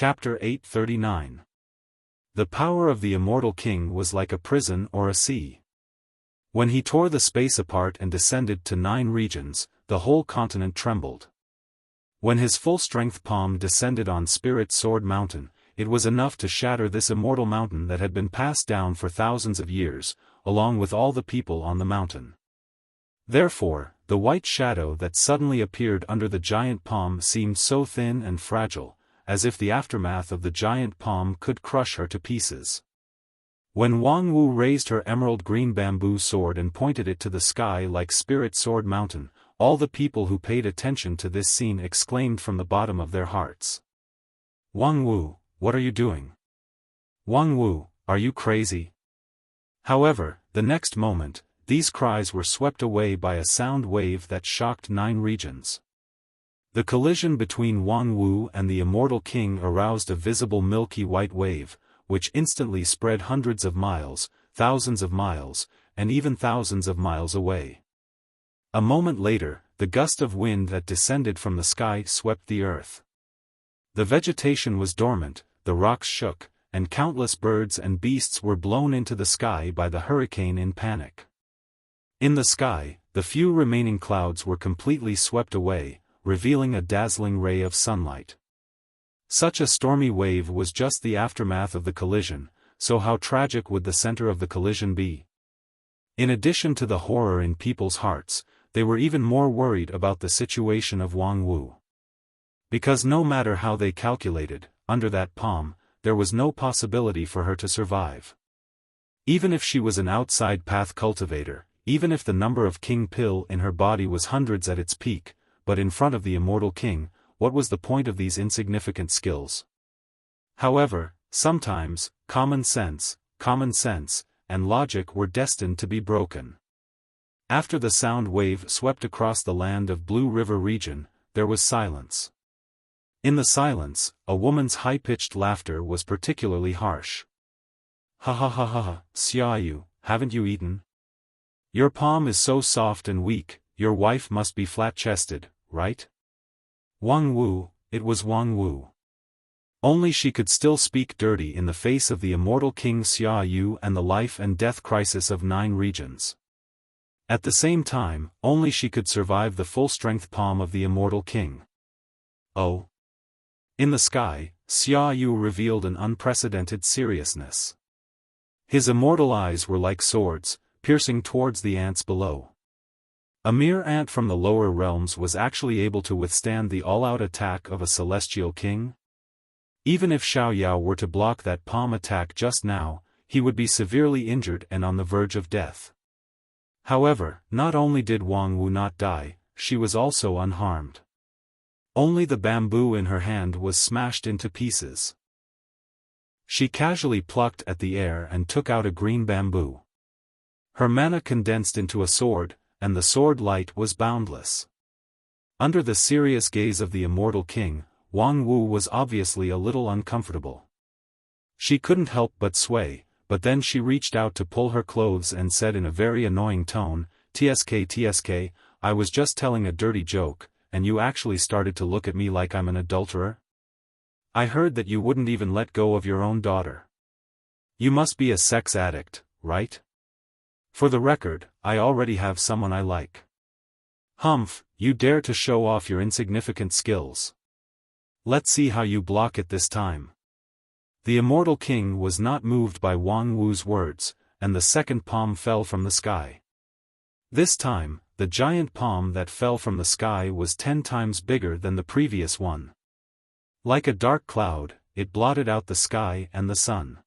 Chapter 839. The power of the immortal king was like a prison or a sea. When he tore the space apart and descended to 9 regions, the whole continent trembled. When his full-strength palm descended on Spirit Sword Mountain, it was enough to shatter this immortal mountain that had been passed down for thousands of years, along with all the people on the mountain. Therefore, the white shadow that suddenly appeared under the giant palm seemed so thin and fragile, as if the aftermath of the giant palm could crush her to pieces. When Wang Wu raised her emerald green bamboo sword and pointed it to the sky like Spirit Sword Mountain, all the people who paid attention to this scene exclaimed from the bottom of their hearts. "Wang Wu, what are you doing? Wang Wu, are you crazy?" However, the next moment, these cries were swept away by a sound wave that shocked 9 regions. The collision between Wang Wu and the immortal king aroused a visible milky white wave, which instantly spread hundreds of miles, thousands of miles, and even thousands of miles away. A moment later, the gust of wind that descended from the sky swept the earth. The vegetation was dormant, the rocks shook, and countless birds and beasts were blown into the sky by the hurricane in panic. In the sky, the few remaining clouds were completely swept away, revealing a dazzling ray of sunlight. Such a stormy wave was just the aftermath of the collision, so how tragic would the center of the collision be? In addition to the horror in people's hearts, they were even more worried about the situation of Wang Wu. Because no matter how they calculated, under that palm, there was no possibility for her to survive. Even if she was an outside path cultivator, even if the number of king pill in her body was hundreds at its peak, but in front of the immortal king, what was the point of these insignificant skills? However, sometimes, common sense, and logic were destined to be broken. After the sound wave swept across the land of Blue River region, there was silence. In the silence, a woman's high-pitched laughter was particularly harsh. "Ha ha ha ha ha, Xiaoyu, haven't you eaten? Your palm is so soft and weak, your wife must be flat-chested, right?" Wang Wu, it was Wang Wu. Only she could still speak dirty in the face of the immortal king Xiaoyu and the life and death crisis of 9 regions. At the same time, only she could survive the full-strength palm of the immortal king. Oh! In the sky, Xiaoyu revealed an unprecedented seriousness. His immortal eyes were like swords, piercing towards the ants below. A mere ant from the lower realms was actually able to withstand the all-out attack of a celestial king? Even if Xiao Yao were to block that palm attack just now, he would be severely injured and on the verge of death. However, not only did Wang Wu not die, she was also unharmed. Only the bamboo in her hand was smashed into pieces. She casually plucked at the air and took out a green bamboo. Her mana condensed into a sword, and the sword light was boundless. Under the serious gaze of the immortal king, Wang Wu was obviously a little uncomfortable. She couldn't help but sway, but then she reached out to pull her clothes and said in a very annoying tone, "TSK, I was just telling a dirty joke, and you actually started to look at me like I'm an adulterer? I heard that you wouldn't even let go of your own daughter. You must be a sex addict, right? For the record, I already have someone I like." "Humph, you dare to show off your insignificant skills. Let's see how you block it this time." The immortal king was not moved by Wang Wu's words, and the second palm fell from the sky. This time, the giant palm that fell from the sky was 10 times bigger than the previous one. Like a dark cloud, it blotted out the sky and the sun.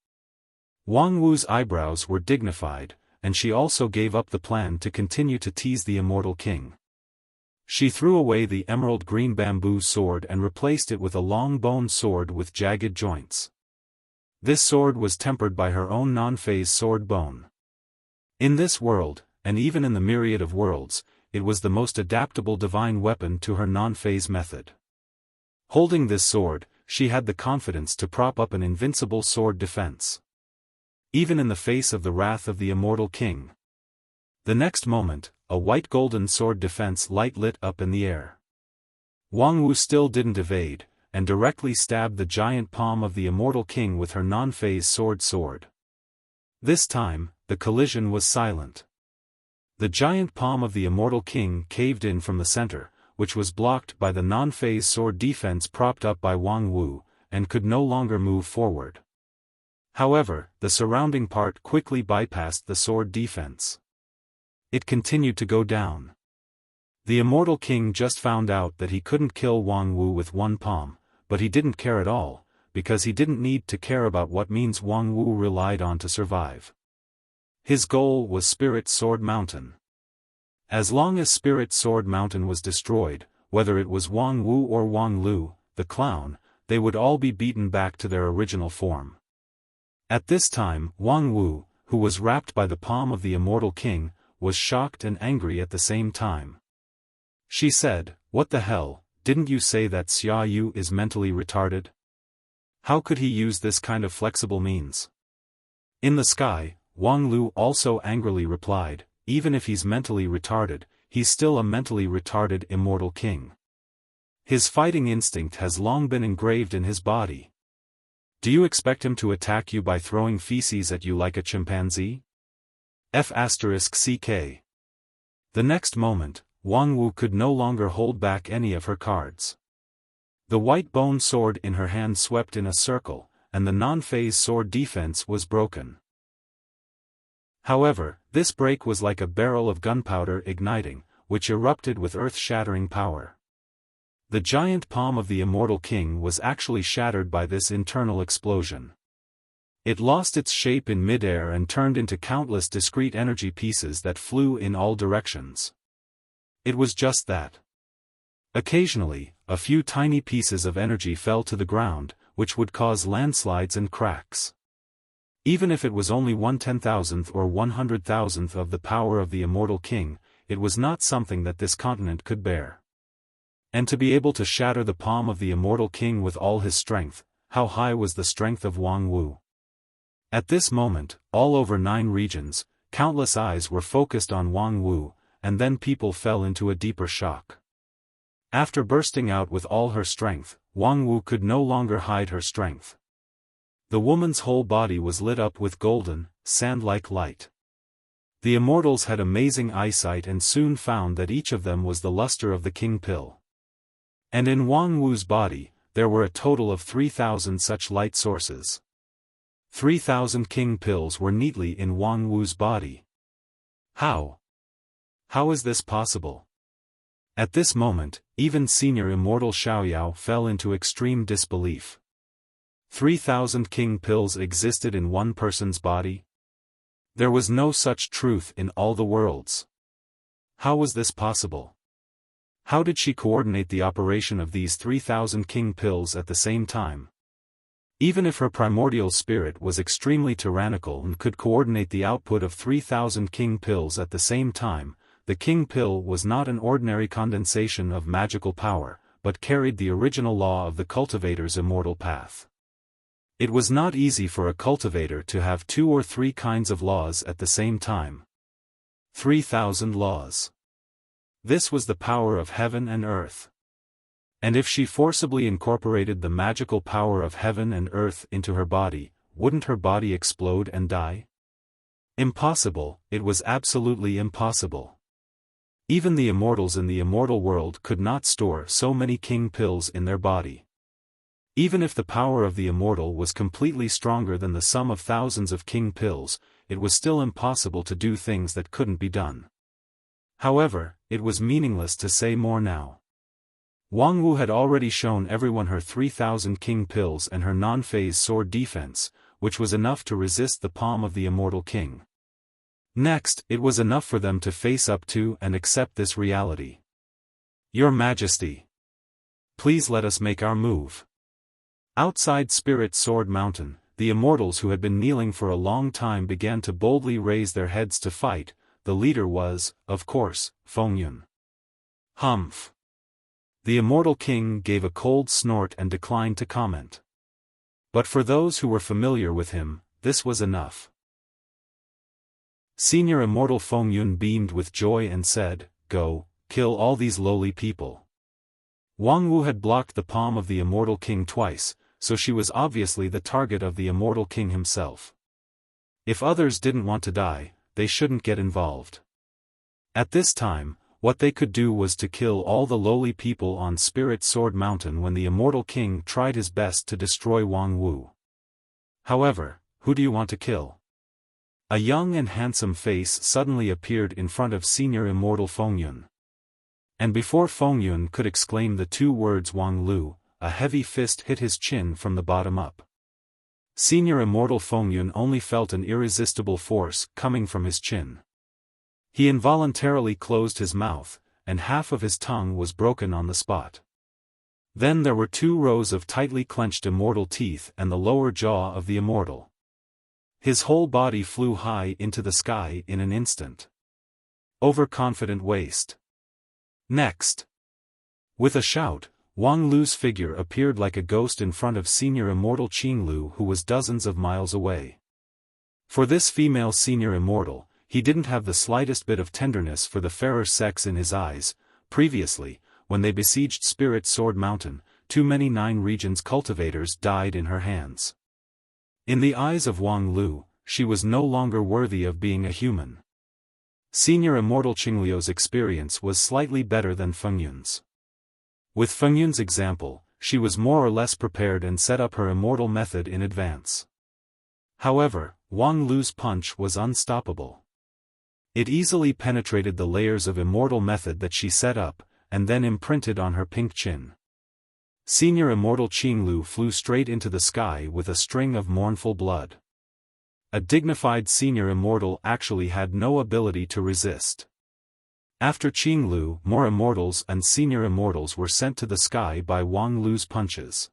Wang Wu's eyebrows were dignified, and she also gave up the plan to continue to tease the immortal king. She threw away the emerald green bamboo sword and replaced it with a long bone sword with jagged joints. This sword was tempered by her own non-phase sword bone. In this world, and even in the myriad of worlds, it was the most adaptable divine weapon to her non-phase method. Holding this sword, she had the confidence to prop up an invincible sword defense. Even in the face of the wrath of the immortal king. The next moment, a white golden sword defense light lit up in the air. Wang Wu still didn't evade, and directly stabbed the giant palm of the immortal king with her non-phase sword. This time, the collision was silent. The giant palm of the immortal king caved in from the center, which was blocked by the non-phase sword defense propped up by Wang Wu, and could no longer move forward. However, the surrounding part quickly bypassed the sword defense. It continued to go down. The immortal king just found out that he couldn't kill Wang Wu with one palm, but he didn't care at all, because he didn't need to care about what means Wang Wu relied on to survive. His goal was Spirit Sword Mountain. As long as Spirit Sword Mountain was destroyed, whether it was Wang Wu or Wang Lu, the clown, they would all be beaten back to their original form. At this time, Wang Wu, who was wrapped by the palm of the immortal king, was shocked and angry at the same time. She said, "What the hell, didn't you say that Xia Yu is mentally retarded? How could he use this kind of flexible means?" In the sky, Wang Lu also angrily replied, "Even if he's mentally retarded, he's still a mentally retarded immortal king. His fighting instinct has long been engraved in his body. Do you expect him to attack you by throwing feces at you like a chimpanzee? F***ck. The next moment, Wang Wu could no longer hold back any of her cards. The white bone sword in her hand swept in a circle, and the non-phase sword defense was broken. However, this break was like a barrel of gunpowder igniting, which erupted with earth-shattering power. The giant palm of the immortal king was actually shattered by this internal explosion. It lost its shape in midair and turned into countless discrete energy pieces that flew in all directions. It was just that. Occasionally, a few tiny pieces of energy fell to the ground, which would cause landslides and cracks. Even if it was only 1/10,000th or 100,000th of the power of the immortal king, it was not something that this continent could bear. And to be able to shatter the palm of the immortal king with all his strength, how high was the strength of Wang Wu? At this moment, all over 9 regions, countless eyes were focused on Wang Wu, and then people fell into a deeper shock. After bursting out with all her strength, Wang Wu could no longer hide her strength. The woman's whole body was lit up with golden, sand-like light. The immortals had amazing eyesight and soon found that each of them was the luster of the king pill. And in Wang Wu's body, there were a total of 3,000 such light sources. 3,000 king pills were neatly in Wang Wu's body. How? How is this possible? At this moment, even senior immortal Xiaoyao fell into extreme disbelief. 3,000 king pills existed in one person's body? There was no such truth in all the worlds. How was this possible? How did she coordinate the operation of these 3,000 king pills at the same time? Even if her primordial spirit was extremely tyrannical and could coordinate the output of 3,000 king pills at the same time, the king pill was not an ordinary condensation of magical power, but carried the original law of the cultivator's immortal path. It was not easy for a cultivator to have 2 or 3 kinds of laws at the same time. 3,000 laws. This was the power of heaven and earth. And if she forcibly incorporated the magical power of heaven and earth into her body, wouldn't her body explode and die? Impossible, it was absolutely impossible. Even the immortals in the immortal world could not store so many king pills in their body. Even if the power of the immortal was completely stronger than the sum of thousands of king pills, it was still impossible to do things that couldn't be done. However, it was meaningless to say more now. Wang Wu had already shown everyone her 3,000 king pills and her non-phase sword defense, which was enough to resist the palm of the immortal king. Next, it was enough for them to face up to and accept this reality. "Your Majesty, please let us make our move." Outside Spirit Sword Mountain, the immortals who had been kneeling for a long time began to boldly raise their heads to fight. The leader was, of course, Fengyun. Humph. The immortal king gave a cold snort and declined to comment. But for those who were familiar with him, this was enough. Senior immortal Fengyun beamed with joy and said, "Go, kill all these lowly people." Wang Wu had blocked the palm of the immortal king twice, so she was obviously the target of the immortal king himself. If others didn't want to die, they shouldn't get involved. At this time, what they could do was to kill all the lowly people on Spirit Sword Mountain when the immortal king tried his best to destroy Wang Wu. However, who do you want to kill? A young and handsome face suddenly appeared in front of Senior Immortal Fengyun. And before Fengyun could exclaim the two words Wang Lu, a heavy fist hit his chin from the bottom up. Senior Immortal Fengyun only felt an irresistible force coming from his chin. He involuntarily closed his mouth, and half of his tongue was broken on the spot. Then there were 2 rows of tightly clenched immortal teeth and the lower jaw of the immortal. His whole body flew high into the sky in an instant. Overconfident waste. Next. With a shout, Wang Lu's figure appeared like a ghost in front of Senior Immortal Qinglu, who was dozens of miles away. For this female Senior Immortal, he didn't have the slightest bit of tenderness for the fairer sex in his eyes. Previously, when they besieged Spirit Sword Mountain, too many 9 regions cultivators died in her hands. In the eyes of Wang Lu, she was no longer worthy of being a human. Senior Immortal Qingliu's experience was slightly better than Fengyun's. With Fengyun's example, she was more or less prepared and set up her immortal method in advance. However, Wang Lu's punch was unstoppable. It easily penetrated the layers of immortal method that she set up, and then imprinted on her pink chin. Senior Immortal Qinglu flew straight into the sky with a string of mournful blood. A dignified Senior Immortal actually had no ability to resist. After Qinglu, more immortals and Senior Immortals were sent to the sky by Wang Lu's punches.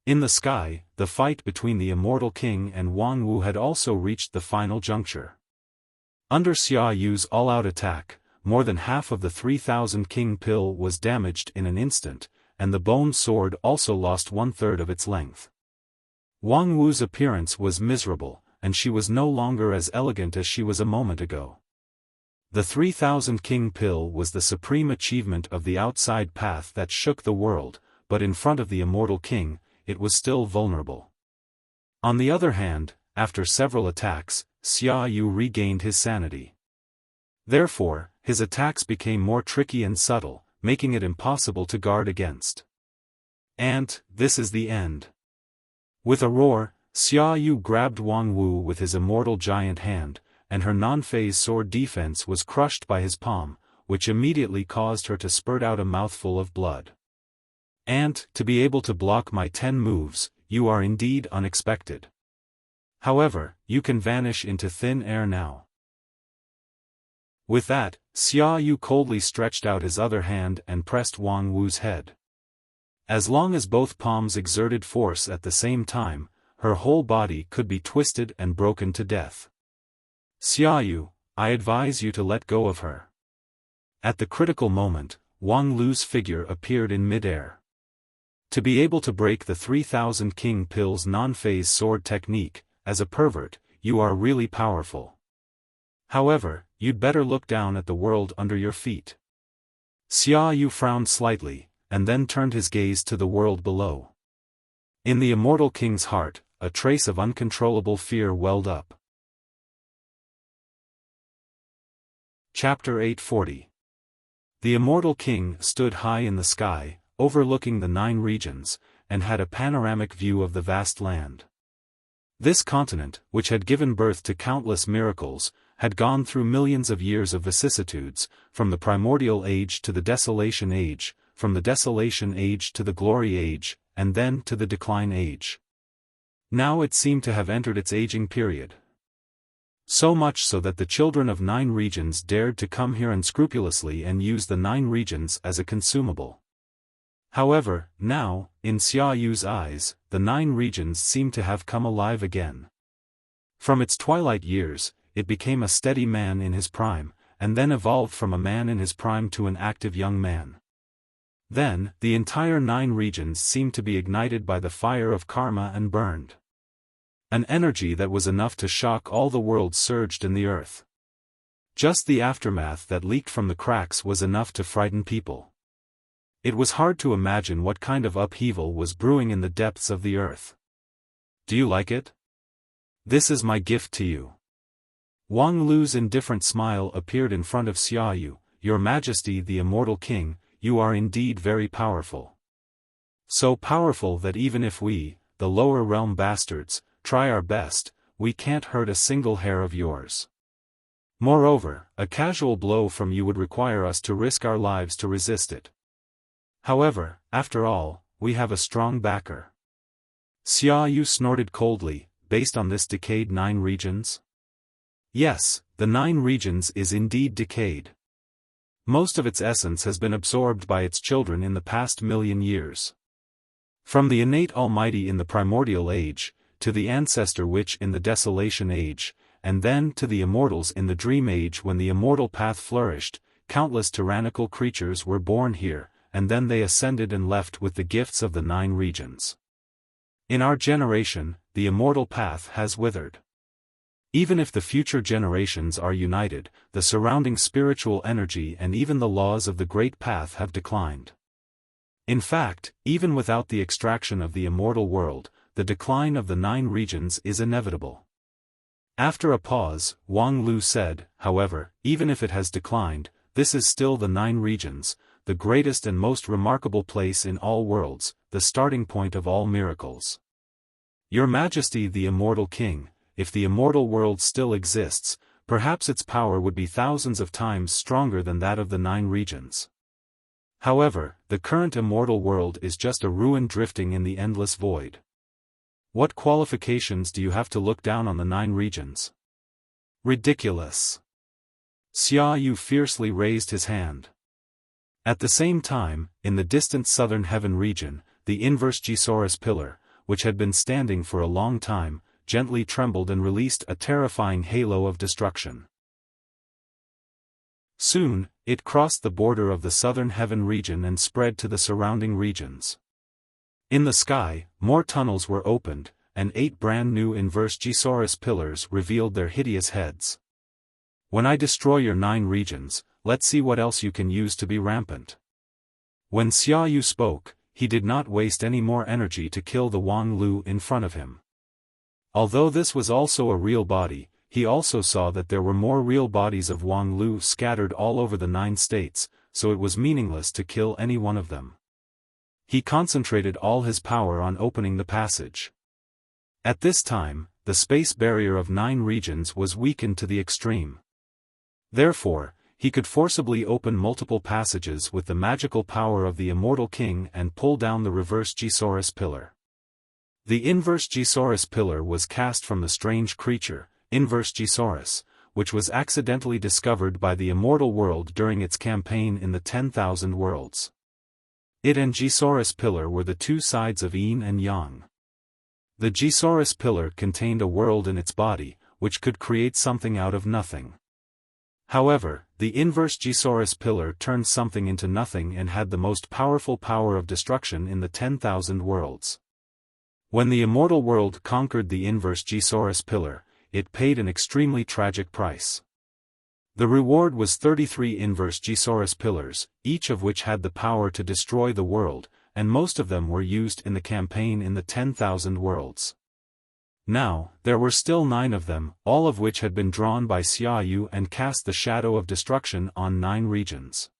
In the sky, the fight between the Immortal King and Wang Wu had also reached the final juncture. Under Xia Yu's all-out attack, more than half of the 3,000 King Pill was damaged in an instant, and the bone sword also lost 1/3 of its length. Wang Wu's appearance was miserable, and she was no longer as elegant as she was a moment ago. The 3,000 King Pill was the supreme achievement of the outside path that shook the world, but in front of the Immortal King, it was still vulnerable. On the other hand, after several attacks, Xia Yu regained his sanity. Therefore, his attacks became more tricky and subtle, making it impossible to guard against. And, this is the end. With a roar, Xia Yu grabbed Wang Wu with his immortal giant hand, and her non-phase sword defense was crushed by his palm, which immediately caused her to spurt out a mouthful of blood. And, to be able to block my 10 moves, you are indeed unexpected. However, you can vanish into thin air now. With that, Xia Yu coldly stretched out his other hand and pressed Wang Wu's head. As long as both palms exerted force at the same time, her whole body could be twisted and broken to death. Xia Yu, I advise you to let go of her. At the critical moment, Wang Lu's figure appeared in mid-air. To be able to break the 3,000 King Pill's non-phase sword technique, as a pervert, you are really powerful. However, you'd better look down at the world under your feet. Xia Yu frowned slightly, and then turned his gaze to the world below. In the Immortal King's heart, a trace of uncontrollable fear welled up. Chapter 840. The Immortal King stood high in the sky, overlooking the 9 regions, and had a panoramic view of the vast land. This continent, which had given birth to countless miracles, had gone through millions of years of vicissitudes, from the primordial age to the desolation age, from the desolation age to the glory age, and then to the decline age. Now it seemed to have entered its aging period. So much so that the children of 9 regions dared to come here unscrupulously and use the 9 regions as a consumable. However, now, in Xia Yu's eyes, the 9 regions seemed to have come alive again. From its twilight years, it became a steady man in his prime, and then evolved from a man in his prime to an active young man. Then, the entire 9 regions seemed to be ignited by the fire of karma and burned. An energy that was enough to shock all the world surged in the earth. Just the aftermath that leaked from the cracks was enough to frighten people. It was hard to imagine what kind of upheaval was brewing in the depths of the earth. Do you like it? This is my gift to you. Wang Lu's indifferent smile appeared in front of Xiaoyu. Your Majesty the Immortal King, you are indeed very powerful. So powerful that even if we, the lower realm bastards, try our best, we can't hurt a single hair of yours. Moreover, a casual blow from you would require us to risk our lives to resist it. However, after all, we have a strong backer. Xiaoyu snorted coldly, based on this decayed 9 regions? Yes, the 9 regions is indeed decayed. Most of its essence has been absorbed by its children in the past million years. From the innate Almighty in the primordial age, to the ancestor witch in the desolation age, and then to the immortals in the dream age when the immortal path flourished, countless tyrannical creatures were born here, and then they ascended and left with the gifts of the 9 regions. In our generation, the immortal path has withered. Even if the future generations are united, the surrounding spiritual energy and even the laws of the Great Path have declined. In fact, even without the extraction of the immortal world, the decline of the 9 regions is inevitable. After a pause, Wang Lu said, however, even if it has declined, this is still the 9 regions, the greatest and most remarkable place in all worlds, the starting point of all miracles. Your Majesty the Immortal King, if the immortal world still exists, perhaps its power would be thousands of times stronger than that of the 9 regions. However, the current immortal world is just a ruin drifting in the endless void. What qualifications do you have to look down on the 9 regions? Ridiculous. Xiaoyu fiercely raised his hand. At the same time, in the distant southern heaven region, the inverse Gisaurus pillar, which had been standing for a long time, gently trembled and released a terrifying halo of destruction. Soon, it crossed the border of the southern heaven region and spread to the surrounding regions. In the sky, more tunnels were opened, and 8 brand new inverse Gisaurus pillars revealed their hideous heads. When I destroy your 9 regions, let's see what else you can use to be rampant. When Xiaoyu spoke, he did not waste any more energy to kill the Wang Lu in front of him. Although this was also a real body, he also saw that there were more real bodies of Wang Lu scattered all over the 9 states, so it was meaningless to kill any one of them. He concentrated all his power on opening the passage. At this time, the space barrier of 9 regions was weakened to the extreme. Therefore, he could forcibly open multiple passages with the magical power of the Immortal King and pull down the reverse Gisaurus pillar. The inverse Gisaurus pillar was cast from the strange creature, inverse Gisaurus, which was accidentally discovered by the immortal world during its campaign in the 10,000 worlds. It and Gisaurus pillar were the 2 sides of yin and yang. The Gisaurus pillar contained a world in its body, which could create something out of nothing. However, the inverse Gisaurus pillar turned something into nothing and had the most powerful power of destruction in the 10,000 worlds. When the immortal world conquered the inverse Gisaurus pillar, it paid an extremely tragic price. The reward was 33 inverse Gisaurus pillars, each of which had the power to destroy the world, and most of them were used in the campaign in the 10,000 worlds. Now, there were still 9 of them, all of which had been drawn by Xiaoyu and cast the shadow of destruction on 9 regions.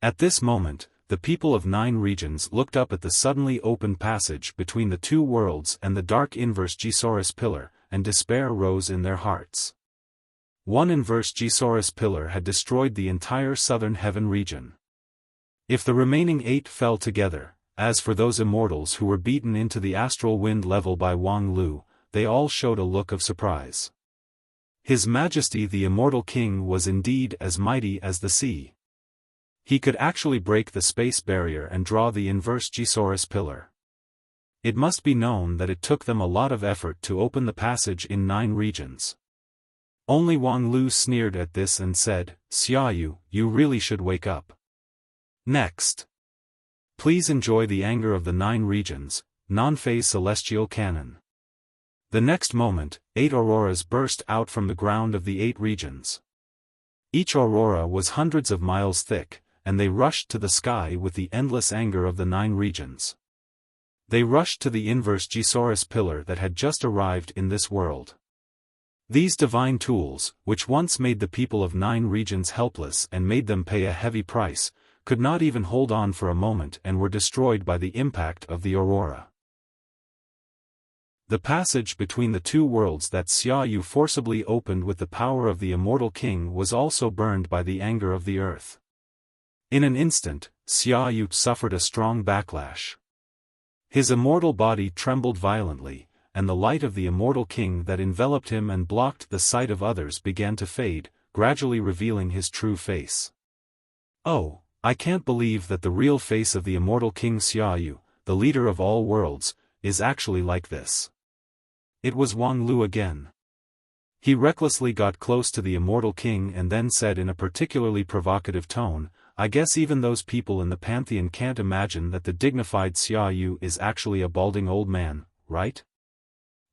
At this moment, the people of 9 regions looked up at the suddenly opened passage between the 2 worlds and the dark inverse Gisaurus pillar, and despair rose in their hearts. One inverse Gisaurus pillar had destroyed the entire southern heaven region. If the remaining 8 fell together, as for those immortals who were beaten into the astral wind level by Wang Lu, they all showed a look of surprise. His Majesty the Immortal King was indeed as mighty as the sea. He could actually break the space barrier and draw the inverse Gisaurus pillar. It must be known that it took them a lot of effort to open the passage in 9 regions. Only Wang Lu sneered at this and said, Xiaoyu, you really should wake up. Next. Please enjoy the anger of the 9 regions, non-phase celestial canon. The next moment, 8 auroras burst out from the ground of the 8 regions. Each aurora was hundreds of miles thick, and they rushed to the sky with the endless anger of the 9 regions. They rushed to the inverse Gisaurus pillar that had just arrived in this world. These divine tools, which once made the people of 9 regions helpless and made them pay a heavy price, could not even hold on for a moment and were destroyed by the impact of the aurora. The passage between the 2 worlds that Xiaoyu forcibly opened with the power of the immortal king was also burned by the anger of the earth. In an instant, Xiaoyu suffered a strong backlash. His immortal body trembled violently, and the light of the immortal king that enveloped him and blocked the sight of others began to fade, gradually revealing his true face. Oh, I can't believe that the real face of the immortal king Xiaoyu, the leader of all worlds, is actually like this. It was Wang Lu again. He recklessly got close to the immortal king and then said in a particularly provocative tone, "I guess even those people in the pantheon can't imagine that the dignified Xiaoyu is actually a balding old man, right?"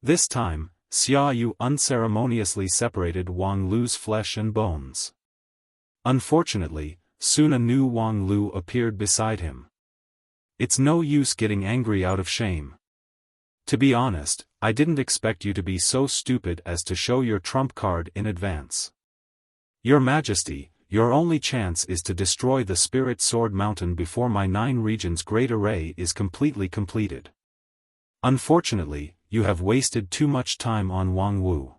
This time, Xiaoyu unceremoniously separated Wang Lu's flesh and bones. Unfortunately, soon a new Wang Lu appeared beside him. "It's no use getting angry out of shame. To be honest, I didn't expect you to be so stupid as to show your trump card in advance. Your Majesty, your only chance is to destroy the Spirit Sword Mountain before my 9 regions great array is completely completed. Unfortunately, you have wasted too much time on Wang Wu.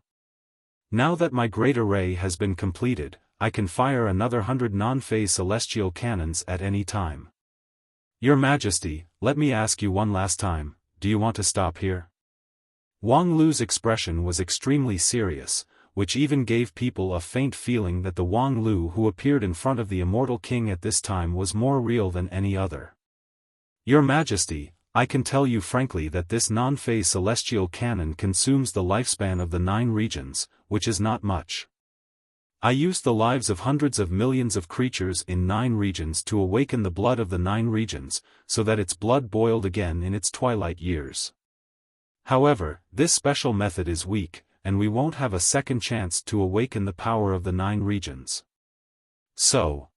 Now that my great array has been completed, I can fire another 100 non-phase celestial cannons at any time. Your Majesty, let me ask you one last time, do you want to stop here?" Wang Lu's expression was extremely serious, which even gave people a faint feeling that the Wang Lu who appeared in front of the immortal king at this time was more real than any other. "Your Majesty, I can tell you frankly that this non-phase celestial cannon consumes the lifespan of the 9 regions, which is not much. I used the lives of hundreds of millions of creatures in 9 regions to awaken the blood of the 9 regions, so that its blood boiled again in its twilight years. However, this special method is weak, and we won't have a second chance to awaken the power of the 9 regions. So,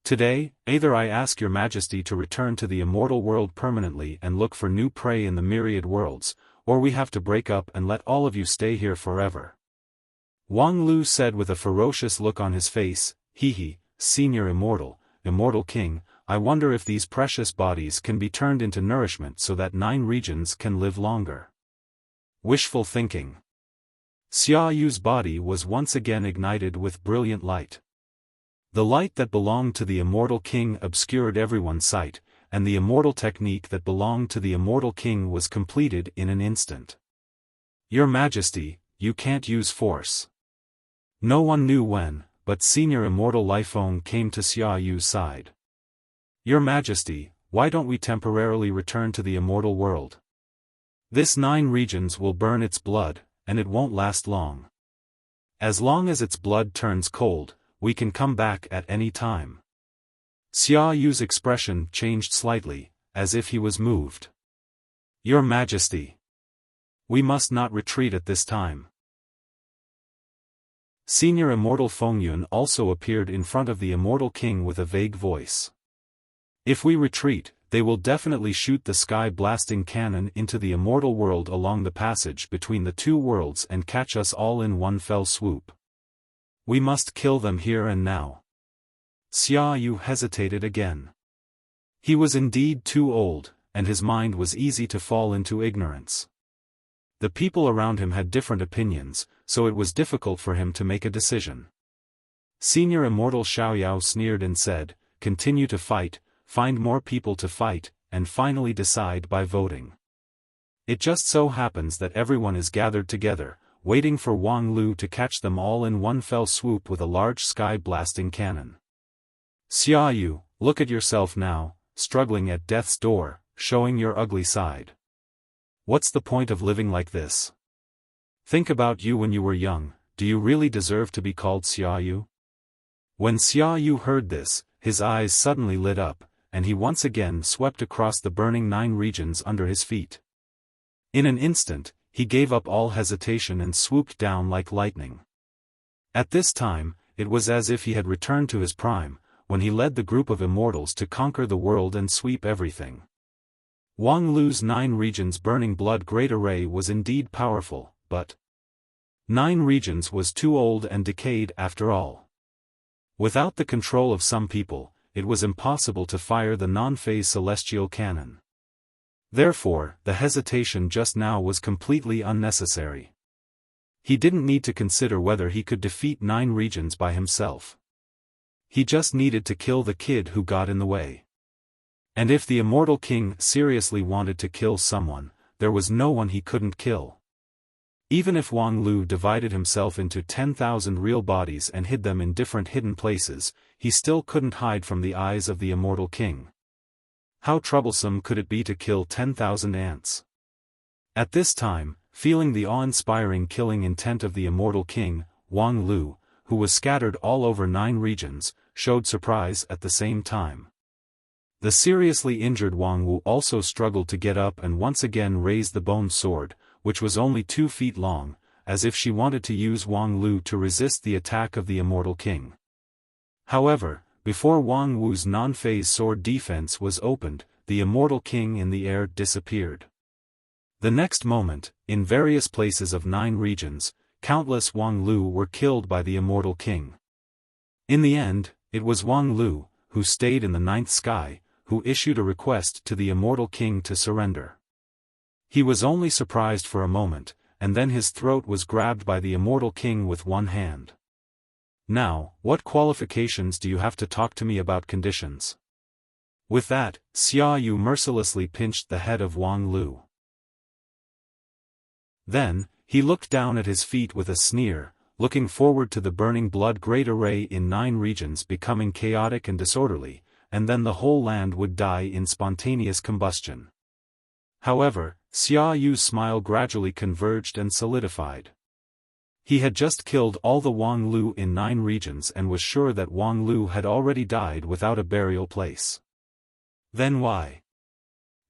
today, either I ask your Majesty to return to the immortal world permanently and look for new prey in the myriad worlds, or we have to break up and let all of you stay here forever." Wang Lu said with a ferocious look on his face, "Hehe, Senior Immortal King, I wonder if these precious bodies can be turned into nourishment so that 9 regions can live longer." Wishful thinking. Xiaoyu's body was once again ignited with brilliant light. The light that belonged to the immortal king obscured everyone's sight, and the immortal technique that belonged to the immortal king was completed in an instant. "Your Majesty, you can't use force." No one knew when, but Senior Immortal Lifeong came to Xiaoyu's side. "Your Majesty, why don't we temporarily return to the immortal world? This 9 regions will burn its blood, and it won't last long. As long as its blood turns cold, we can come back at any time." Xiaoyu's expression changed slightly, as if he was moved. "Your Majesty, we must not retreat at this time." Senior Immortal Fengyun also appeared in front of the immortal king with a vague voice. "If we retreat, they will definitely shoot the sky-blasting cannon into the immortal world along the passage between the 2 worlds and catch us all in one fell swoop. We must kill them here and now." Xiaoyu hesitated again. He was indeed too old, and his mind was easy to fall into ignorance. The people around him had different opinions, so it was difficult for him to make a decision. Senior Immortal Xiaoyao sneered and said, "Continue to fight, find more people to fight, and finally decide by voting. It just so happens that everyone is gathered together, waiting for Wang Lu to catch them all in one fell swoop with a large sky-blasting cannon. Xiaoyu, look at yourself now, struggling at death's door, showing your ugly side. What's the point of living like this? Think about you when you were young, do you really deserve to be called Xiaoyu?" When Xiaoyu heard this, his eyes suddenly lit up, and he once again swept across the burning 9 regions under his feet. In an instant, he gave up all hesitation and swooped down like lightning. At this time, it was as if he had returned to his prime, when he led the group of immortals to conquer the world and sweep everything. Wang Lu's 9 regions burning blood great array was indeed powerful, but 9 regions was too old and decayed after all. Without the control of some people, it was impossible to fire the non-phase celestial cannon. Therefore, the hesitation just now was completely unnecessary. He didn't need to consider whether he could defeat 9 regions by himself. He just needed to kill the kid who got in the way. And if the Immortal King seriously wanted to kill someone, there was no one he couldn't kill. Even if Wang Lu divided himself into 10,000 real bodies and hid them in different hidden places, he still couldn't hide from the eyes of the Immortal King. How troublesome could it be to kill 10,000 ants? At this time, feeling the awe-inspiring killing intent of the Immortal King, Wang Lu, who was scattered all over 9 regions, showed surprise at the same time. The seriously injured Wang Wu also struggled to get up and once again raised the bone sword, which was only 2 feet long, as if she wanted to use Wang Lu to resist the attack of the Immortal King. However, before Wang Wu's non-phase sword defense was opened, the Immortal King in the air disappeared. The next moment, in various places of 9 regions, countless Wang Lu were killed by the Immortal King. In the end, it was Wang Lu, who stayed in the 9th sky, who issued a request to the Immortal King to surrender. He was only surprised for a moment, and then his throat was grabbed by the Immortal King with one hand. Now, what qualifications do you have to talk to me about conditions? With that, Xia Yu mercilessly pinched the head of Wang Lu. Then, he looked down at his feet with a sneer, looking forward to the burning blood great array in 9 regions becoming chaotic and disorderly, and then the whole land would die in spontaneous combustion. However, Xia Yu's smile gradually converged and solidified. He had just killed all the Wang Lu in 9 regions and was sure that Wang Lu had already died without a burial place. Then why?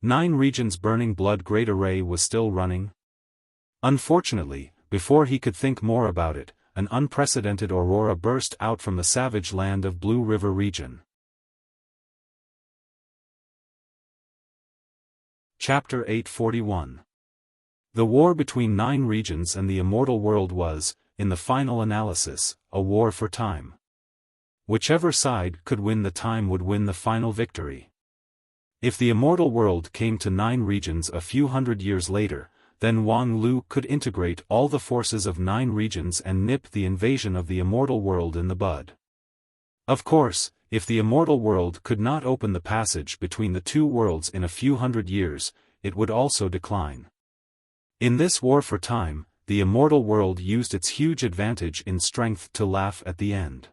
9 regions burning blood great array was still running? Unfortunately, before he could think more about it, an unprecedented aurora burst out from the savage land of Blue River region. Chapter 841. The war between 9 regions and the immortal world was, in the final analysis, a war for time. Whichever side could win the time would win the final victory. If the immortal world came to 9 regions a few hundred years later, then Wang Lu could integrate all the forces of 9 regions and nip the invasion of the immortal world in the bud. Of course, if the immortal world could not open the passage between the 2 worlds in a few hundred years, it would also decline. In this war for time, the immortal world used its huge advantage in strength to laugh at the end.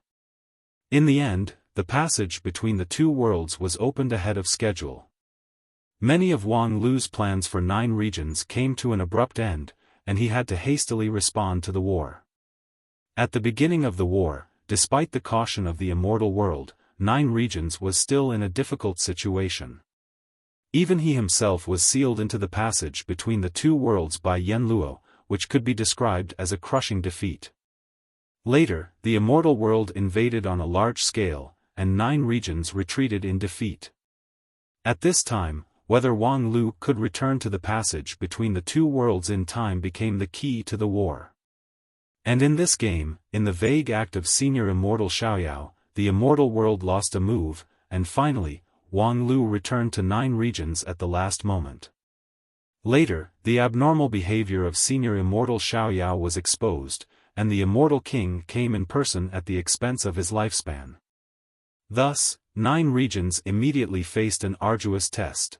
In the end, the passage between the 2 worlds was opened ahead of schedule. Many of Wang Lu's plans for 9 regions came to an abrupt end, and he had to hastily respond to the war. At the beginning of the war, despite the caution of the immortal world, 9 regions was still in a difficult situation. Even he himself was sealed into the passage between the 2 worlds by Yen Luo, which could be described as a crushing defeat. Later, the immortal world invaded on a large scale, and 9 regions retreated in defeat. At this time, whether Wang Lu could return to the passage between the 2 worlds in time became the key to the war. And in this game, in the vague act of Senior Immortal Xiaoyao, the immortal world lost a move, and finally, Wang Lu returned to 9 regions at the last moment. Later, the abnormal behavior of Senior Immortal Xiaoyao was exposed, and the Immortal King came in person at the expense of his lifespan. Thus, 9 regions immediately faced an arduous test.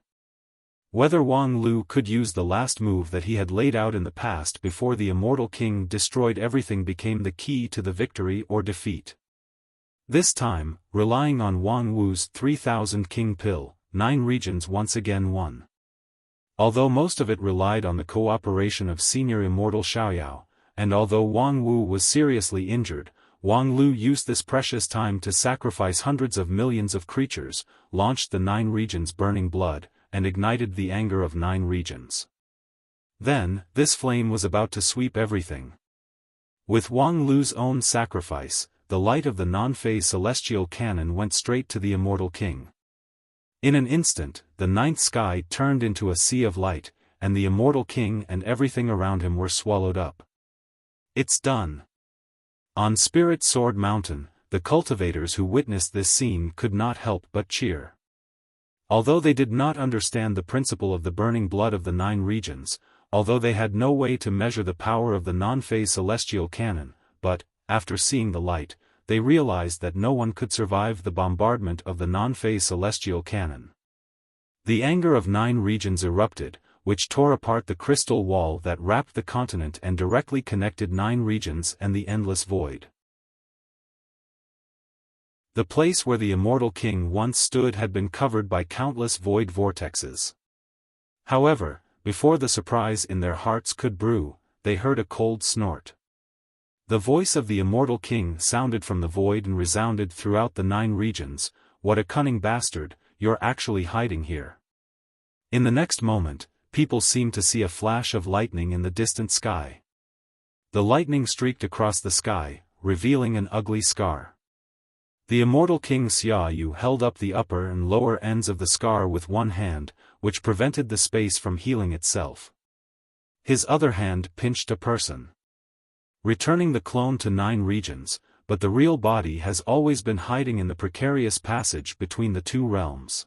Whether Wang Lu could use the last move that he had laid out in the past before the Immortal King destroyed everything became the key to the victory or defeat. This time, relying on Wang Wu's 3000 King Pill, 9 regions once again won. Although most of it relied on the cooperation of Senior Immortal Xiaoyao, and although Wang Wu was seriously injured, Wang Lu used this precious time to sacrifice hundreds of millions of creatures, launched the 9 regions burning blood, and ignited the anger of 9 regions. Then, this flame was about to sweep everything. With Wang Lu's own sacrifice, the light of the non-phase celestial cannon went straight to the immortal king. In an instant, the ninth sky turned into a sea of light, and the immortal king and everything around him were swallowed up. It's done. On Spirit Sword Mountain, the cultivators who witnessed this scene could not help but cheer. Although they did not understand the principle of the burning blood of the 9 regions, although they had no way to measure the power of the non-phase celestial cannon, but, after seeing the light, they realized that no one could survive the bombardment of the non-phase celestial cannon. The anger of 9 regions erupted, which tore apart the crystal wall that wrapped the continent and directly connected 9 regions and the endless void. The place where the immortal king once stood had been covered by countless void vortexes. However, before the surprise in their hearts could brew, they heard a cold snort. The voice of the immortal king sounded from the void and resounded throughout the 9 regions. "What a cunning bastard, you're actually hiding here." In the next moment, people seemed to see a flash of lightning in the distant sky. The lightning streaked across the sky, revealing an ugly scar. The immortal king Xiaofan held up the upper and lower ends of the scar with one hand, which prevented the space from healing itself. His other hand pinched a person. Returning the clone to 9 regions, but the real body has always been hiding in the precarious passage between the 2 realms.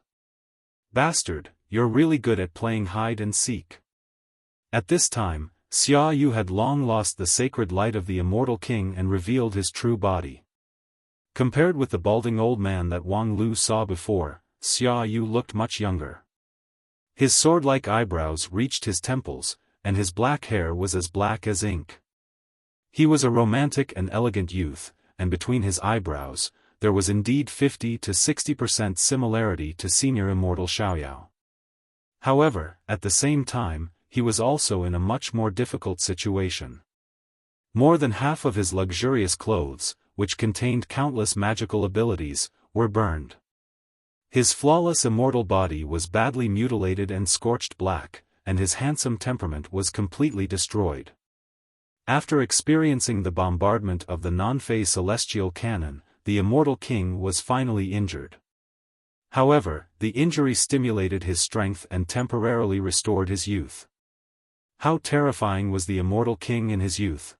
"Bastard, you're really good at playing hide and seek." At this time, Xiaofan had long lost the sacred light of the immortal king and revealed his true body. Compared with the balding old man that Wang Lu saw before, Xiaofan looked much younger. His sword-like eyebrows reached his temples, and his black hair was as black as ink. He was a romantic and elegant youth, and between his eyebrows, there was indeed 50 to 60% similarity to senior immortal Xiaofan. However, at the same time, he was also in a much more difficult situation. More than half of his luxurious clothes, which contained countless magical abilities, were burned. His flawless immortal body was badly mutilated and scorched black, and his handsome temperament was completely destroyed. After experiencing the bombardment of the non-phase celestial cannon, the immortal king was finally injured. However, the injury stimulated his strength and temporarily restored his youth. How terrifying was the immortal king in his youth!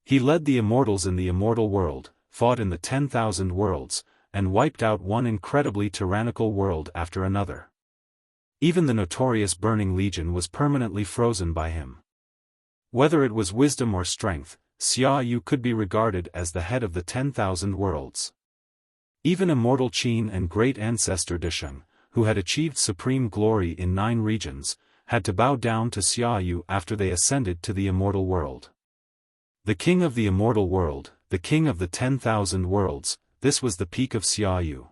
He led the immortals in the immortal world, fought in the 10,000 worlds, and wiped out one incredibly tyrannical world after another. Even the notorious Burning Legion was permanently frozen by him. Whether it was wisdom or strength, Xiaofan could be regarded as the head of the 10,000 worlds. Even immortal Qin and great ancestor Desheng, who had achieved supreme glory in 9 regions, had to bow down to Xiaofan after they ascended to the immortal world. The king of the immortal world, the king of the 10,000 worlds, this was the peak of Xiaofan.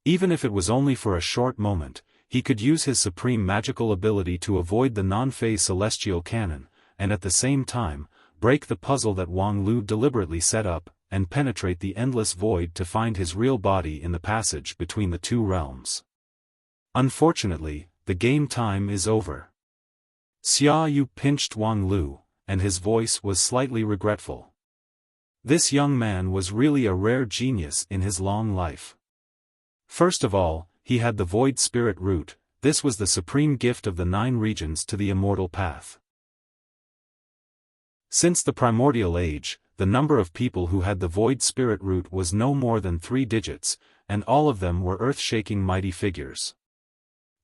Even if it was only for a short moment, he could use his supreme magical ability to avoid the non-phase celestial cannon, and at the same time, break the puzzle that Wang Lu deliberately set up, and penetrate the endless void to find his real body in the passage between the 2 realms. Unfortunately, the game time is over. Xiaofan pinched Wang Lu, and his voice was slightly regretful. This young man was really a rare genius in his long life. First of all, he had the Void Spirit Root. This was the supreme gift of the 9 regions to the immortal path. Since the primordial age, the number of people who had the Void Spirit Root was no more than 3 digits, and all of them were earth-shaking mighty figures.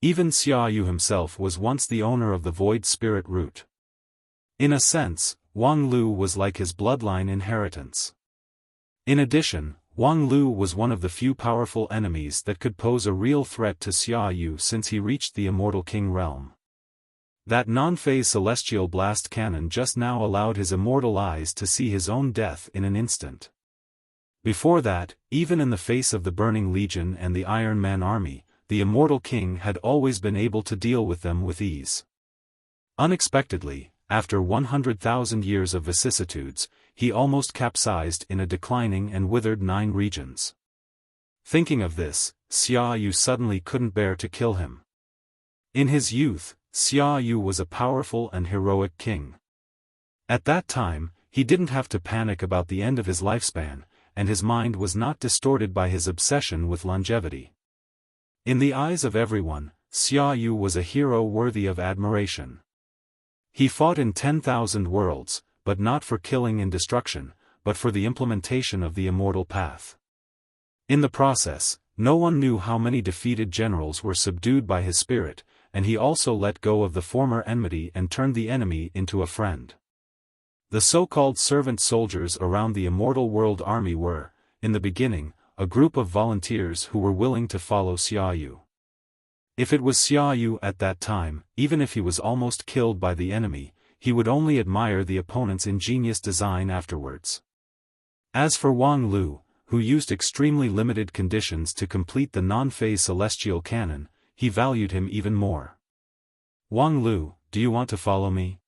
Even Xiaofan himself was once the owner of the Void Spirit Root. In a sense, Wang Lu was like his bloodline inheritance. In addition, Wang Lu was one of the few powerful enemies that could pose a real threat to Xiaofan since he reached the immortal king realm. That non-phase celestial blast cannon just now allowed his immortal eyes to see his own death in an instant. Before that, even in the face of the Burning Legion and the Iron Man army, the immortal king had always been able to deal with them with ease. Unexpectedly, after 100,000 years of vicissitudes, he almost capsized in a declining and withered 9 regions. Thinking of this, Xiaofan suddenly couldn't bear to kill him. In his youth, Xiaofan was a powerful and heroic king. At that time, he didn't have to panic about the end of his lifespan, and his mind was not distorted by his obsession with longevity. In the eyes of everyone, Xiaoyu was a hero worthy of admiration. He fought in 10,000 worlds, but not for killing and destruction, but for the implementation of the immortal path. In the process, no one knew how many defeated generals were subdued by his spirit, and he also let go of the former enmity and turned the enemy into a friend. The so-called servant soldiers around the immortal world army were, in the beginning, a group of volunteers who were willing to follow Xiaoyu. If it was Xiaoyu at that time, even if he was almost killed by the enemy, he would only admire the opponent's ingenious design afterwards. As for Wang Lu, who used extremely limited conditions to complete the non-phase celestial canon, he valued him even more. Wang Lu, do you want to follow me?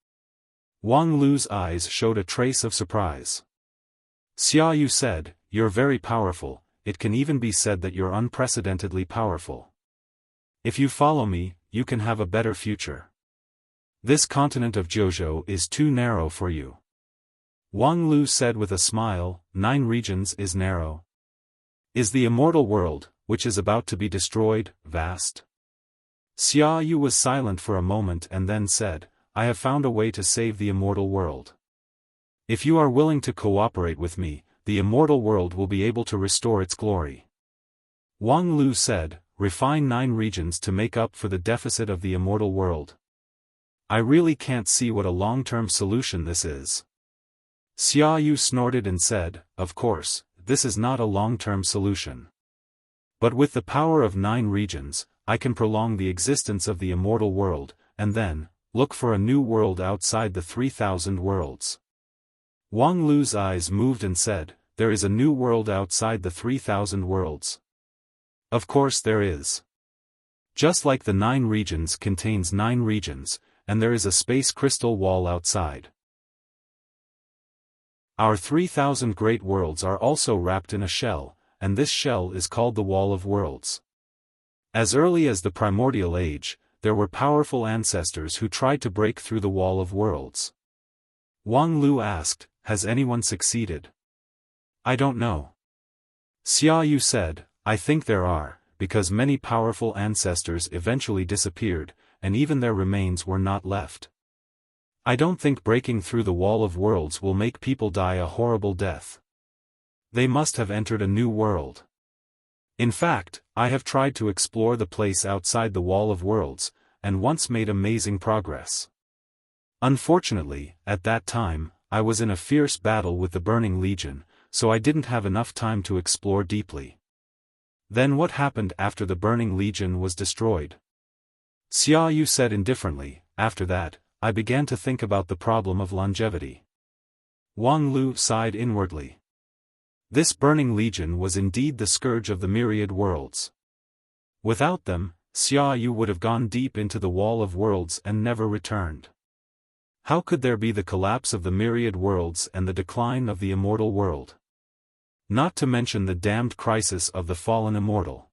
Wang Lu's eyes showed a trace of surprise. Xiaoyu said, you're very powerful, it can even be said that you're unprecedentedly powerful. If you follow me, you can have a better future. This continent of Jiuzhou is too narrow for you. Wang Lu said with a smile, 9 regions is narrow. Is the immortal world, which is about to be destroyed, vast? Xiaoyu was silent for a moment and then said, I have found a way to save the immortal world. If you are willing to cooperate with me, the immortal world will be able to restore its glory. Wang Lu said, refine 9 regions to make up for the deficit of the immortal world. I really can't see what a long-term solution this is. Xiaoyu snorted and said, of course, this is not a long-term solution. But with the power of 9 regions, I can prolong the existence of the immortal world, and then, look for a new world outside the 3,000 worlds. Wang Lu's eyes moved and said, there is a new world outside the 3,000 worlds. Of course there is. Just like the 9 regions contains 9 regions, and there is a space crystal wall outside. Our 3,000 great worlds are also wrapped in a shell, and this shell is called the Wall of Worlds. As early as the primordial age, there were powerful ancestors who tried to break through the Wall of Worlds. Wang Lu asked, has anyone succeeded? I don't know. Xiaoyu said, I think there are, because many powerful ancestors eventually disappeared, and even their remains were not left. I don't think breaking through the Wall of Worlds will make people die a horrible death. They must have entered a new world. In fact, I have tried to explore the place outside the Wall of Worlds, and once made amazing progress. Unfortunately, at that time, I was in a fierce battle with the Burning Legion, so I didn't have enough time to explore deeply. Then what happened after the Burning Legion was destroyed? Xiaoyu said indifferently, after that, I began to think about the problem of longevity. Wang Lu sighed inwardly. This Burning Legion was indeed the scourge of the myriad worlds. Without them, Xiaoyu would have gone deep into the Wall of Worlds and never returned. How could there be the collapse of the myriad worlds and the decline of the immortal world? Not to mention the damned crisis of the fallen immortal.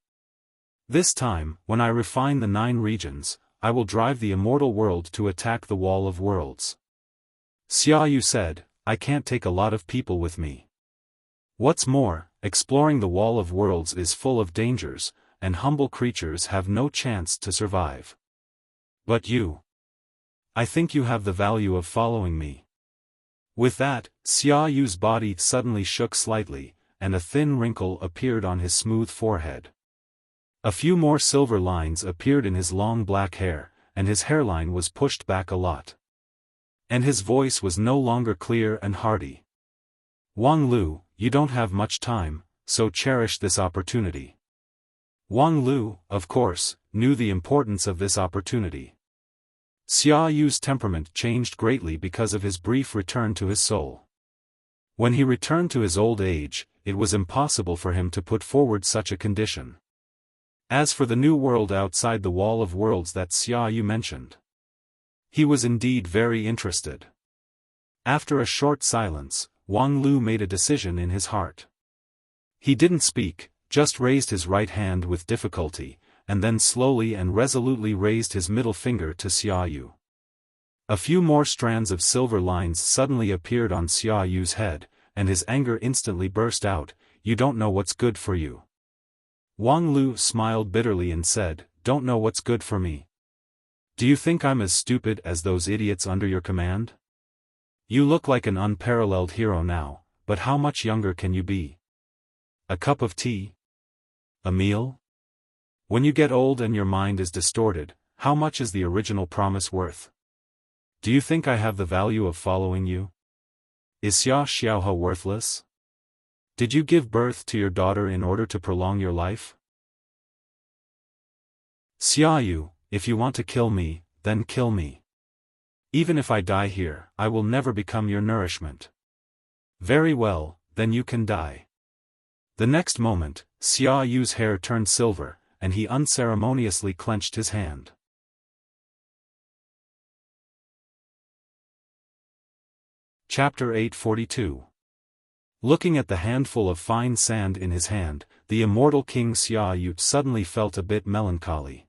This time, when I refine the 9 regions, I will drive the immortal world to attack the Wall of Worlds. Xiaoyu said, I can't take a lot of people with me. What's more, exploring the Wall of Worlds is full of dangers, and humble creatures have no chance to survive. But you. I think you have the value of following me. With that, Xiaoyu's body suddenly shook slightly, and a thin wrinkle appeared on his smooth forehead. A few more silver lines appeared in his long black hair, and his hairline was pushed back a lot. And his voice was no longer clear and hearty. Wang Lu, you don't have much time, so cherish this opportunity. Wang Lu, of course, knew the importance of this opportunity. Xiaoyu's temperament changed greatly because of his brief return to his soul. When he returned to his old age, it was impossible for him to put forward such a condition. As for the new world outside the Wall of Worlds that Xiaoyu mentioned, he was indeed very interested. After a short silence, Wang Lu made a decision in his heart. He didn't speak, just raised his right hand with difficulty, and then slowly and resolutely raised his middle finger to Xiaoyu. A few more strands of silver lines suddenly appeared on Xiaoyu's head, and his anger instantly burst out. you don't know what's good for you. Wang Lu smiled bitterly and said, don't know what's good for me. Do you think I'm as stupid as those idiots under your command? You look like an unparalleled hero now, but how much younger can you be? A cup of tea? A meal? When you get old and your mind is distorted, how much is the original promise worth? Do you think I have the value of following you? Is Xiaohan worthless? Did you give birth to your daughter in order to prolong your life? Xiaoyu, if you want to kill me, then kill me. Even if I die here, I will never become your nourishment. Very well, then you can die. The next moment, Xiaoyu's hair turned silver, and he unceremoniously clenched his hand. Chapter 842. Looking at the handful of fine sand in his hand, the immortal King Xiaoyu suddenly felt a bit melancholy.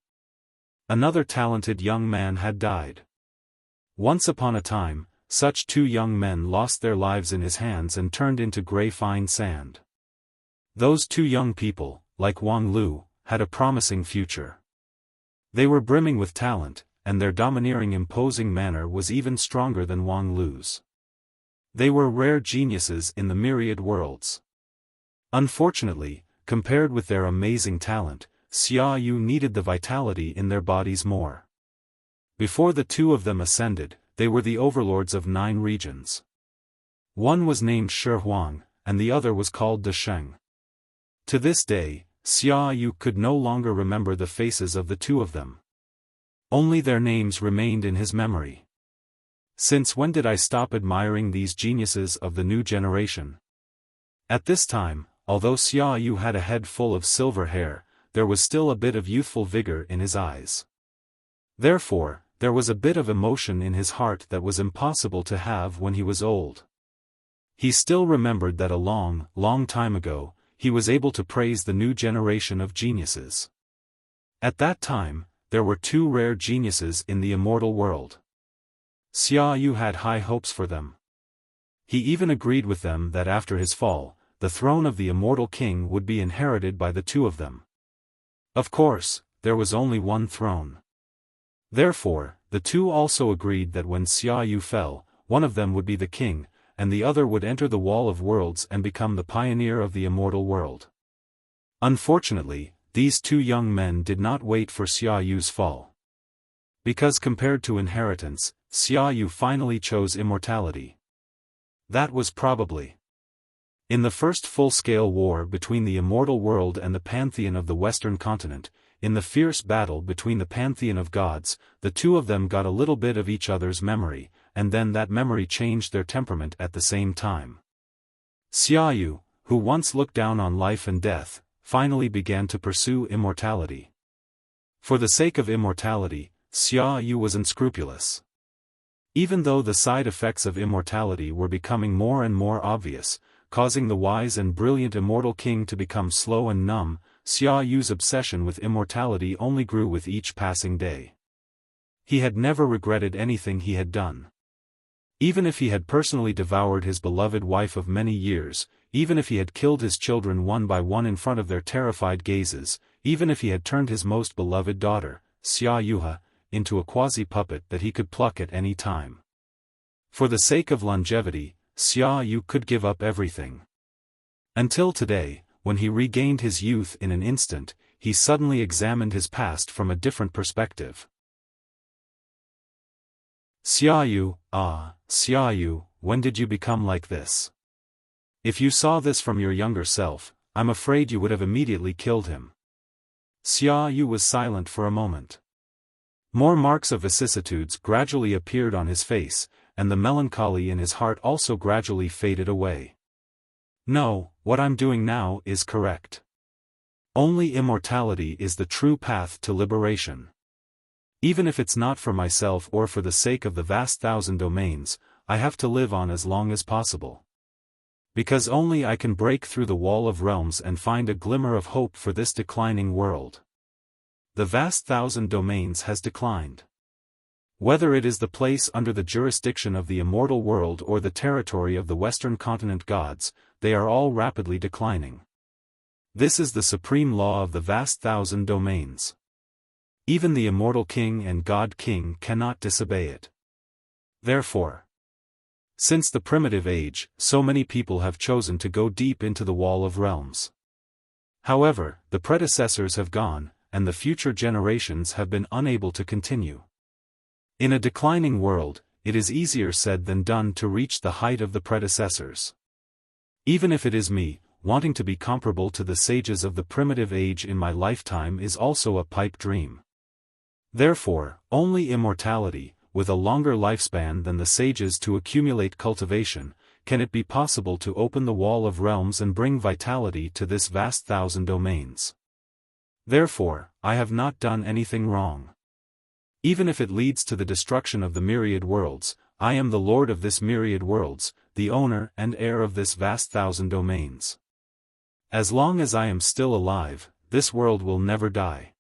Another talented young man had died. Once upon a time, such two young men lost their lives in his hands and turned into grey fine sand. Those two young people, like Wang Lu, had a promising future. They were brimming with talent, and their domineering imposing manner was even stronger than Wang Lu's. They were rare geniuses in the myriad worlds. Unfortunately, compared with their amazing talent, Xiaoyu needed the vitality in their bodies more. Before the two of them ascended, they were the overlords of 9 regions. One was named Shi Huang, and the other was called De Sheng. To this day, Xiaoyu could no longer remember the faces of the two of them. Only their names remained in his memory. Since when did I stop admiring these geniuses of the new generation? At this time, although Xiaoyu had a head full of silver hair, there was still a bit of youthful vigor in his eyes. Therefore, there was a bit of emotion in his heart that was impossible to have when he was old. He still remembered that a long, long time ago, he was able to praise the new generation of geniuses. At that time, there were 2 rare geniuses in the immortal world. Xiaoyu had high hopes for them. He even agreed with them that after his fall, the throne of the immortal king would be inherited by the 2 of them. Of course, there was only one throne. Therefore, the 2 also agreed that when Xiaoyu fell, one of them would be the king, and the other would enter the Wall of Worlds and become the pioneer of the immortal world. Unfortunately, these 2 young men did not wait for Xiaoyu's fall. Because compared to inheritance, Xiaoyu finally chose immortality. That was probably in the first full-scale war between the immortal world and the pantheon of the western continent. In the fierce battle between the pantheon of gods, the 2 of them got a little bit of each other's memory, and then that memory changed their temperament at the same time. Xiaoyu, who once looked down on life and death, finally began to pursue immortality. For the sake of immortality, Xiaoyu was unscrupulous. Even though the side effects of immortality were becoming more and more obvious, causing the wise and brilliant immortal king to become slow and numb, Xiaoyu's obsession with immortality only grew with each passing day. He had never regretted anything he had done. Even if he had personally devoured his beloved wife of many years, even if he had killed his children one by one in front of their terrified gazes, even if he had turned his most beloved daughter, Xiaoyuha, into a quasi-puppet that he could pluck at any time. For the sake of longevity, Xiaoyu could give up everything. Until today, when he regained his youth in an instant, he suddenly examined his past from a different perspective. Xiaoyu, Xiaoyu, when did you become like this? If you saw this from your younger self, I'm afraid you would have immediately killed him. Xiaoyu was silent for a moment. More marks of vicissitudes gradually appeared on his face, and the melancholy in his heart also gradually faded away. No, what I'm doing now is correct. Only immortality is the true path to liberation. Even if it's not for myself or for the sake of the vast 1,000 domains, I have to live on as long as possible. Because only I can break through the wall of realms and find a glimmer of hope for this declining world. The vast 1,000 domains has declined. Whether it is the place under the jurisdiction of the immortal world or the territory of the western continent gods, they are all rapidly declining. This is the supreme law of the vast thousand domains. Even the immortal king and God King cannot disobey it. Therefore, since the primitive age, so many people have chosen to go deep into the wall of realms. However, the predecessors have gone, and the future generations have been unable to continue. In a declining world, it is easier said than done to reach the height of the predecessors. Even if it is me, wanting to be comparable to the sages of the primitive age in my lifetime is also a pipe dream. Therefore, only immortality, with a longer lifespan than the sages to accumulate cultivation, can it be possible to open the wall of realms and bring vitality to this vast thousand domains. Therefore, I have not done anything wrong. Even if it leads to the destruction of the myriad worlds, I am the lord of this myriad worlds, the owner and heir of this vast thousand domains. As long as I am still alive, this world will never die.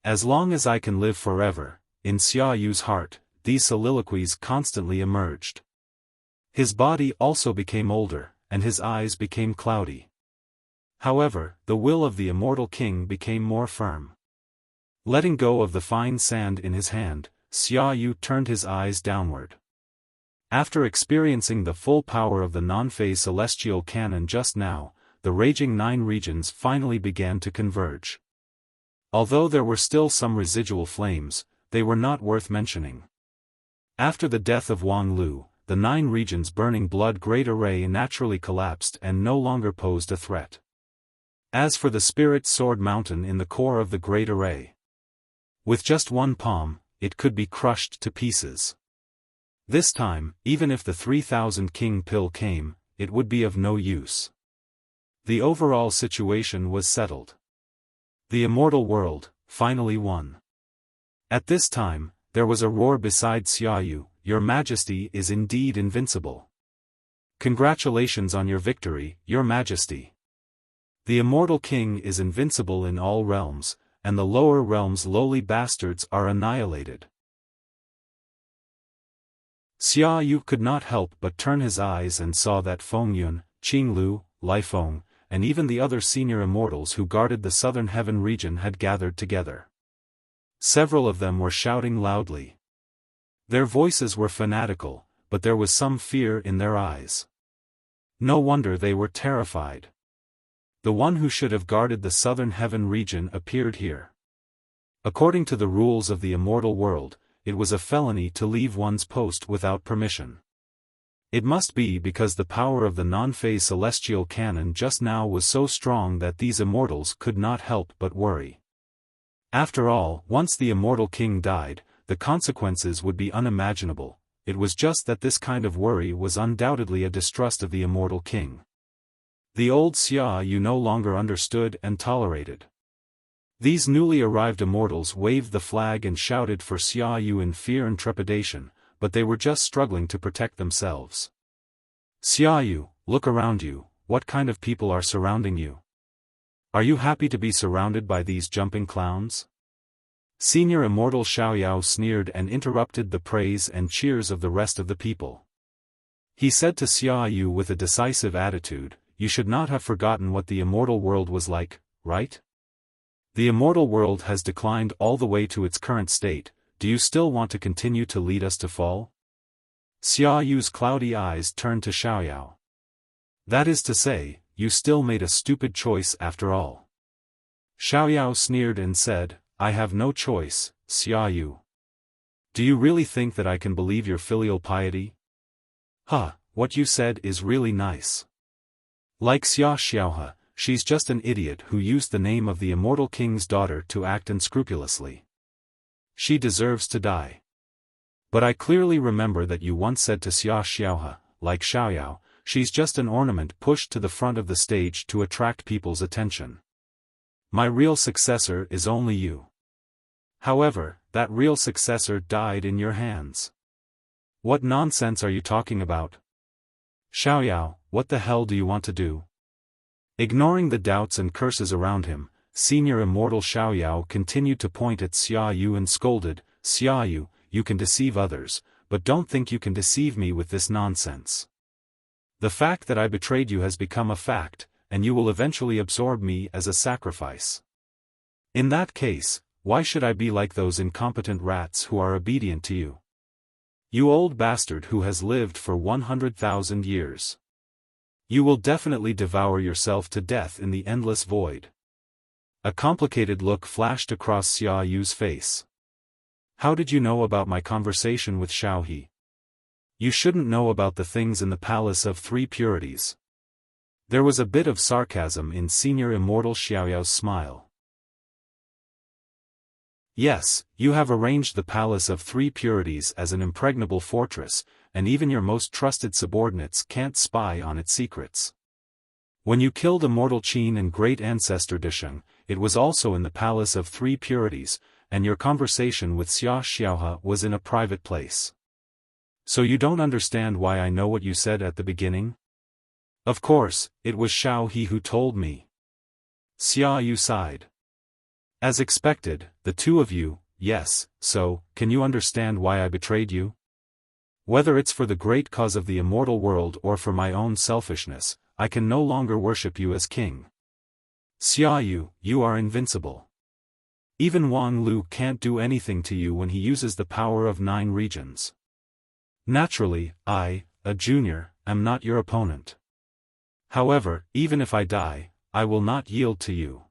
As long as I can live forever, in Xia Yu's heart, these soliloquies constantly emerged. His body also became older, and his eyes became cloudy. However, the will of the immortal king became more firm. Letting go of the fine sand in his hand, Xia Yu turned his eyes downward. After experiencing the full power of the non-phase celestial canon just now, the raging 9 regions finally began to converge. Although there were still some residual flames, they were not worth mentioning. After the death of Wang Lu, the 9 regions burning blood great array naturally collapsed and no longer posed a threat. As for the spirit sword mountain in the core of the great array, with just one palm, it could be crushed to pieces. This time, even if the 3000 king pill came, it would be of no use. The overall situation was settled. The immortal world, finally won. At this time, there was a roar beside Xia Yu, "Your Majesty is indeed invincible. Congratulations on your victory, Your Majesty. The immortal king is invincible in all realms, and the lower realms' lowly bastards are annihilated." Xia Yu could not help but turn his eyes and saw that Feng Yun, Qing Lu, Lai Feng, and even the other senior immortals who guarded the southern heaven region had gathered together. Several of them were shouting loudly. Their voices were fanatical, but there was some fear in their eyes. No wonder they were terrified. The one who should have guarded the southern heaven region appeared here. According to the rules of the immortal world, it was a felony to leave one's post without permission. It must be because the power of the non-phase celestial canon just now was so strong that these immortals could not help but worry. After all, once the immortal king died, the consequences would be unimaginable. It was just that this kind of worry was undoubtedly a distrust of the immortal king. The old Xia Yu no longer understood and tolerated. These newly arrived immortals waved the flag and shouted for Xia Yu in fear and trepidation, but they were just struggling to protect themselves. "Xia Yu, look around you, what kind of people are surrounding you? Are you happy to be surrounded by these jumping clowns?" Senior immortal Xiaoyao sneered and interrupted the praise and cheers of the rest of the people. He said to Xia Yu with a decisive attitude, "You should not have forgotten what the immortal world was like, right? The immortal world has declined all the way to its current state. Do you still want to continue to lead us to fall?" Xia Yu's cloudy eyes turned to Xiaoyao. "That is to say, you still made a stupid choice after all." Xiaoyao sneered and said, "I have no choice, Xia Yu. Do you really think that I can believe your filial piety? What you said is really nice. Like Xia Xiaohe, she's just an idiot who used the name of the immortal king's daughter to act unscrupulously. She deserves to die. But I clearly remember that you once said to Xia Xiaohe, like Xiaoyao, she's just an ornament pushed to the front of the stage to attract people's attention. My real successor is only you. However, that real successor died in your hands. What nonsense are you talking about? Xiaoyao, what the hell do you want to do?" Ignoring the doubts and curses around him, senior immortal Xiaoyao continued to point at Xia Yu and scolded, "Xia Yu, you can deceive others, but don't think you can deceive me with this nonsense. The fact that I betrayed you has become a fact, and you will eventually absorb me as a sacrifice. In that case, why should I be like those incompetent rats who are obedient to you? You old bastard who has lived for 100,000 years. You will definitely devour yourself to death in the endless void. A complicated look flashed across Xia Yu's face. How did you know about my conversation with Xiaohe? You shouldn't know about the things in the Palace of Three Purities. There was a bit of sarcasm in Senior Immortal Xiaoyao's smile. Yes, you have arranged the Palace of Three Purities as an impregnable fortress, and even your most trusted subordinates can't spy on its secrets. When you killed Immortal Qin and Great Ancestor Disheng, it was also in the Palace of Three Purities, and your conversation with Xia Xiaohe was in a private place. So you don't understand why I know what you said at the beginning? Of course, it was Xiaohe who told me. Xia Yu sighed. As expected, the two of you, yes, so, can you understand why I betrayed you? Whether it's for the great cause of the immortal world or for my own selfishness, I can no longer worship you as king. Xia Yu, you are invincible. Even Wang Lu can't do anything to you when he uses the power of 9 regions. Naturally, I, a junior, am not your opponent. However, even if I die, I will not yield to you.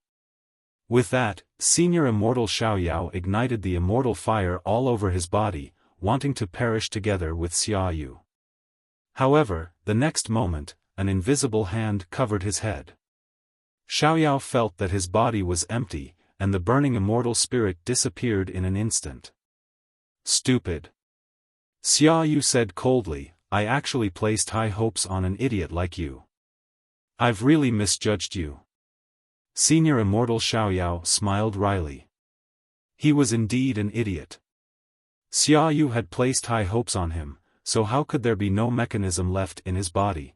With that, Senior Immortal Xiaoyao ignited the immortal fire all over his body, wanting to perish together with Xia Yu. However, the next moment, an invisible hand covered his head. Xiaoyao felt that his body was empty, and the burning immortal spirit disappeared in an instant. Stupid. Xia Yu said coldly, I actually placed high hopes on an idiot like you. I've really misjudged you. Senior Immortal Xiaoyao smiled wryly. He was indeed an idiot. Xia Yu had placed high hopes on him, so how could there be no mechanism left in his body?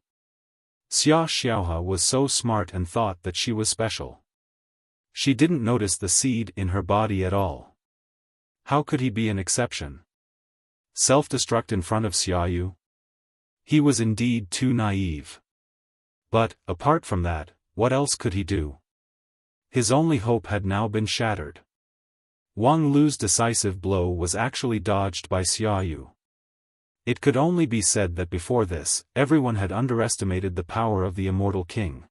Xia Xiaohe was so smart and thought that she was special. She didn't notice the seed in her body at all. How could he be an exception? Self-destruct in front of Xia Yu? He was indeed too naive. But, apart from that, what else could he do? His only hope had now been shattered. Wang Lu's decisive blow was actually dodged by Xia Yu. It could only be said that before this, everyone had underestimated the power of the Immortal King.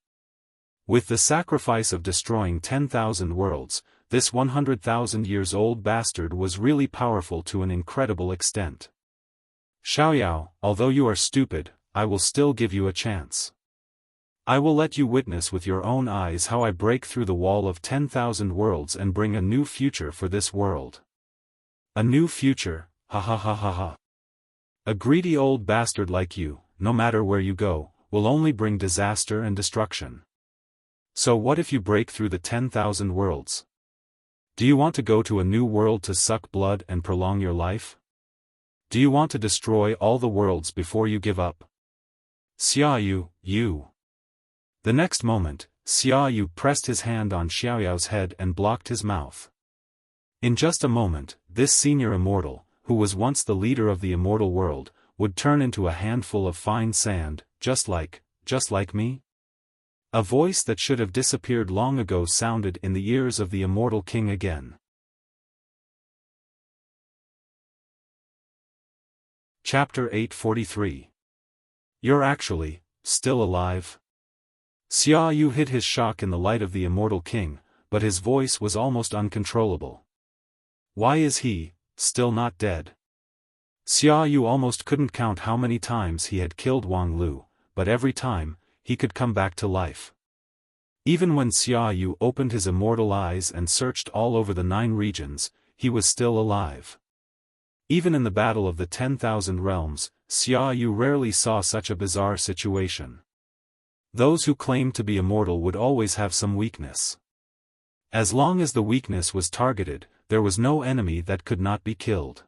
With the sacrifice of destroying 10,000 worlds, this 100,000 years old bastard was really powerful to an incredible extent. Xiaoyao, although you are stupid, I will still give you a chance. I will let you witness with your own eyes how I break through the wall of 10,000 worlds and bring a new future for this world. A new future, ha ha ha ha ha. A greedy old bastard like you, no matter where you go, will only bring disaster and destruction. So what if you break through the 10,000 worlds? Do you want to go to a new world to suck blood and prolong your life? Do you want to destroy all the worlds before you give up? Xia Yu, you. The next moment, Xia Yu pressed his hand on Xiaoyao's head and blocked his mouth. In just a moment, this senior immortal, who was once the leader of the immortal world, would turn into a handful of fine sand, just like me? A voice that should have disappeared long ago sounded in the ears of the immortal king again. Chapter 843. You're actually still alive? Xia Yu hid his shock in the light of the immortal king, but his voice was almost uncontrollable. Why is he still not dead? Xia Yu almost couldn't count how many times he had killed Wang Lu, but every time, he could come back to life. Even when Xia Yu opened his immortal eyes and searched all over the 9 regions, he was still alive. Even in the battle of the 10,000 realms, Xia Yu rarely saw such a bizarre situation. Those who claimed to be immortal would always have some weakness. As long as the weakness was targeted, there was no enemy that could not be killed.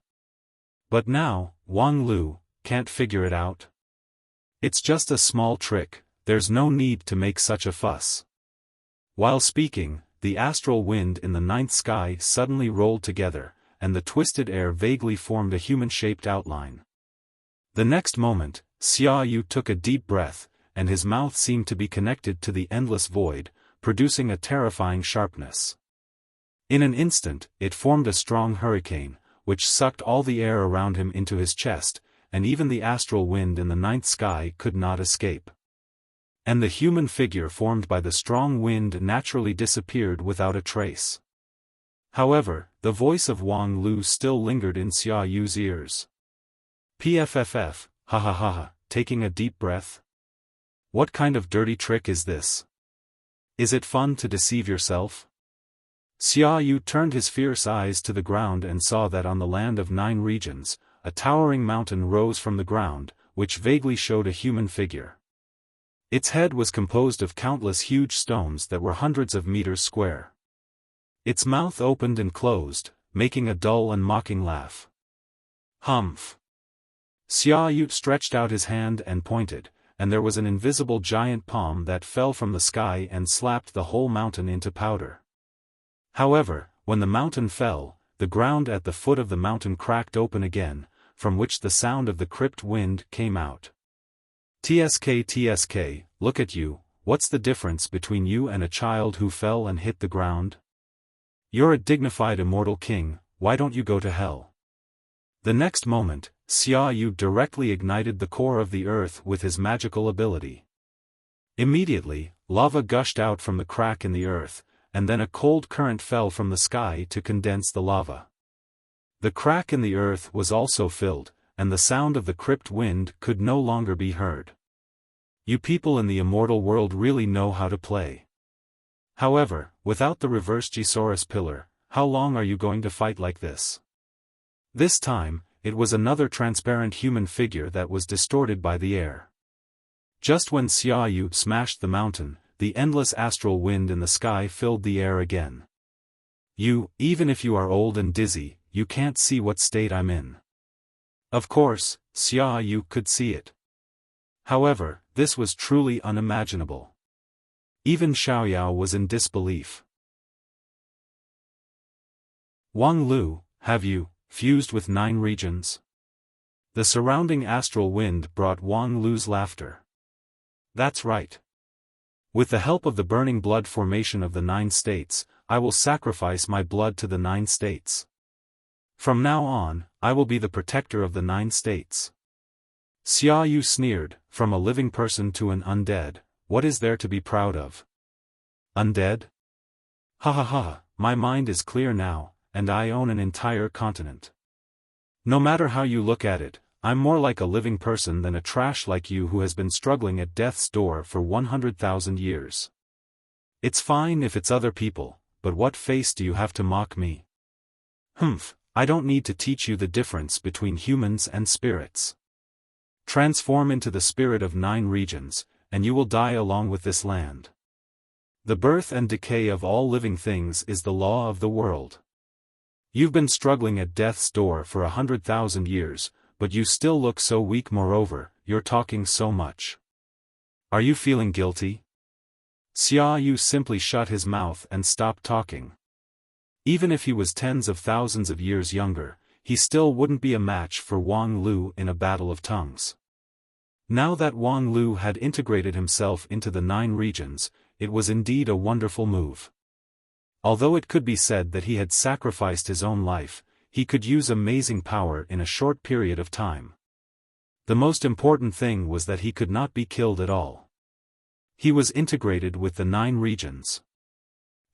But now, Wang Lu can't figure it out. It's just a small trick, there's no need to make such a fuss. While speaking, the astral wind in the 9th sky suddenly rolled together, and the twisted air vaguely formed a human-shaped outline. The next moment, Xia Yu took a deep breath, and his mouth seemed to be connected to the endless void, producing a terrifying sharpness. In an instant, it formed a strong hurricane, which sucked all the air around him into his chest, and even the astral wind in the ninth sky could not escape. And the human figure formed by the strong wind naturally disappeared without a trace. However, the voice of Wang Lu still lingered in Xia Yu's ears. "Pfff, ha ha ha ha," taking a deep breath. "What kind of dirty trick is this? Is it fun to deceive yourself?" Xia Yu turned his fierce eyes to the ground and saw that on the land of 9 regions, a towering mountain rose from the ground, which vaguely showed a human figure. Its head was composed of countless huge stones that were hundreds of meters square. Its mouth opened and closed, making a dull and mocking laugh. "Humph!" Xia Yu stretched out his hand and pointed, and there was an invisible giant palm that fell from the sky and slapped the whole mountain into powder. However, when the mountain fell, the ground at the foot of the mountain cracked open again, from which the sound of the crypt wind came out. "TSK, look at you, what's the difference between you and a child who fell and hit the ground? You're a dignified immortal king, why don't you go to hell?" The next moment, Xia Yu directly ignited the core of the earth with his magical ability. Immediately, lava gushed out from the crack in the earth, and then a cold current fell from the sky to condense the lava. The crack in the earth was also filled, and the sound of the crypt wind could no longer be heard. You people in the immortal world really know how to play. However, without the reverse Gisaurus pillar, how long are you going to fight like this? This time, it was another transparent human figure that was distorted by the air. Just when Xia Yu smashed the mountain, the endless astral wind in the sky filled the air again. "You, even if you are old and dizzy, you can't see what state I'm in." Of course, Xia Yu could see it. However, this was truly unimaginable. Even Xiaoyao was in disbelief. "Wang Lu, have you fused with 9 regions?" The surrounding astral wind brought Wang Lu's laughter. "That's right. With the help of the burning blood formation of the 9 states, I will sacrifice my blood to the 9 states. From now on, I will be the protector of the 9 states." Xia Yu sneered, "From a living person to an undead, what is there to be proud of? Undead? Ha ha ha, my mind is clear now, and I own an entire continent. No matter how you look at it, I'm more like a living person than a trash like you who has been struggling at death's door for 100,000 years. It's fine if it's other people, but what face do you have to mock me? Humph, I don't need to teach you the difference between humans and spirits. Transform into the spirit of 9 regions, and you will die along with this land. The birth and decay of all living things is the law of the world. You've been struggling at death's door for 100,000 years, but you still look so weak. Moreover, you're talking so much. Are you feeling guilty?" Xia Yu simply shut his mouth and stopped talking. Even if he was tens of thousands of years younger, he still wouldn't be a match for Wang Lu in a battle of tongues. Now that Wang Lu had integrated himself into the 9 regions, it was indeed a wonderful move. Although it could be said that he had sacrificed his own life, he could use amazing power in a short period of time. The most important thing was that he could not be killed at all. He was integrated with the 9 regions.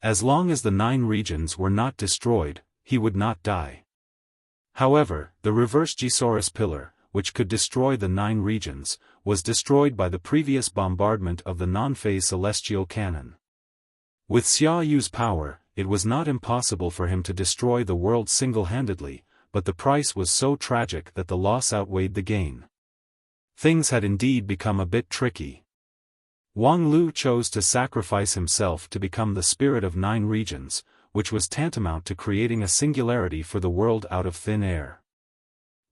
As long as the 9 regions were not destroyed, he would not die. However, the reverse Gisaurus pillar, which could destroy the 9 regions, was destroyed by the previous bombardment of the non-phase celestial cannon. With Xia Yu's power, it was not impossible for him to destroy the world single-handedly, but the price was so tragic that the loss outweighed the gain. Things had indeed become a bit tricky. Wang Lu chose to sacrifice himself to become the spirit of 9 regions, which was tantamount to creating a singularity for the world out of thin air.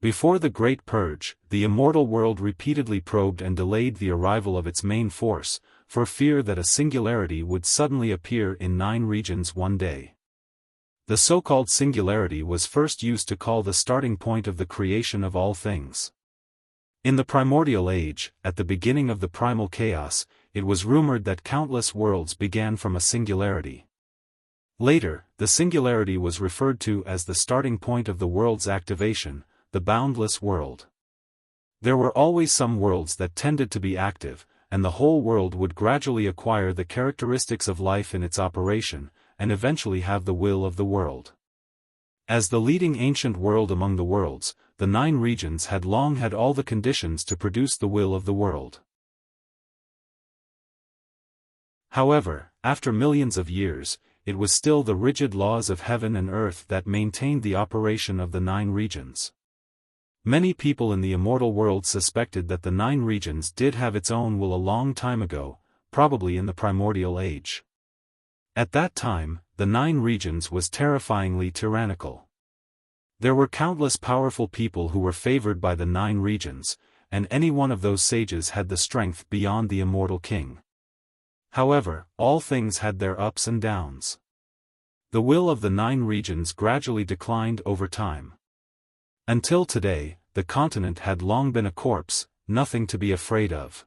Before the Great Purge, the immortal world repeatedly probed and delayed the arrival of its main force, for fear that a singularity would suddenly appear in 9 regions one day. The so-called singularity was first used to call the starting point of the creation of all things. In the primordial age, at the beginning of the primal chaos, it was rumored that countless worlds began from a singularity. Later, the singularity was referred to as the starting point of the world's activation, the boundless world. There were always some worlds that tended to be active, and the whole world would gradually acquire the characteristics of life in its operation, and eventually have the will of the world. As the leading ancient world among the worlds, the 9 regions had long had all the conditions to produce the will of the world. However, after millions of years, it was still the rigid laws of heaven and earth that maintained the operation of the 9 regions. Many people in the immortal world suspected that the 9 regions did have its own will a long time ago, probably in the primordial age. At that time, the 9 regions was terrifyingly tyrannical. There were countless powerful people who were favored by the 9 regions, and any one of those sages had the strength beyond the immortal king. However, all things had their ups and downs. The will of the 9 regions gradually declined over time. Until today, the continent had long been a corpse, nothing to be afraid of.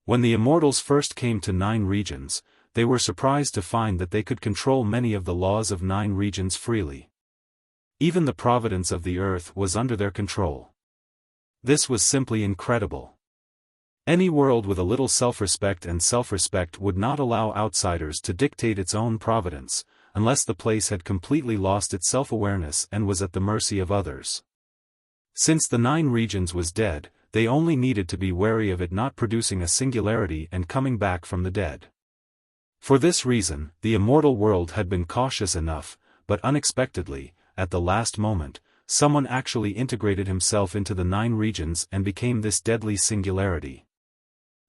When the immortals first came to 9 regions, they were surprised to find that they could control many of the laws of 9 regions freely. Even the providence of the earth was under their control. This was simply incredible. Any world with a little self-respect would not allow outsiders to dictate its own providence, unless the place had completely lost its self-awareness and was at the mercy of others. Since the 9 regions was dead, they only needed to be wary of it not producing a singularity and coming back from the dead. For this reason, the immortal world had been cautious enough, but unexpectedly, at the last moment, someone actually integrated himself into the 9 regions and became this deadly singularity.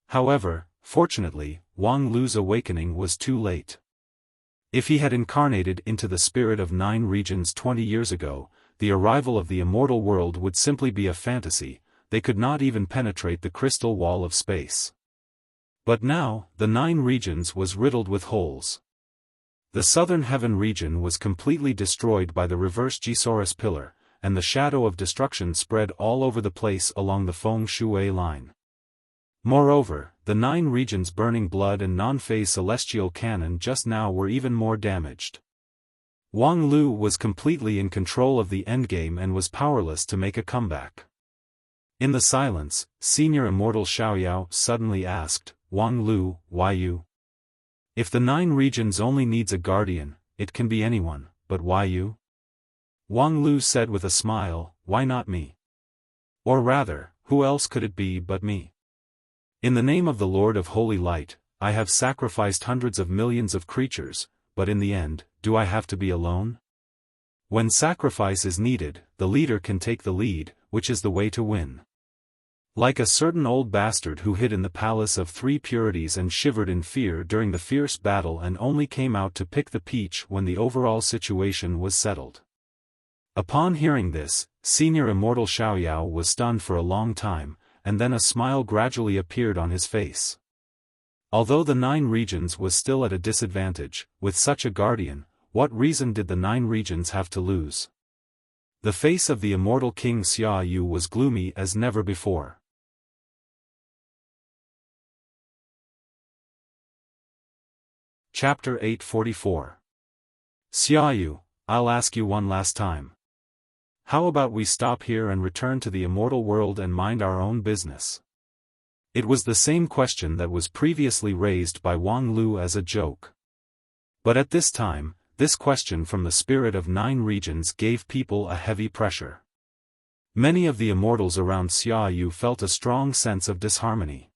However, fortunately, Wang Lu's awakening was too late. If he had incarnated into the spirit of 9 regions 20 years ago, the arrival of the immortal world would simply be a fantasy, they could not even penetrate the crystal wall of space. But now, the 9 regions was riddled with holes. The southern heaven region was completely destroyed by the reverse Gisaurus pillar, and the shadow of destruction spread all over the place along the feng shui line. Moreover, the 9 regions burning blood and non-phase celestial cannon just now were even more damaged. Wang Lu was completely in control of the endgame and was powerless to make a comeback. In the silence, Senior Immortal Xiaoyao suddenly asked, "Wang Lu, why you? If the 9 regions only needs a guardian, it can be anyone, but why you?" Wang Lu said with a smile, "Why not me? Or rather, who else could it be but me? In the name of the Lord of Holy Light, I have sacrificed hundreds of millions of creatures, but in the end, do I have to be alone? When sacrifice is needed, the leader can take the lead, which is the way to win. Like a certain old bastard who hid in the palace of 3 purities and shivered in fear during the fierce battle and only came out to pick the peach when the overall situation was settled." Upon hearing this, Senior Immortal Xiaoyao was stunned for a long time, and then a smile gradually appeared on his face. Although the 9 regions was still at a disadvantage, with such a guardian, what reason did the 9 regions have to lose? The face of the immortal King Xia Yu was gloomy as never before. Chapter 844. Xia Yu, I'll ask you one last time. How about we stop here and return to the immortal world and mind our own business? It was the same question that was previously raised by Wang Lu as a joke. But at this time, this question from the spirit of 9 regions gave people a heavy pressure. Many of the immortals around Xia Yu felt a strong sense of disharmony.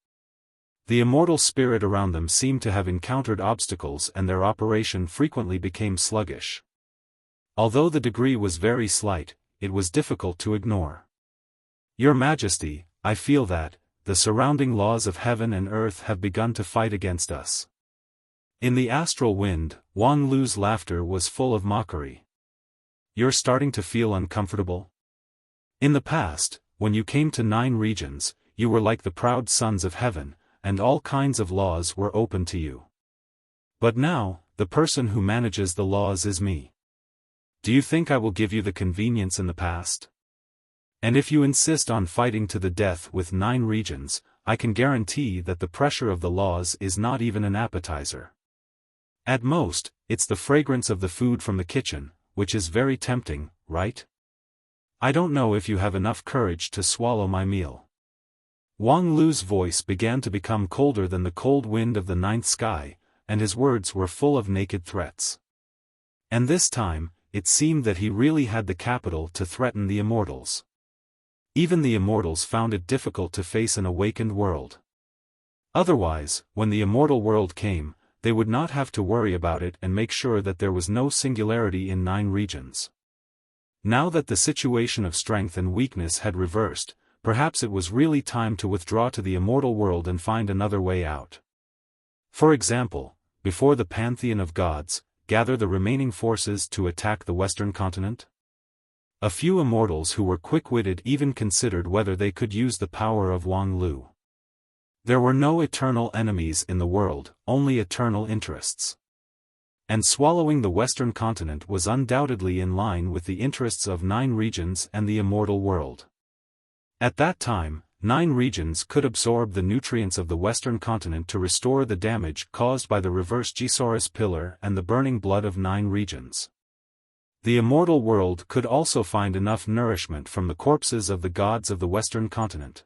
The immortal spirit around them seemed to have encountered obstacles and their operation frequently became sluggish. Although the degree was very slight, it was difficult to ignore. Your Majesty, I feel that, the surrounding laws of heaven and earth have begun to fight against us. In the astral wind, Wang Lu's laughter was full of mockery. You're starting to feel uncomfortable? In the past, when you came to 9 regions, you were like the proud sons of heaven, and all kinds of laws were open to you. But now, the person who manages the laws is me. Do you think I will give you the convenience in the past? And if you insist on fighting to the death with 9 regions, I can guarantee that the pressure of the laws is not even an appetizer. At most, it's the fragrance of the food from the kitchen, which is very tempting, right? I don't know if you have enough courage to swallow my meal. Wang Lu's voice began to become colder than the cold wind of the ninth sky, and his words were full of naked threats. And this time, it seemed that he really had the capital to threaten the immortals. Even the immortals found it difficult to face an awakened world. Otherwise, when the immortal world came, they would not have to worry about it and make sure that there was no singularity in 9 regions. Now that the situation of strength and weakness had reversed, perhaps it was really time to withdraw to the immortal world and find another way out. For example, before the pantheon of gods, gather the remaining forces to attack the western continent? A few immortals who were quick-witted even considered whether they could use the power of Wang Lu. There were no eternal enemies in the world, only eternal interests. And swallowing the western continent was undoubtedly in line with the interests of 9 regions and the immortal world. At that time, 9 regions could absorb the nutrients of the western continent to restore the damage caused by the reverse Gisaurus pillar and the burning blood of 9 regions. The immortal world could also find enough nourishment from the corpses of the gods of the western continent.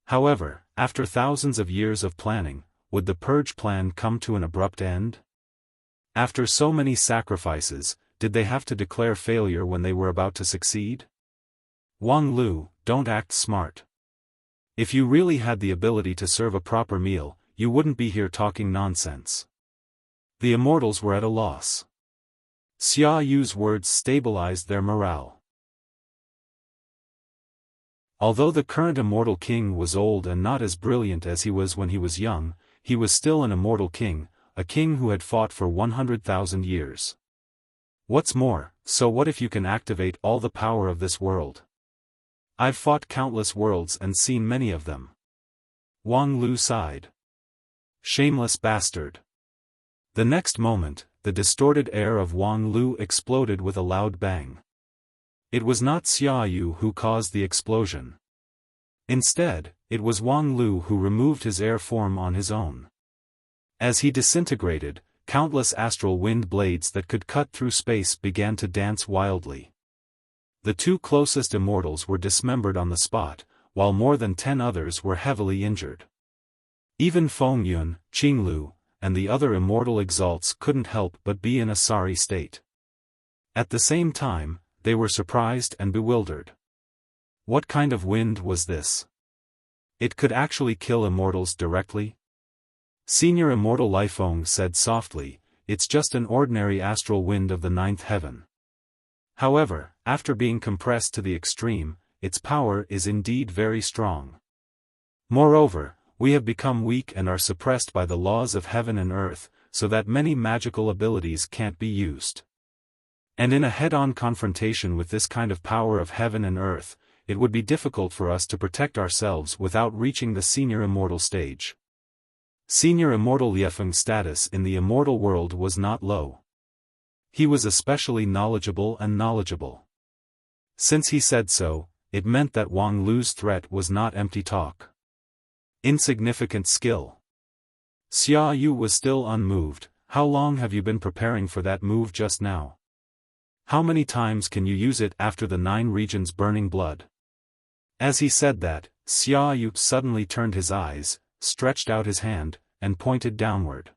However, after thousands of years of planning, would the purge plan come to an abrupt end? After so many sacrifices, did they have to declare failure when they were about to succeed? Wang Lu, don't act smart. If you really had the ability to serve a proper meal, you wouldn't be here talking nonsense. The immortals were at a loss. Xia Yu's words stabilized their morale. Although the current immortal king was old and not as brilliant as he was when he was young, he was still an immortal king, a king who had fought for 100,000 years. What's more, so what if you can activate all the power of this world? I've fought countless worlds and seen many of them. Wang Lu sighed. Shameless bastard. The next moment, the distorted air of Wang Lu exploded with a loud bang. It was not Xia Yu who caused the explosion. Instead, it was Wang Lu who removed his air form on his own. As he disintegrated, countless astral wind blades that could cut through space began to dance wildly. The 2 closest immortals were dismembered on the spot, while more than 10 others were heavily injured. Even Feng Yun, Qinglu, and the other immortal exalts couldn't help but be in a sorry state. At the same time, they were surprised and bewildered. What kind of wind was this? It could actually kill immortals directly? Senior Immortal Lifeng said softly, it's just an ordinary astral wind of the 9th heaven. However, after being compressed to the extreme, its power is indeed very strong. Moreover, we have become weak and are suppressed by the laws of heaven and earth, so that many magical abilities can't be used. And in a head-on confrontation with this kind of power of heaven and earth, it would be difficult for us to protect ourselves without reaching the senior immortal stage. Senior Immortal Liefeng's status in the immortal world was not low. He was especially knowledgeable and knowledgeable. Since he said so, it meant that Wang Lu's threat was not empty talk. Insignificant skill. Xia Yu was still unmoved. How long have you been preparing for that move just now? How many times can you use it after the 9 regions burning blood? As he said that, Xia Yu suddenly turned his eyes, stretched out his hand, and pointed downward.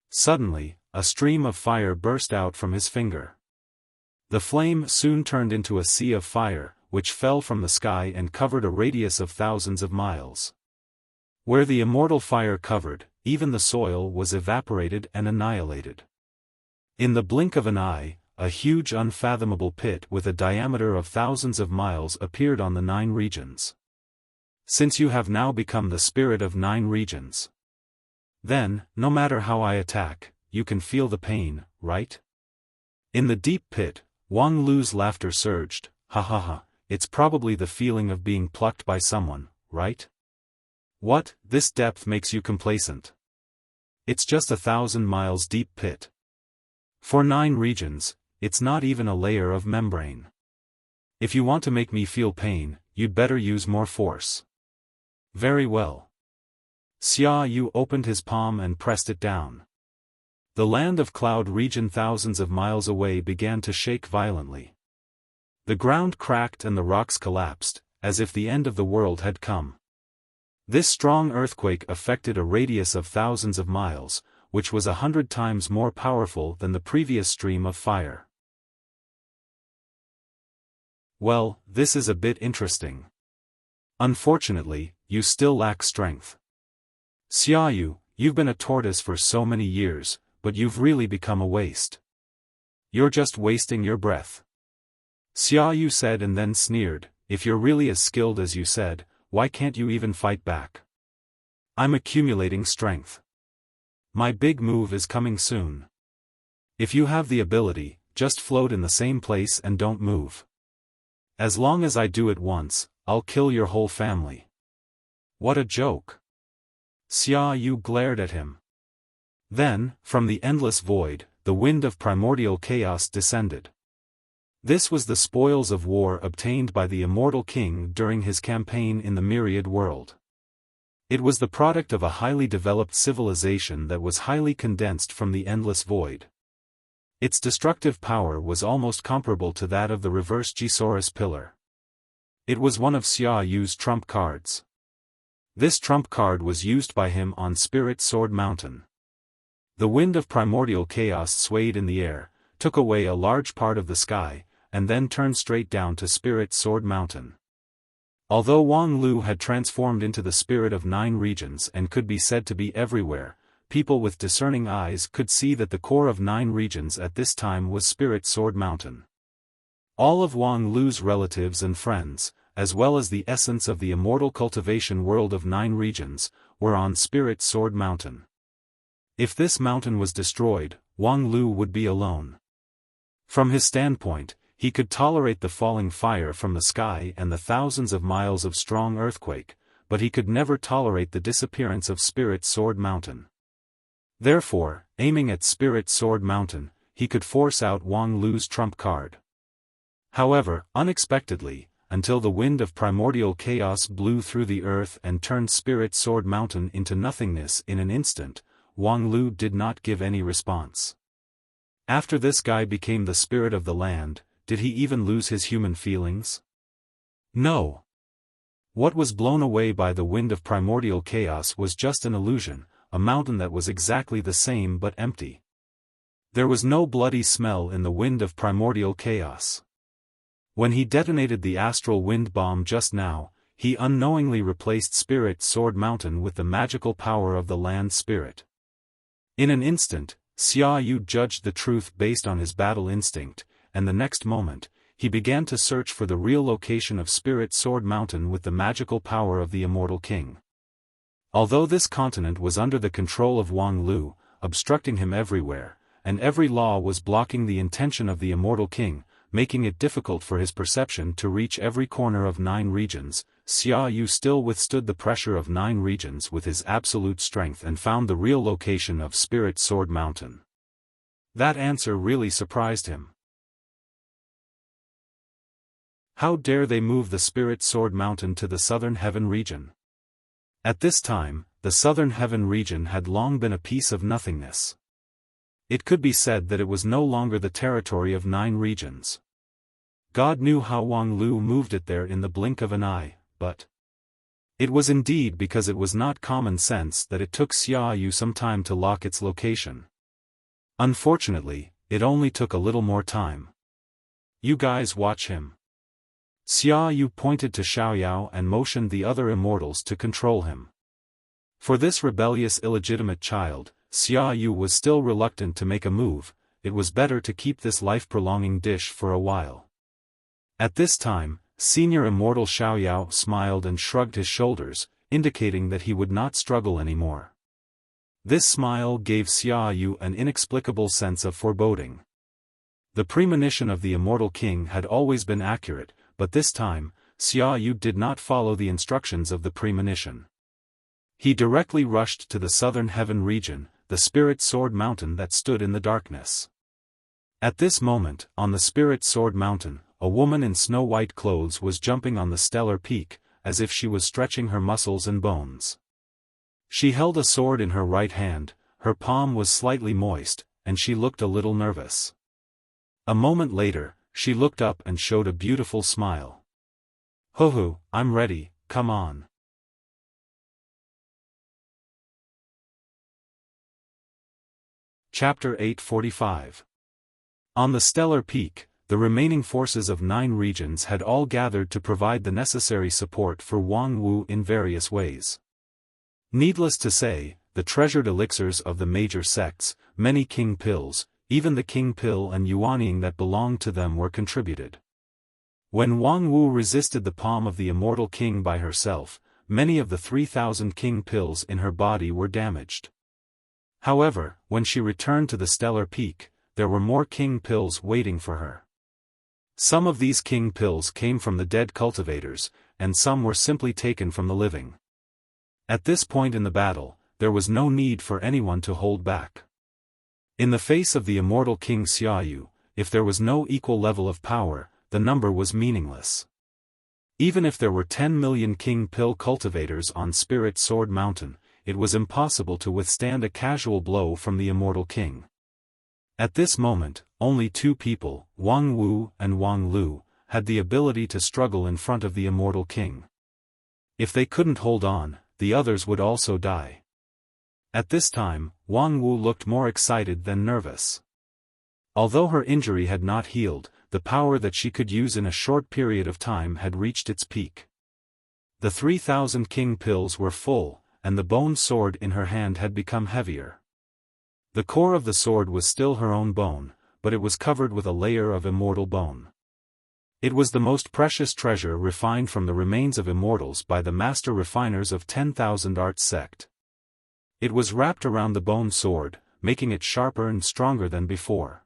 Suddenly, a stream of fire burst out from his finger. The flame soon turned into a sea of fire, which fell from the sky and covered a radius of thousands of miles. Where the immortal fire covered, even the soil was evaporated and annihilated. In the blink of an eye, a huge unfathomable pit with a diameter of thousands of miles appeared on the 9 regions. Since you have now become the spirit of 9 regions. Then, no matter how I attack, you can feel the pain, right? In the deep pit, Wang Lu's laughter surged. Ha ha ha, it's probably the feeling of being plucked by someone, right? What, this depth makes you complacent? It's just 1,000 miles deep pit. For 9 regions, it's not even a layer of membrane. If you want to make me feel pain, you'd better use more force. Very well. Xia Yu opened his palm and pressed it down. The land of cloud region thousands of miles away began to shake violently. The ground cracked and the rocks collapsed, as if the end of the world had come. This strong earthquake affected a radius of thousands of miles, which was 100 times more powerful than the previous stream of fire. Well, this is a bit interesting. Unfortunately, you still lack strength. Xia Yu, you've been a tortoise for so many years, but you've really become a waste. You're just wasting your breath. Xia Yu said and then sneered, if you're really as skilled as you said, why can't you even fight back? I'm accumulating strength. My big move is coming soon. If you have the ability, just float in the same place and don't move. As long as I do it once, I'll kill your whole family. What a joke. Xia Yu glared at him. Then, from the endless void, the wind of primordial chaos descended. This was the spoils of war obtained by the immortal king during his campaign in the myriad world. It was the product of a highly developed civilization that was highly condensed from the endless void. Its destructive power was almost comparable to that of the reverse Gisaurus pillar. It was one of Xia Yu's trump cards. This trump card was used by him on Spirit Sword Mountain. The wind of primordial chaos swayed in the air, took away a large part of the sky, and then turned straight down to Spirit Sword Mountain. Although Wang Lu had transformed into the spirit of 9 regions and could be said to be everywhere, people with discerning eyes could see that the core of 9 regions at this time was Spirit Sword Mountain. All of Wang Lu's relatives and friends, as well as the essence of the immortal cultivation world of 9 regions, were on Spirit Sword Mountain. If this mountain was destroyed, Wang Lu would be alone. From his standpoint, he could tolerate the falling fire from the sky and the thousands of miles of strong earthquake, but he could never tolerate the disappearance of Spirit Sword Mountain. Therefore, aiming at Spirit Sword Mountain, he could force out Wang Lu's trump card. However, unexpectedly, until the wind of primordial chaos blew through the earth and turned Spirit Sword Mountain into nothingness in an instant, Wang Lu did not give any response. After this guy became the spirit of the land, did he even lose his human feelings? No. What was blown away by the wind of primordial chaos was just an illusion, a mountain that was exactly the same but empty. There was no bloody smell in the wind of primordial chaos. When he detonated the astral wind bomb just now, he unknowingly replaced Spirit Sword Mountain with the magical power of the land spirit. In an instant, Xia Yu judged the truth based on his battle instinct, and the next moment, he began to search for the real location of Spirit Sword Mountain with the magical power of the immortal king. Although this continent was under the control of Wang Lu, obstructing him everywhere, and every law was blocking the intention of the immortal king, making it difficult for his perception to reach every corner of 9 regions, Xia Yu still withstood the pressure of 9 regions with his absolute strength and found the real location of Spirit Sword Mountain. That answer really surprised him. How dare they move the Spirit Sword Mountain to the Southern Heaven region? At this time, the Southern Heaven region had long been a piece of nothingness. It could be said that it was no longer the territory of 9 regions. God knew how Wang Lu moved it there in the blink of an eye, but it was indeed because it was not common sense that it took Xia Yu some time to lock its location. Unfortunately, it only took a little more time. You guys watch him. Xia Yu pointed to Xiaoyao and motioned the other immortals to control him. For this rebellious illegitimate child, Xia Yu was still reluctant to make a move. It was better to keep this life-prolonging dish for a while. At this time, senior immortal Xiaoyao smiled and shrugged his shoulders, indicating that he would not struggle anymore. This smile gave Xia Yu an inexplicable sense of foreboding. The premonition of the immortal king had always been accurate, but this time, Xia Yu did not follow the instructions of the premonition. He directly rushed to the Southern Heaven region, the Spirit Sword Mountain that stood in the darkness. At this moment, on the Spirit Sword Mountain, a woman in snow-white clothes was jumping on the stellar peak, as if she was stretching her muscles and bones. She held a sword in her right hand, her palm was slightly moist, and she looked a little nervous. A moment later, she looked up and showed a beautiful smile. "Hoo-hoo, I'm ready, come on." Chapter 845. On the stellar peak, the remaining forces of 9 regions had all gathered to provide the necessary support for Wang Wu in various ways. Needless to say, the treasured elixirs of the major sects, many king pills, even the king pill and yuanying that belonged to them were contributed. When Wang Wu resisted the palm of the immortal king by herself, many of the 3,000 king pills in her body were damaged. However, when she returned to the stellar peak, there were more king pills waiting for her. Some of these king pills came from the dead cultivators, and some were simply taken from the living. At this point in the battle, there was no need for anyone to hold back. In the face of the immortal king Xiaoyu, if there was no equal level of power, the number was meaningless. Even if there were 10 million king pill cultivators on Spirit Sword Mountain, it was impossible to withstand a casual blow from the immortal king. At this moment, only 2 people, Wang Wu and Wang Lu, had the ability to struggle in front of the immortal king. If they couldn't hold on, the others would also die. At this time, Wang Wu looked more excited than nervous. Although her injury had not healed, the power that she could use in a short period of time had reached its peak. The 3,000 king pills were full, and the bone sword in her hand had become heavier. The core of the sword was still her own bone, but it was covered with a layer of immortal bone. It was the most precious treasure refined from the remains of immortals by the master refiners of 10,000 Arts sect. It was wrapped around the bone sword, making it sharper and stronger than before.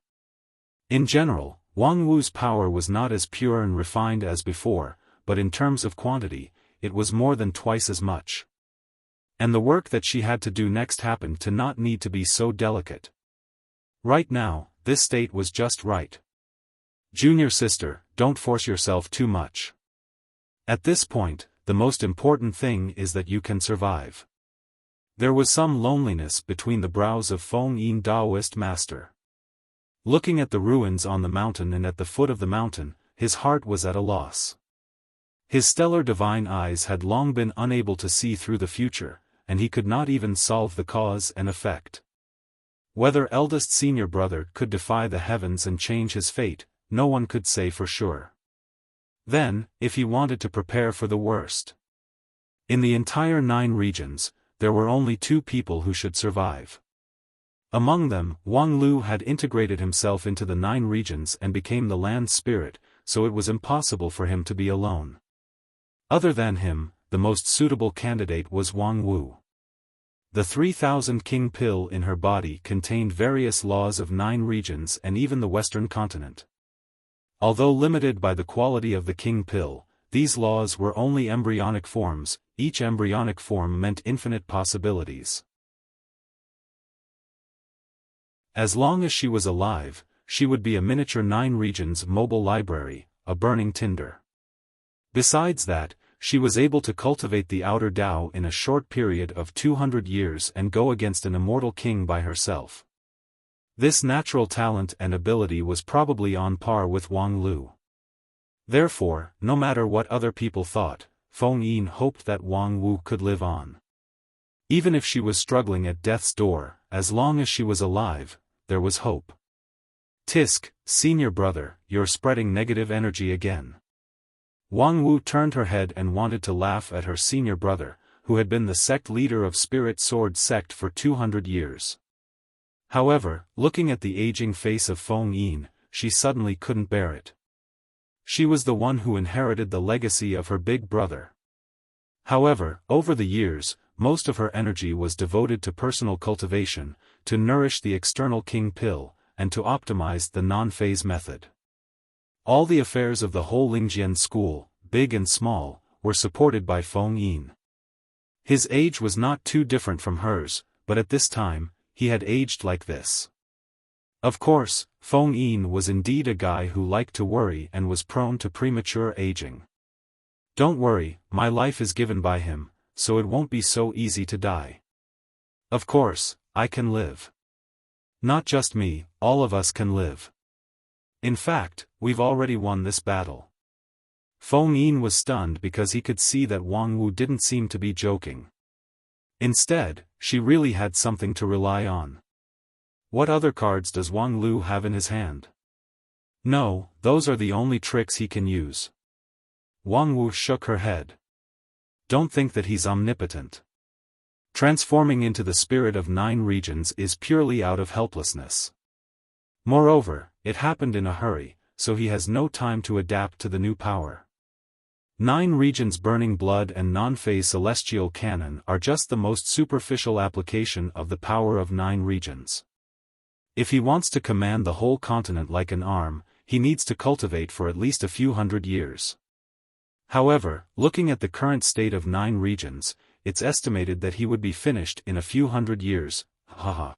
In general, Wang Wu's power was not as pure and refined as before, but in terms of quantity, it was more than twice as much. And the work that she had to do next happened to not need to be so delicate. Right now, this state was just right. "Junior sister, don't force yourself too much. At this point, the most important thing is that you can survive." There was some loneliness between the brows of Feng Yin Taoist master. Looking at the ruins on the mountain and at the foot of the mountain, his heart was at a loss. His stellar divine eyes had long been unable to see through the future, and he could not even solve the cause and effect. Whether eldest senior brother could defy the heavens and change his fate, no one could say for sure. Then, if he wanted to prepare for the worst. In the entire 9 regions, there were only 2 people who should survive. Among them, Wang Lu had integrated himself into the 9 regions and became the land spirit, so it was impossible for him to be alone. Other than him, the most suitable candidate was Wang Wu. The 3,000 king pill in her body contained various laws of 9 regions and even the western continent. Although limited by the quality of the king pill, these laws were only embryonic forms, each embryonic form meant infinite possibilities. As long as she was alive, she would be a miniature 9 regions mobile library, a burning tinder. Besides that, she was able to cultivate the outer Tao in a short period of 200 years and go against an immortal king by herself. This natural talent and ability was probably on par with Wang Lu. Therefore, no matter what other people thought, Feng Yin hoped that Wang Wu could live on. Even if she was struggling at death's door, as long as she was alive, there was hope. "Tisk, senior brother, you're spreading negative energy again." Wang Wu turned her head and wanted to laugh at her senior brother, who had been the sect leader of Spirit Sword sect for 200 years. However, looking at the aging face of Feng Yin, she suddenly couldn't bear it. She was the one who inherited the legacy of her big brother. However, over the years, most of her energy was devoted to personal cultivation, to nourish the external king pill, and to optimize the non-phase method. All the affairs of the whole Lingjian school, big and small, were supported by Feng Yin. His age was not too different from hers, but at this time, he had aged like this. Of course, Feng Yin was indeed a guy who liked to worry and was prone to premature aging. Don't worry, my life is given by him, so it won't be so easy to die. Of course, I can live. Not just me, all of us can live. In fact, we've already won this battle. Feng Yin was stunned because he could see that Wang Wu didn't seem to be joking. Instead, she really had something to rely on. What other cards does Wang Lu have in his hand? No, those are the only tricks he can use. Wang Wu shook her head. Don't think that he's omnipotent. Transforming into the spirit of 9 regions is purely out of helplessness. Moreover, it happened in a hurry, so he has no time to adapt to the new power. 9 regions burning blood and non-phase celestial cannon are just the most superficial application of the power of 9 regions. If he wants to command the whole continent like an arm, he needs to cultivate for at least a few hundred years. However, looking at the current state of 9 regions, it's estimated that he would be finished in a few hundred years, haha.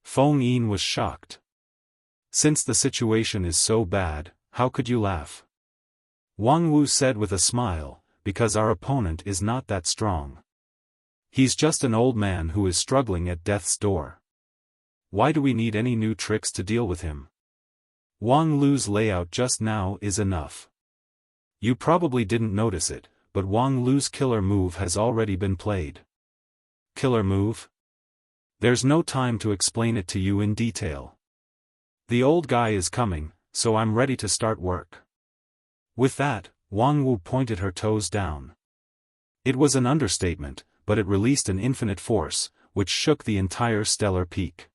Feng Yin was shocked. Since the situation is so bad, how could you laugh? Wang Wu said with a smile, because our opponent is not that strong. He's just an old man who is struggling at death's door. Why do we need any new tricks to deal with him? Wang Lu's layout just now is enough. You probably didn't notice it, but Wang Lu's killer move has already been played. Killer move? There's no time to explain it to you in detail. The old guy is coming, so I'm ready to start work. With that, Wang Wu pointed her toes down. It was an understatement, but it released an infinite force, which shook the entire stellar peak.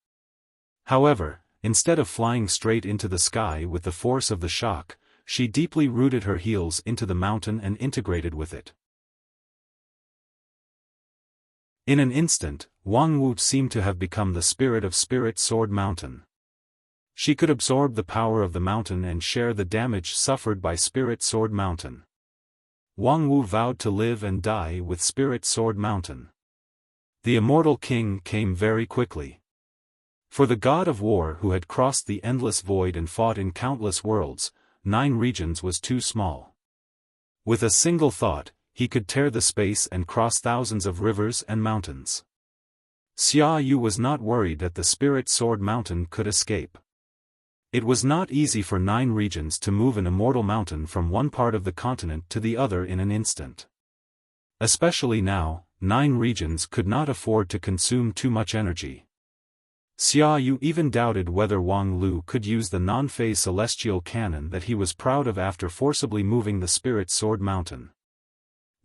However, instead of flying straight into the sky with the force of the shock, she deeply rooted her heels into the mountain and integrated with it. In an instant, Wang Wu seemed to have become the spirit of Spirit Sword Mountain. She could absorb the power of the mountain and share the damage suffered by Spirit Sword Mountain. Wang Wu vowed to live and die with Spirit Sword Mountain. The immortal king came very quickly. For the god of war who had crossed the endless void and fought in countless worlds, 9 regions was too small. With a single thought, he could tear the space and cross thousands of rivers and mountains. Xia Yu was not worried that the Spirit Sword Mountain could escape. It was not easy for 9 regions to move an immortal mountain from one part of the continent to the other in an instant. Especially now, 9 regions could not afford to consume too much energy. Xia Yu even doubted whether Wang Lu could use the non-phase celestial cannon that he was proud of after forcibly moving the Spirit Sword Mountain.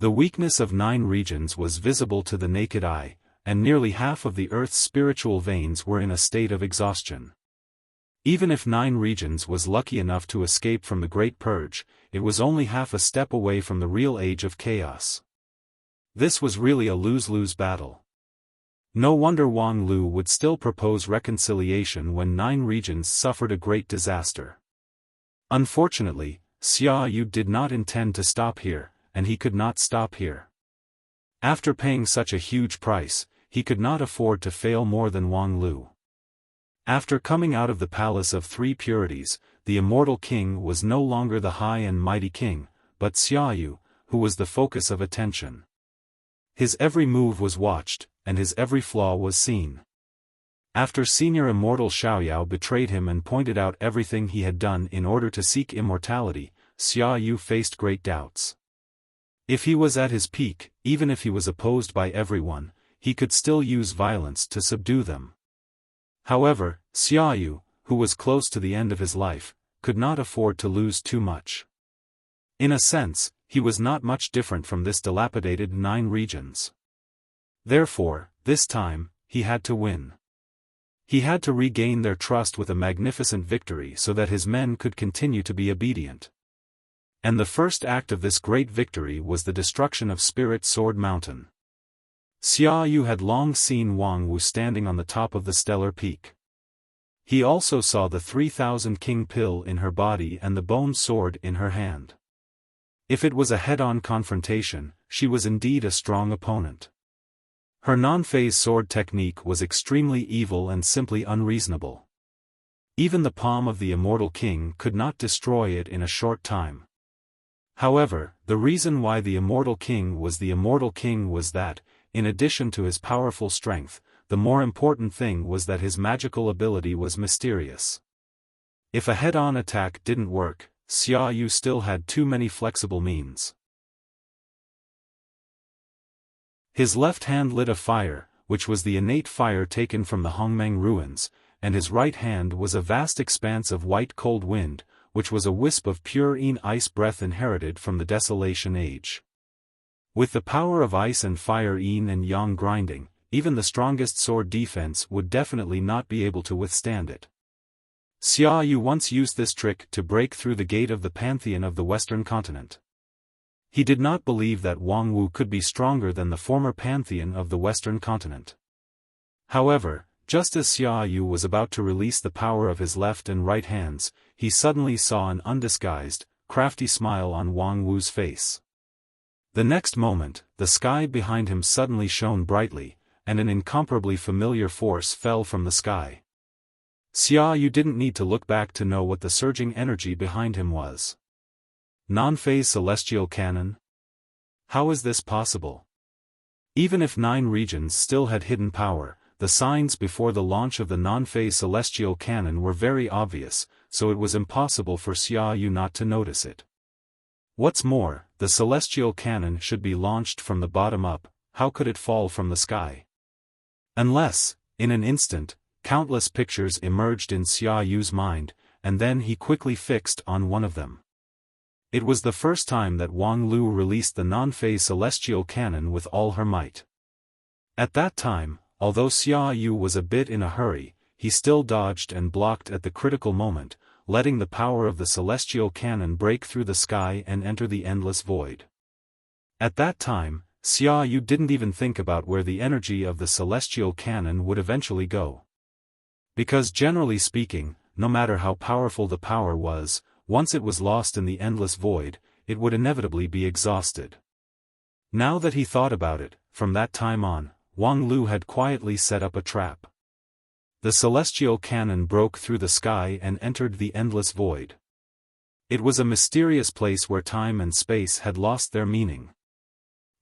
The weakness of 9 regions was visible to the naked eye, and nearly half of the Earth's spiritual veins were in a state of exhaustion. Even if 9 regions was lucky enough to escape from the Great Purge, it was only half a step away from the real age of chaos. This was really a lose-lose battle. No wonder Wang Lu would still propose reconciliation when 9 regions suffered a great disaster. Unfortunately, Xia Yu did not intend to stop here, and he could not stop here. After paying such a huge price, he could not afford to fail more than Wang Lu. After coming out of the Palace of 3 Purities, the immortal king was no longer the high and mighty king, but Xia Yu, who was the focus of attention. His every move was watched, and his every flaw was seen. After senior immortal Xiaoyao betrayed him and pointed out everything he had done in order to seek immortality, Xia Yu faced great doubts. If he was at his peak, even if he was opposed by everyone, he could still use violence to subdue them. However, Xia Yu, who was close to the end of his life, could not afford to lose too much. In a sense, he was not much different from this dilapidated 9 regions. Therefore, this time, he had to win. He had to regain their trust with a magnificent victory so that his men could continue to be obedient. And the first act of this great victory was the destruction of Spirit Sword Mountain. Xia Yu had long seen Wang Wu standing on the top of the stellar peak. He also saw the 3,000 king pill in her body and the bone sword in her hand. If it was a head-on confrontation, she was indeed a strong opponent. Her non-phase sword technique was extremely evil and simply unreasonable. Even the palm of the immortal king could not destroy it in a short time. However, the reason why the immortal king was that, in addition to his powerful strength, the more important thing was that his magical ability was mysterious. If a head-on attack didn't work, Xiaoyu still had too many flexible means. His left hand lit a fire, which was the innate fire taken from the Hongmeng ruins, and his right hand was a vast expanse of white cold wind, which was a wisp of pure ice breath inherited from the Desolation Age. With the power of ice and fire yin and yang grinding, even the strongest sword defense would definitely not be able to withstand it. Xiaoyu once used this trick to break through the gate of the pantheon of the Western continent. He did not believe that Wang Wu could be stronger than the former pantheon of the Western continent. However, just as Xiaoyu was about to release the power of his left and right hands, he suddenly saw an undisguised, crafty smile on Wang Wu's face. The next moment, the sky behind him suddenly shone brightly, and an incomparably familiar force fell from the sky. Xiaoyu didn't need to look back to know what the surging energy behind him was. Non-phase celestial cannon? How is this possible? Even if 9 regions still had hidden power, the signs before the launch of the non-phase celestial cannon were very obvious, so it was impossible for Xiaoyu not to notice it. What's more, the celestial cannon should be launched from the bottom up. How could it fall from the sky? Unless, in an instant, countless pictures emerged in Xiaoyu's mind, and then he quickly fixed on one of them. It was the first time that Wang Lu released the non-phase celestial cannon with all her might. At that time, although Xiaoyu was a bit in a hurry, he still dodged and blocked at the critical moment, letting the power of the celestial cannon break through the sky and enter the endless void. At that time, Xiaoyu didn't even think about where the energy of the celestial cannon would eventually go. Because generally speaking, no matter how powerful the power was, once it was lost in the endless void, it would inevitably be exhausted. Now that he thought about it, from that time on, Wang Lu had quietly set up a trap. The celestial cannon broke through the sky and entered the endless void. It was a mysterious place where time and space had lost their meaning.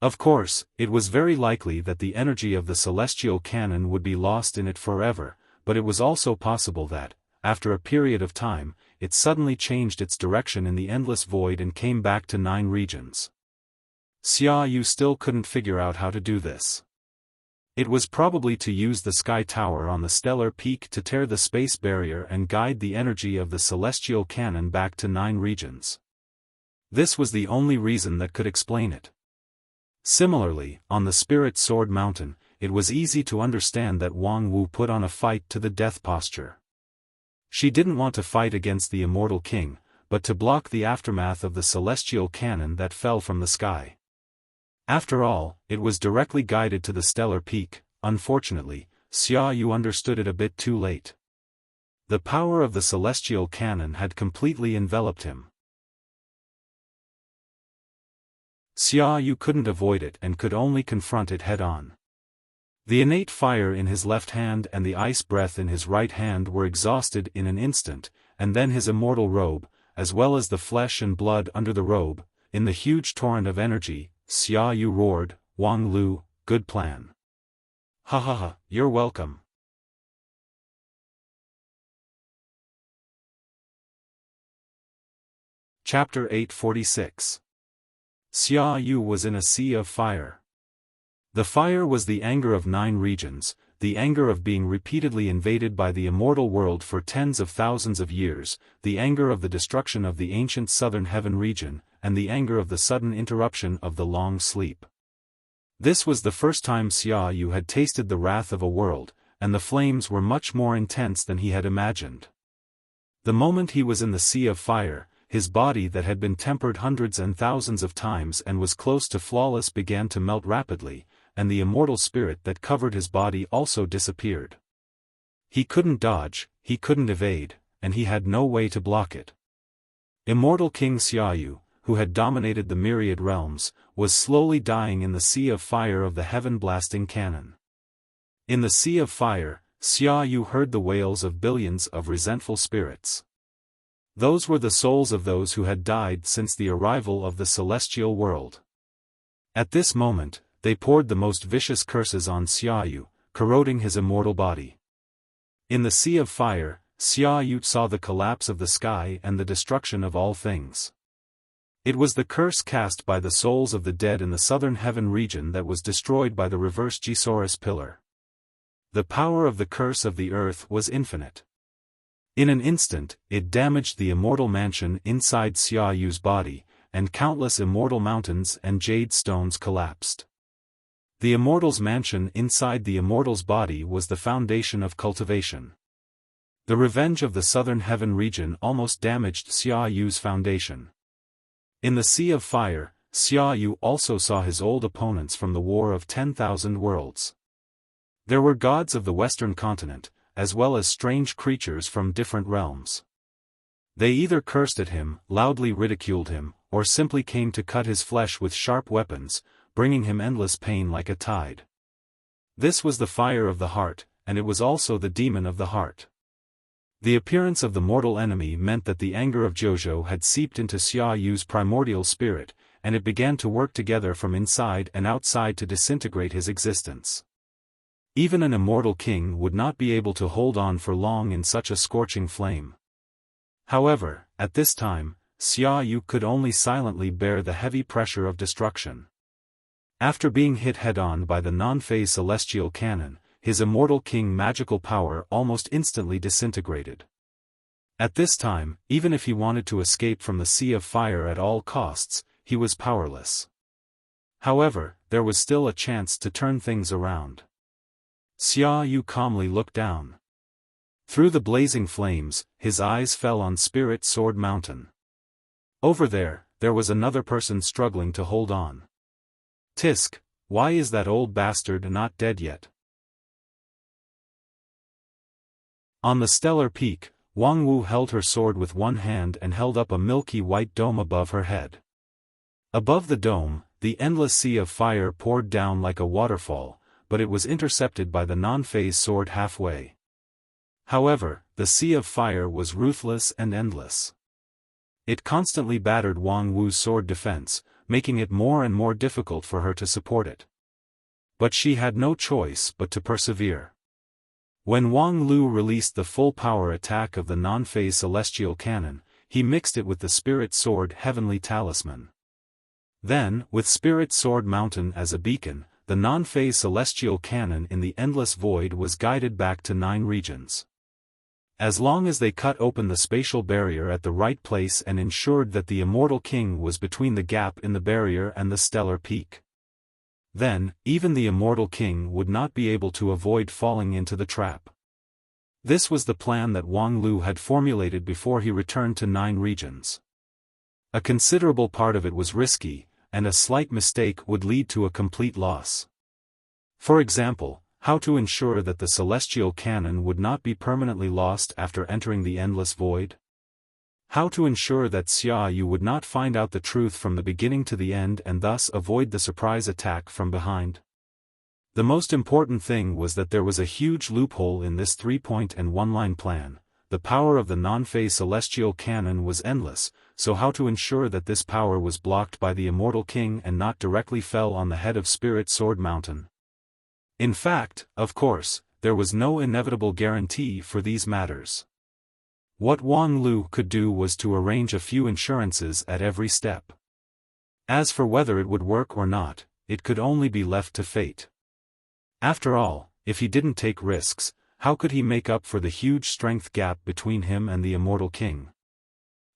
Of course, it was very likely that the energy of the celestial cannon would be lost in it forever, but it was also possible that, after a period of time, it suddenly changed its direction in the endless void and came back to 9 regions. Xiaoyu still couldn't figure out how to do this. It was probably to use the sky tower on the stellar peak to tear the space barrier and guide the energy of the celestial cannon back to 9 regions. This was the only reason that could explain it. Similarly, on the Spirit Sword Mountain, it was easy to understand that Wang Wu put on a fight to the death posture. She didn't want to fight against the immortal king, but to block the aftermath of the celestial cannon that fell from the sky. After all, it was directly guided to the stellar peak. Unfortunately, Xiaoyu understood it a bit too late. The power of the celestial cannon had completely enveloped him. Xiaoyu couldn't avoid it and could only confront it head-on. The innate fire in his left hand and the ice breath in his right hand were exhausted in an instant, and then his immortal robe, as well as the flesh and blood under the robe, in the huge torrent of energy, Xiaoyu roared, "Wang Lu, good plan. Ha ha ha, you're welcome." Chapter 846. Xiaoyu was in a sea of fire. The fire was the anger of 9 regions, the anger of being repeatedly invaded by the immortal world for tens of thousands of years, the anger of the destruction of the ancient southern heaven region, and the anger of the sudden interruption of the long sleep. This was the first time Xiaoyu had tasted the wrath of a world, and the flames were much more intense than he had imagined. The moment he was in the sea of fire, his body that had been tempered hundreds and thousands of times and was close to flawless began to melt rapidly, and the immortal spirit that covered his body also disappeared. He couldn't dodge, he couldn't evade, and he had no way to block it. Immortal King Xiaoyu, who had dominated the myriad realms, was slowly dying in the sea of fire of the heaven-blasting cannon. In the sea of fire, Xiaoyu heard the wails of billions of resentful spirits. Those were the souls of those who had died since the arrival of the celestial world. At this moment, they poured the most vicious curses on Xiaoyu, corroding his immortal body. In the sea of fire, Xiaoyu saw the collapse of the sky and the destruction of all things. It was the curse cast by the souls of the dead in the southern heaven region that was destroyed by the reverse Gisaurus pillar. The power of the curse of the earth was infinite. In an instant, it damaged the immortal mansion inside Xiaoyu's body, and countless immortal mountains and jade stones collapsed. The immortal's mansion inside the immortal's body was the foundation of cultivation. The revenge of the southern heaven region almost damaged Xiaoyu's foundation. In the sea of fire, Xiaoyu also saw his old opponents from the War of 10,000 Worlds. There were gods of the western continent, as well as strange creatures from different realms. They either cursed at him, loudly ridiculed him, or simply came to cut his flesh with sharp weapons, bringing him endless pain like a tide. This was the fire of the heart, and it was also the demon of the heart. The appearance of the mortal enemy meant that the anger of Jojo had seeped into Xiaoyu's primordial spirit, and it began to work together from inside and outside to disintegrate his existence. Even an immortal king would not be able to hold on for long in such a scorching flame. However, at this time, Xiaoyu could only silently bear the heavy pressure of destruction. After being hit head-on by the non-phase celestial cannon, his immortal king magical power almost instantly disintegrated. At this time, even if he wanted to escape from the sea of fire at all costs, he was powerless. However, there was still a chance to turn things around. Xiaoyu calmly looked down. Through the blazing flames, his eyes fell on Spirit Sword Mountain. Over there was another person struggling to hold on. Tisk, why is that old bastard not dead yet? On the stellar peak, Wang Wu held her sword with one hand and held up a milky white dome above her head. Above the dome, the endless sea of fire poured down like a waterfall, but it was intercepted by the non-phase sword halfway. However, the sea of fire was ruthless and endless. It constantly battered Wang Wu's sword defense, making it more and more difficult for her to support it. But she had no choice but to persevere. When Wang Lu released the full power attack of the non-phase celestial cannon, he mixed it with the Spirit Sword Heavenly Talisman. Then, with Spirit Sword Mountain as a beacon, the non-phase celestial cannon in the endless void was guided back to 9 regions. As long as they cut open the spatial barrier at the right place and ensured that the immortal king was between the gap in the barrier and the stellar peak. Then, even the immortal king would not be able to avoid falling into the trap. This was the plan that Wang Lu had formulated before he returned to 9 regions. A considerable part of it was risky, and a slight mistake would lead to a complete loss. For example, how to ensure that the celestial cannon would not be permanently lost after entering the endless void? How to ensure that Xiaoyu would not find out the truth from the beginning to the end and thus avoid the surprise attack from behind? The most important thing was that there was a huge loophole in this 3-point and 1-line plan. The power of the non-phase celestial cannon was endless, so how to ensure that this power was blocked by the immortal king and not directly fell on the head of Spirit Sword Mountain? In fact, of course, there was no inevitable guarantee for these matters. What Wang Lu could do was to arrange a few insurances at every step. As for whether it would work or not, it could only be left to fate. After all, if he didn't take risks, how could he make up for the huge strength gap between him and the immortal king?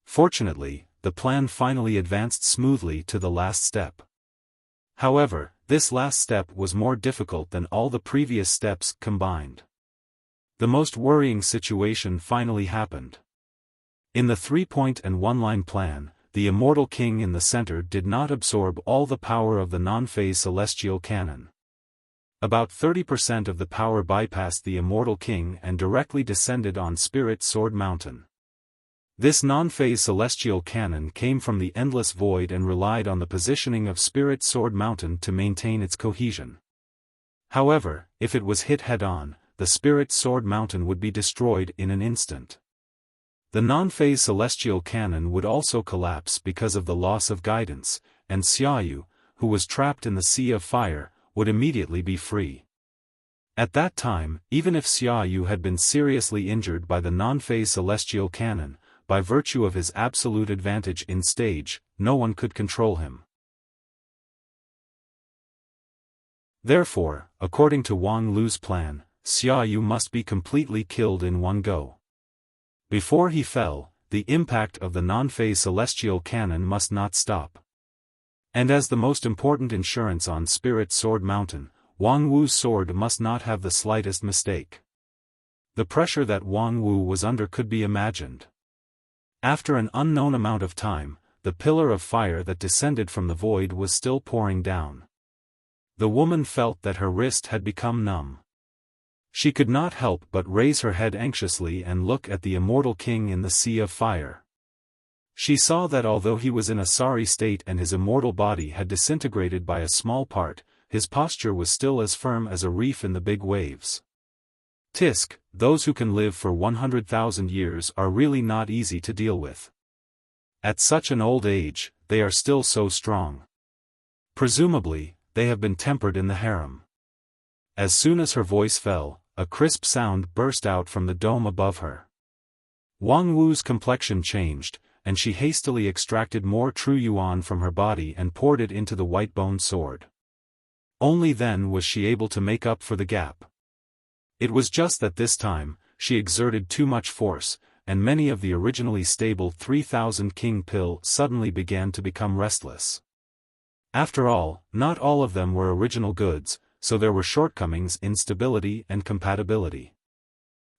Fortunately, the plan finally advanced smoothly to the last step. However, this last step was more difficult than all the previous steps combined. The most worrying situation finally happened. In the 3-point and 1-line plan, the immortal king in the center did not absorb all the power of the non-phase celestial cannon. About 30% of the power bypassed the immortal king and directly descended on Spirit Sword Mountain. This non-phase celestial cannon came from the endless void and relied on the positioning of Spirit Sword Mountain to maintain its cohesion. However, if it was hit head-on, the Spirit Sword Mountain would be destroyed in an instant. The non-phase celestial cannon would also collapse because of the loss of guidance, and Xiaoyu, who was trapped in the sea of fire, would immediately be free. At that time, even if Xiaoyu had been seriously injured by the non-phase celestial cannon, by virtue of his absolute advantage in stage, no one could control him. Therefore, according to Wang Lu's plan, Xiaoyu must be completely killed in one go. Before he fell, the impact of the non-phase celestial cannon must not stop. And as the most important insurance on Spirit Sword Mountain, Wang Wu's sword must not have the slightest mistake. The pressure that Wang Wu was under could be imagined. After an unknown amount of time, the pillar of fire that descended from the void was still pouring down. The woman felt that her wrist had become numb. She could not help but raise her head anxiously and look at the immortal king in the sea of fire. She saw that although he was in a sorry state and his immortal body had disintegrated by a small part, his posture was still as firm as a reef in the big waves. Tisk, those who can live for 100,000 years are really not easy to deal with. At such an old age, they are still so strong. Presumably, they have been tempered in the harem. As soon as her voice fell, a crisp sound burst out from the dome above her. Wang Wu's complexion changed, and she hastily extracted more true yuan from her body and poured it into the white-boned sword. Only then was she able to make up for the gap. It was just that this time, she exerted too much force, and many of the originally stable 3,000 king pill suddenly began to become restless. After all, not all of them were original goods, so there were shortcomings in stability and compatibility.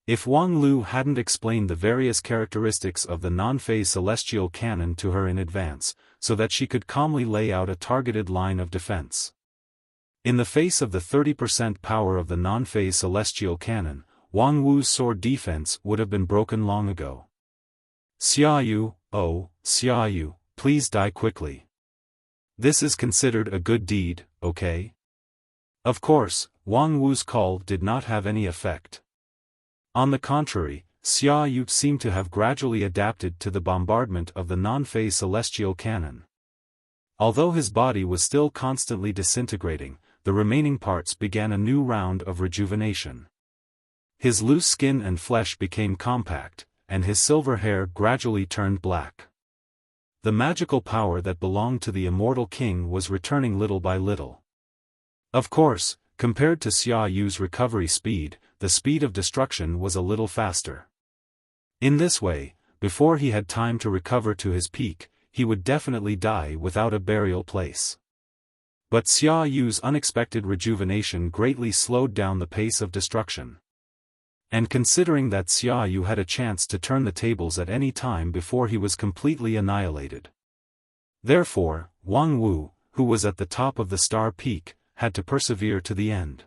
If Wang Lu hadn't explained the various characteristics of the non-phase celestial cannon to her in advance, so that she could calmly lay out a targeted line of defense. In the face of the 30% power of the non-phase celestial cannon, Wang Wu's sword defense would have been broken long ago. Xiaoyu, oh, Xiaoyu, please die quickly. This is considered a good deed, okay? Of course, Wang Wu's call did not have any effect. On the contrary, Xiaoyu seemed to have gradually adapted to the bombardment of the non-phase celestial cannon. Although his body was still constantly disintegrating, the remaining parts began a new round of rejuvenation. His loose skin and flesh became compact, and his silver hair gradually turned black. The magical power that belonged to the immortal king was returning little by little. Of course, compared to Xiaoyu's recovery speed, the speed of destruction was a little faster. In this way, before he had time to recover to his peak, he would definitely die without a burial place. But Xiaoyu's unexpected rejuvenation greatly slowed down the pace of destruction. And considering that Xiaoyu had a chance to turn the tables at any time before he was completely annihilated. Therefore, Wang Wu, who was at the top of the star peak, had to persevere to the end.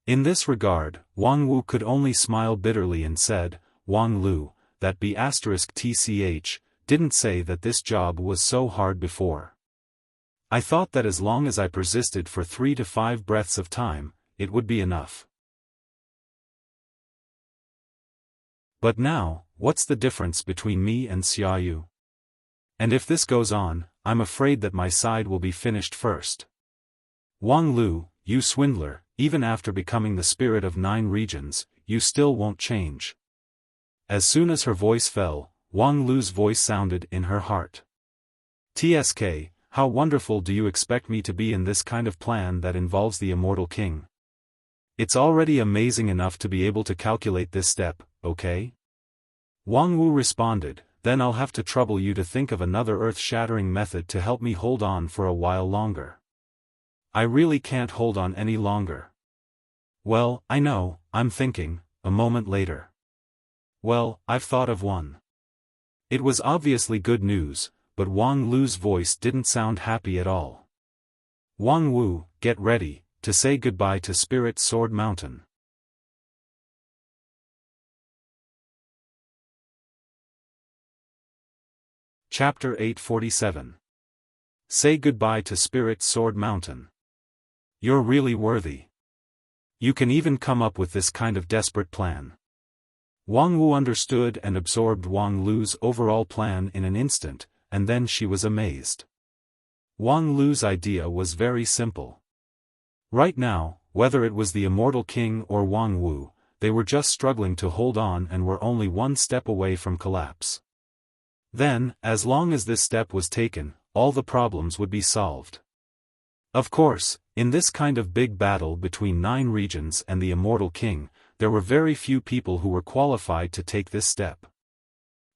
In this regard, Wang Wu could only smile bitterly and said, Wang Lu, that B*TCH, didn't say that this job was so hard before. I thought that as long as I persisted for 3 to 5 breaths of time, it would be enough. But now, what's the difference between me and Xiaoyu? And if this goes on, I'm afraid that my side will be finished first. Wang Lu, you swindler, even after becoming the spirit of 9 regions, you still won't change. As soon as her voice fell, Wang Lu's voice sounded in her heart. TSK, how wonderful do you expect me to be in this kind of plan that involves the immortal king? It's already amazing enough to be able to calculate this step, okay? Wang Wu responded, then I'll have to trouble you to think of another earth-shattering method to help me hold on for a while longer. I really can't hold on any longer. Well, I know, I'm thinking, a moment later. Well, I've thought of one. It was obviously good news, but Wang Lu's voice didn't sound happy at all. Wang Wu, get ready, to say goodbye to Spirit Sword Mountain. Chapter 847. Say goodbye to Spirit Sword Mountain. You're really worthy. You can even come up with this kind of desperate plan. Wang Wu understood and absorbed Wang Lu's overall plan in an instant, and then she was amazed. Wang Lu's idea was very simple. Right now, whether it was the immortal king or Wang Wu, they were just struggling to hold on and were only one step away from collapse. Then, as long as this step was taken, all the problems would be solved. Of course, in this kind of big battle between 9 regions and the immortal king, there were very few people who were qualified to take this step.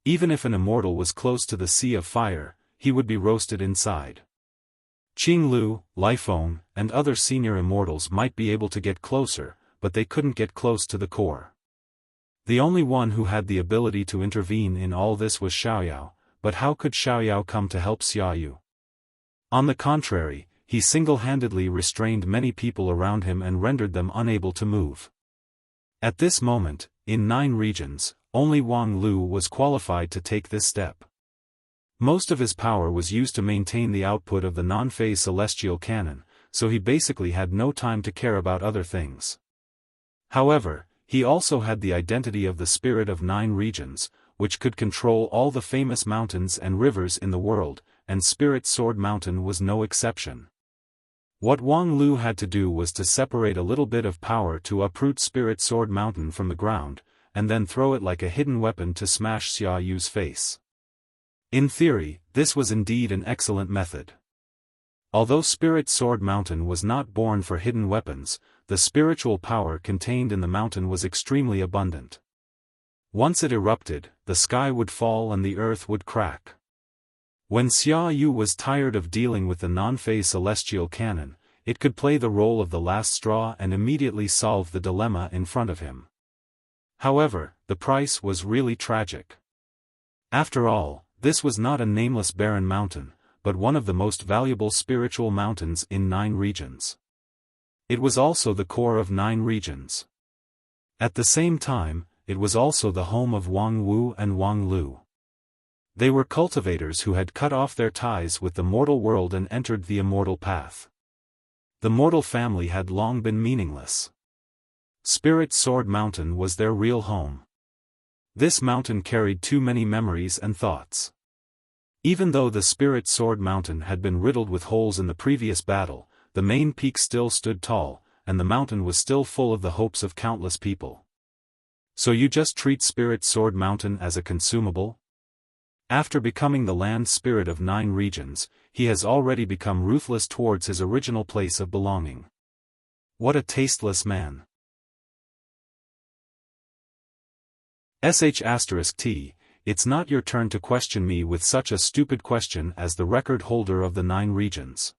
Even if an immortal was close to the Sea of Fire, he would be roasted inside. Qing Lu, Lifeng, and other senior immortals might be able to get closer, but they couldn't get close to the core. The only one who had the ability to intervene in all this was Xiaoyao, but how could Xiaoyao come to help Xiaoyu? On the contrary, he single-handedly restrained many people around him and rendered them unable to move. At this moment, in 9 regions, only Wang Lu was qualified to take this step. Most of his power was used to maintain the output of the non-phase celestial cannon, so he basically had no time to care about other things. However, he also had the identity of the spirit of 9 regions, which could control all the famous mountains and rivers in the world, and Spirit Sword Mountain was no exception. What Wang Lu had to do was to separate a little bit of power to uproot Spirit Sword Mountain from the ground, and then throw it like a hidden weapon to smash Xiaoyu's face. In theory, this was indeed an excellent method. Although Spirit Sword Mountain was not born for hidden weapons, the spiritual power contained in the mountain was extremely abundant. Once it erupted, the sky would fall and the earth would crack. When Xiaoyu was tired of dealing with the non-phase celestial cannon, it could play the role of the last straw and immediately solve the dilemma in front of him. However, the price was really tragic. After all, this was not a nameless barren mountain, but one of the most valuable spiritual mountains in 9 regions. It was also the core of 9 regions. At the same time, it was also the home of Wang Wu and Wang Lu. They were cultivators who had cut off their ties with the mortal world and entered the immortal path. The mortal family had long been meaningless. Spirit Sword Mountain was their real home. This mountain carried too many memories and thoughts. Even though the Spirit Sword Mountain had been riddled with holes in the previous battle, the main peak still stood tall, and the mountain was still full of the hopes of countless people. So you just treat Spirit Sword Mountain as a consumable? After becoming the land spirit of 9 regions, he has already become ruthless towards his original place of belonging. What a tasteless man. **T, it's not your turn to question me with such a stupid question as the record holder of the 9 regions.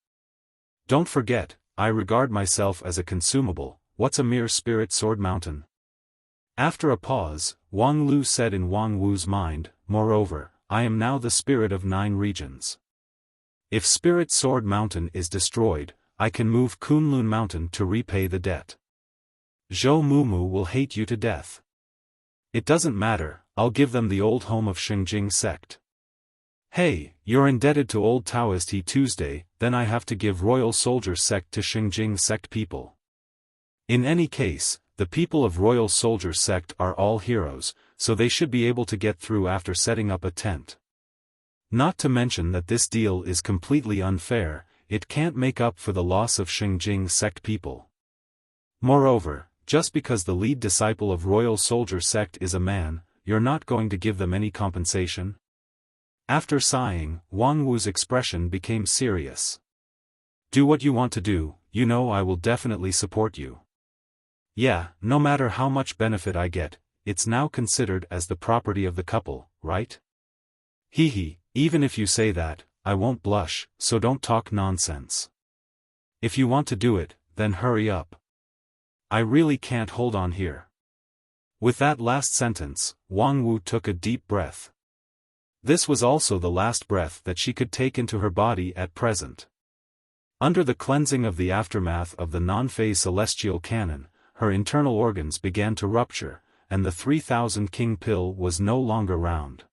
Don't forget, I regard myself as a consumable. What's a mere Spirit Sword Mountain?" After a pause, Wang Lu said in Wang Wu's mind, "Moreover, I am now the spirit of 9 regions. If Spirit Sword Mountain is destroyed, I can move Kunlun Mountain to repay the debt. Zhou Mumu will hate you to death. It doesn't matter, I'll give them the old home of Xingjing sect. Hey, you're indebted to old Taoist He Tuesday, then I have to give Royal Soldier sect to Xingjing sect people. In any case, the people of Royal Soldier sect are all heroes, so they should be able to get through after setting up a tent. Not to mention that this deal is completely unfair, it can't make up for the loss of Xingjing sect people. Moreover, just because the lead disciple of Royal Soldier sect is a man, you're not going to give them any compensation?" After sighing, Wang Wu's expression became serious. "Do what you want to do, you know I will definitely support you. Yeah, no matter how much benefit I get, it's now considered as the property of the couple, right? Hee, even if you say that, I won't blush, so don't talk nonsense. If you want to do it, then hurry up. I really can't hold on here." With that last sentence, Wang Wu took a deep breath. This was also the last breath that she could take into her body at present. Under the cleansing of the aftermath of the non-phase celestial cannon, her internal organs began to rupture, and the 3000 king pill was no longer round.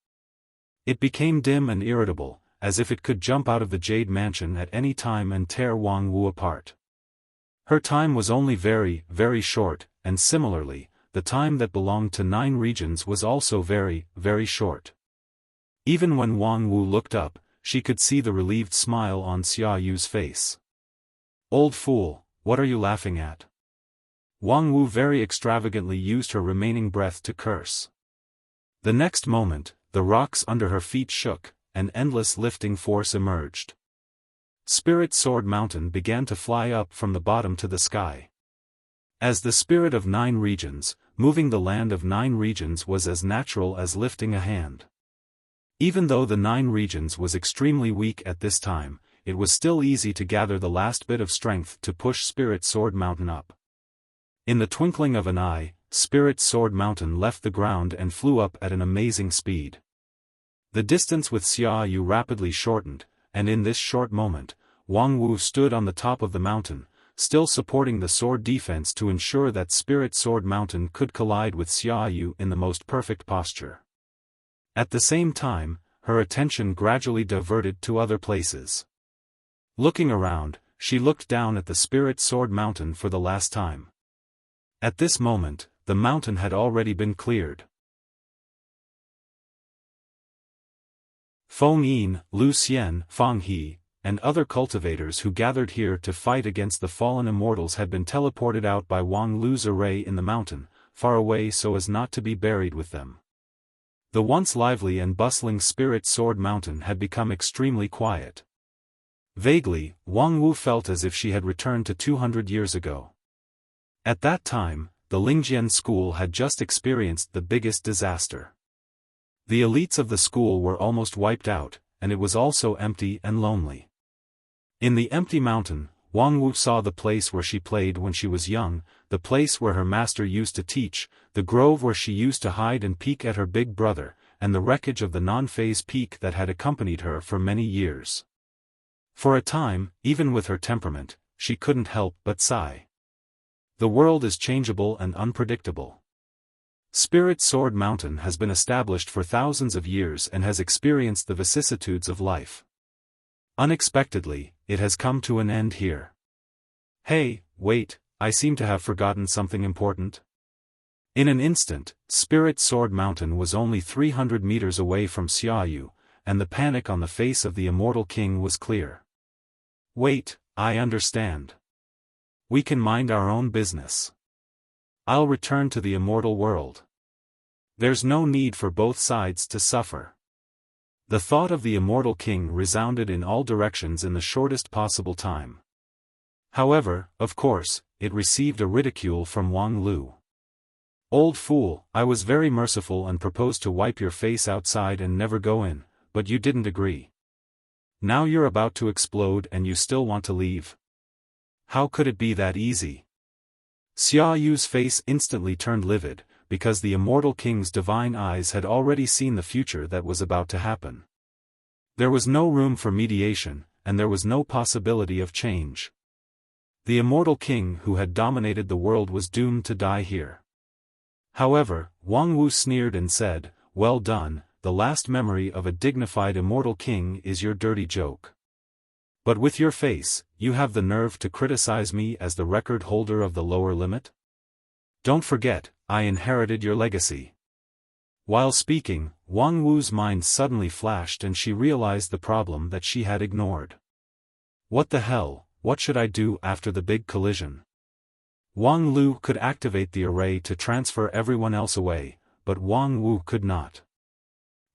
It became dim and irritable, as if it could jump out of the Jade Mansion at any time and tear Wang Wu apart. Her time was only very, very short, and similarly, the time that belonged to 9 regions was also very, very short. Even when Wang Wu looked up, she could see the relieved smile on Xia Yu's face. "Old fool, what are you laughing at?" Wang Wu very extravagantly used her remaining breath to curse. The next moment, the rocks under her feet shook, and endless lifting force emerged. Spirit Sword Mountain began to fly up from the bottom to the sky. As the spirit of 9 regions, moving the land of 9 regions was as natural as lifting a hand. Even though the 9 regions was extremely weak at this time, it was still easy to gather the last bit of strength to push Spirit Sword Mountain up. In the twinkling of an eye, Spirit Sword Mountain left the ground and flew up at an amazing speed. The distance with Xia Yu rapidly shortened, and in this short moment, Wang Wu stood on the top of the mountain, still supporting the sword defense to ensure that Spirit Sword Mountain could collide with Xia Yu in the most perfect posture. At the same time, her attention gradually diverted to other places. Looking around, she looked down at the Spirit Sword Mountain for the last time. At this moment, the mountain had already been cleared. Feng Yin, Lu Xian, Fang He, and other cultivators who gathered here to fight against the fallen immortals had been teleported out by Wang Lu's array in the mountain, far away so as not to be buried with them. The once lively and bustling Spirit Sword Mountain had become extremely quiet. Vaguely, Wang Wu felt as if she had returned to 200 years ago. At that time, the Lingjian school had just experienced the biggest disaster. The elites of the school were almost wiped out, and it was also empty and lonely. In the empty mountain, Wang Wu saw the place where she played when she was young, the place where her master used to teach, the grove where she used to hide and peek at her big brother, and the wreckage of the non-phase peak that had accompanied her for many years. For a time, even with her temperament, she couldn't help but sigh. The world is changeable and unpredictable. Spirit Sword Mountain has been established for thousands of years and has experienced the vicissitudes of life. Unexpectedly, it has come to an end here. Hey, wait, I seem to have forgotten something important. In an instant, Spirit Sword Mountain was only 300 meters away from Xia Yu, and the panic on the face of the Immortal King was clear. Wait, I understand. We can mind our own business. I'll return to the immortal world. There's no need for both sides to suffer. The thought of the Immortal King resounded in all directions in the shortest possible time. However, of course, it received a ridicule from Wang Lu. Old fool, I was very merciful and proposed to wipe your face outside and never go in, but you didn't agree. Now you're about to explode and you still want to leave. How could it be that easy? Xia Yu's face instantly turned livid, because the Immortal King's divine eyes had already seen the future that was about to happen. There was no room for mediation, and there was no possibility of change. The Immortal King who had dominated the world was doomed to die here. However, Wang Wu sneered and said, "Well done, the last memory of a dignified Immortal King is your dirty joke. But with your face, you have the nerve to criticize me as the record holder of the lower limit? Don't forget, I inherited your legacy." While speaking, Wang Wu's mind suddenly flashed and she realized the problem that she had ignored. What the hell, what should I do after the big collision? Wang Lu could activate the array to transfer everyone else away, but Wang Wu could not.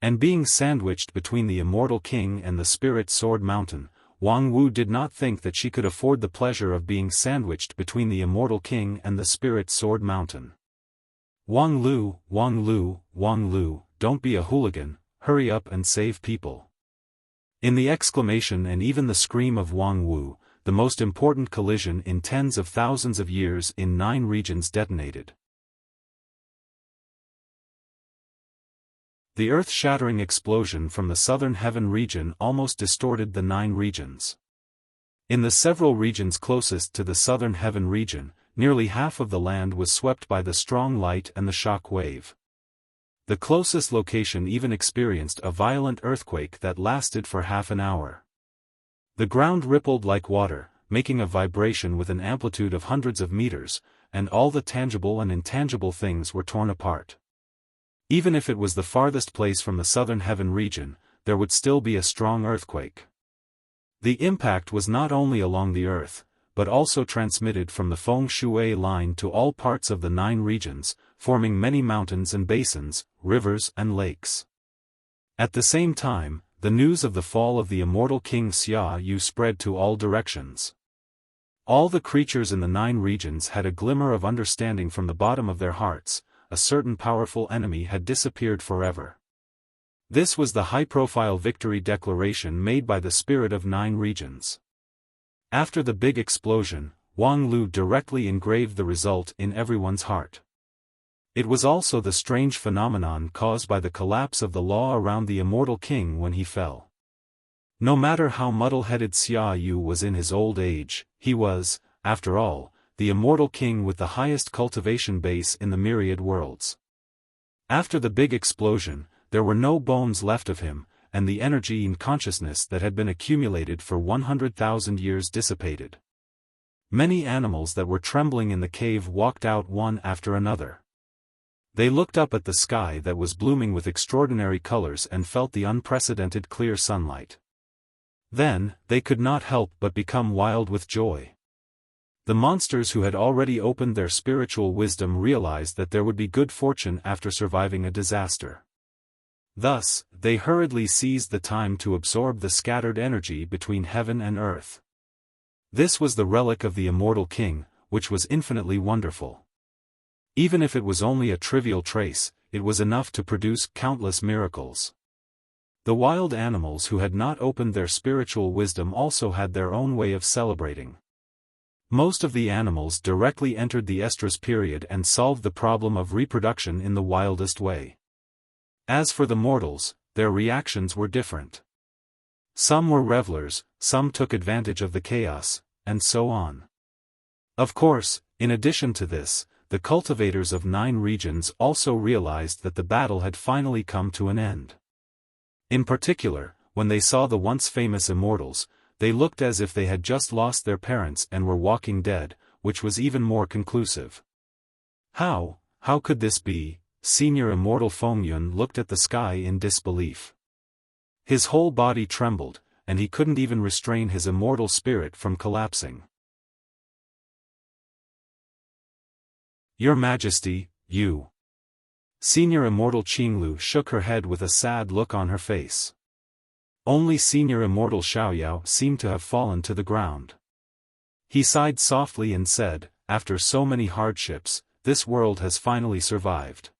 And being sandwiched between the Immortal King and the Spirit Sword Mountain, Wang Wu did not think that she could afford the pleasure of being sandwiched between the Immortal King and the Spirit Sword Mountain. Wang Lu, Wang Lu, Wang Lu, don't be a hooligan, hurry up and save people. In the exclamation and even the scream of Wang Wu, the most important collision in tens of thousands of years in 9 regions detonated. The earth-shattering explosion from the southern heaven region almost distorted the 9 regions. In the several regions closest to the southern heaven region, nearly half of the land was swept by the strong light and the shock wave. The closest location even experienced a violent earthquake that lasted for half an hour. The ground rippled like water, making a vibration with an amplitude of hundreds of meters, and all the tangible and intangible things were torn apart. Even if it was the farthest place from the southern heaven region, there would still be a strong earthquake. The impact was not only along the earth, but also transmitted from the feng shui line to all parts of the 9 regions, forming many mountains and basins, rivers and lakes. At the same time, the news of the fall of the immortal King Xiaofan spread to all directions. All the creatures in the 9 regions had a glimmer of understanding from the bottom of their hearts. A certain powerful enemy had disappeared forever. This was the high-profile victory declaration made by the spirit of 9 regions. After the big explosion, Wang Lu directly engraved the result in everyone's heart. It was also the strange phenomenon caused by the collapse of the law around the immortal king when he fell. No matter how muddle-headed Xiaofan was in his old age, he was, after all, the immortal king with the highest cultivation base in the myriad worlds. After the big explosion, there were no bones left of him, and the energy and consciousness that had been accumulated for 100,000 years dissipated. Many animals that were trembling in the cave walked out one after another. They looked up at the sky that was blooming with extraordinary colors and felt the unprecedented clear sunlight. Then, they could not help but become wild with joy. The monsters who had already opened their spiritual wisdom realized that there would be good fortune after surviving a disaster. Thus, they hurriedly seized the time to absorb the scattered energy between heaven and earth. This was the relic of the immortal king, which was infinitely wonderful. Even if it was only a trivial trace, it was enough to produce countless miracles. The wild animals who had not opened their spiritual wisdom also had their own way of celebrating. Most of the animals directly entered the estrus period and solved the problem of reproduction in the wildest way. As for the mortals, their reactions were different. Some were revelers, some took advantage of the chaos, and so on. Of course, in addition to this, the cultivators of 9 regions also realized that the battle had finally come to an end. In particular, when they saw the once famous immortals, they looked as if they had just lost their parents and were walking dead, which was even more conclusive. How could this be? Senior Immortal Feng Yun looked at the sky in disbelief. His whole body trembled, and he couldn't even restrain his immortal spirit from collapsing. Your Majesty, you. Senior Immortal Qinglu shook her head with a sad look on her face. Only Senior Immortal Xiaoyao seemed to have fallen to the ground. He sighed softly and said, after so many hardships, this world has finally survived.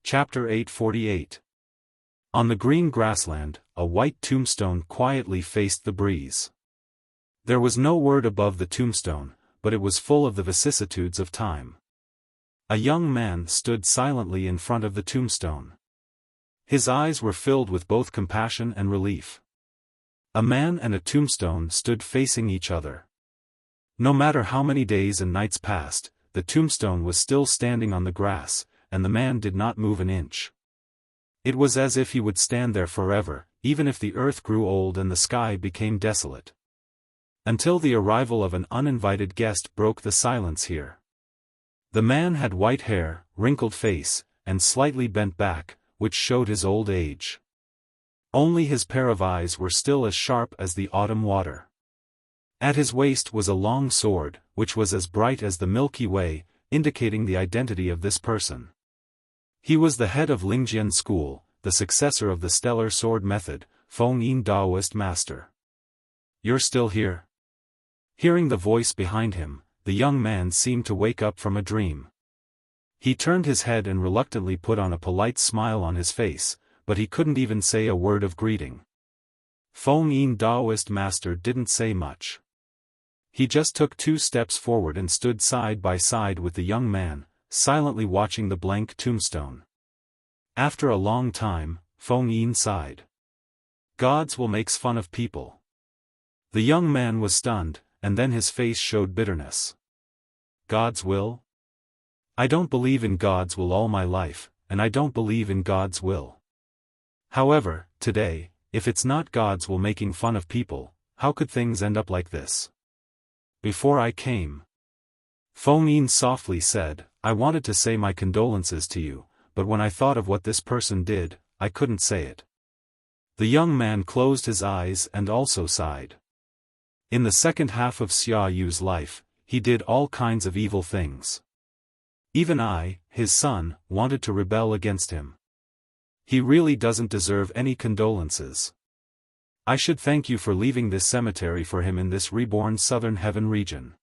Chapter 848. On the green grassland, a white tombstone quietly faced the breeze. There was no word above the tombstone, but it was full of the vicissitudes of time. A young man stood silently in front of the tombstone. His eyes were filled with both compassion and relief. A man and a tombstone stood facing each other. No matter how many days and nights passed, the tombstone was still standing on the grass, and the man did not move an inch. It was as if he would stand there forever, even if the earth grew old and the sky became desolate. Until the arrival of an uninvited guest broke the silence here. The man had white hair, wrinkled face, and slightly bent back, which showed his old age. Only his pair of eyes were still as sharp as the autumn water. At his waist was a long sword, which was as bright as the Milky Way, indicating the identity of this person. He was the head of Lingjian school, the successor of the stellar sword method, Feng Yin Daoist master. You're still here? Hearing the voice behind him, the young man seemed to wake up from a dream. He turned his head and reluctantly put on a polite smile on his face, but he couldn't even say a word of greeting. Feng Yin Daoist master didn't say much. He just took 2 steps forward and stood side by side with the young man, silently watching the blank tombstone. After a long time, Feng Yin sighed. Gods will make fun of people. The young man was stunned, and then his face showed bitterness. God's will? I don't believe in God's will all my life, and I don't believe in God's will. However, today, if it's not gods will making fun of people, how could things end up like this? Before I came, Feng Yin softly said, I wanted to say my condolences to you, but when I thought of what this person did, I couldn't say it. The young man closed his eyes and also sighed. In the second half of Xia Yu's life, he did all kinds of evil things. Even I, his son, wanted to rebel against him. He really doesn't deserve any condolences. I should thank you for leaving this cemetery for him in this reborn southern heaven region.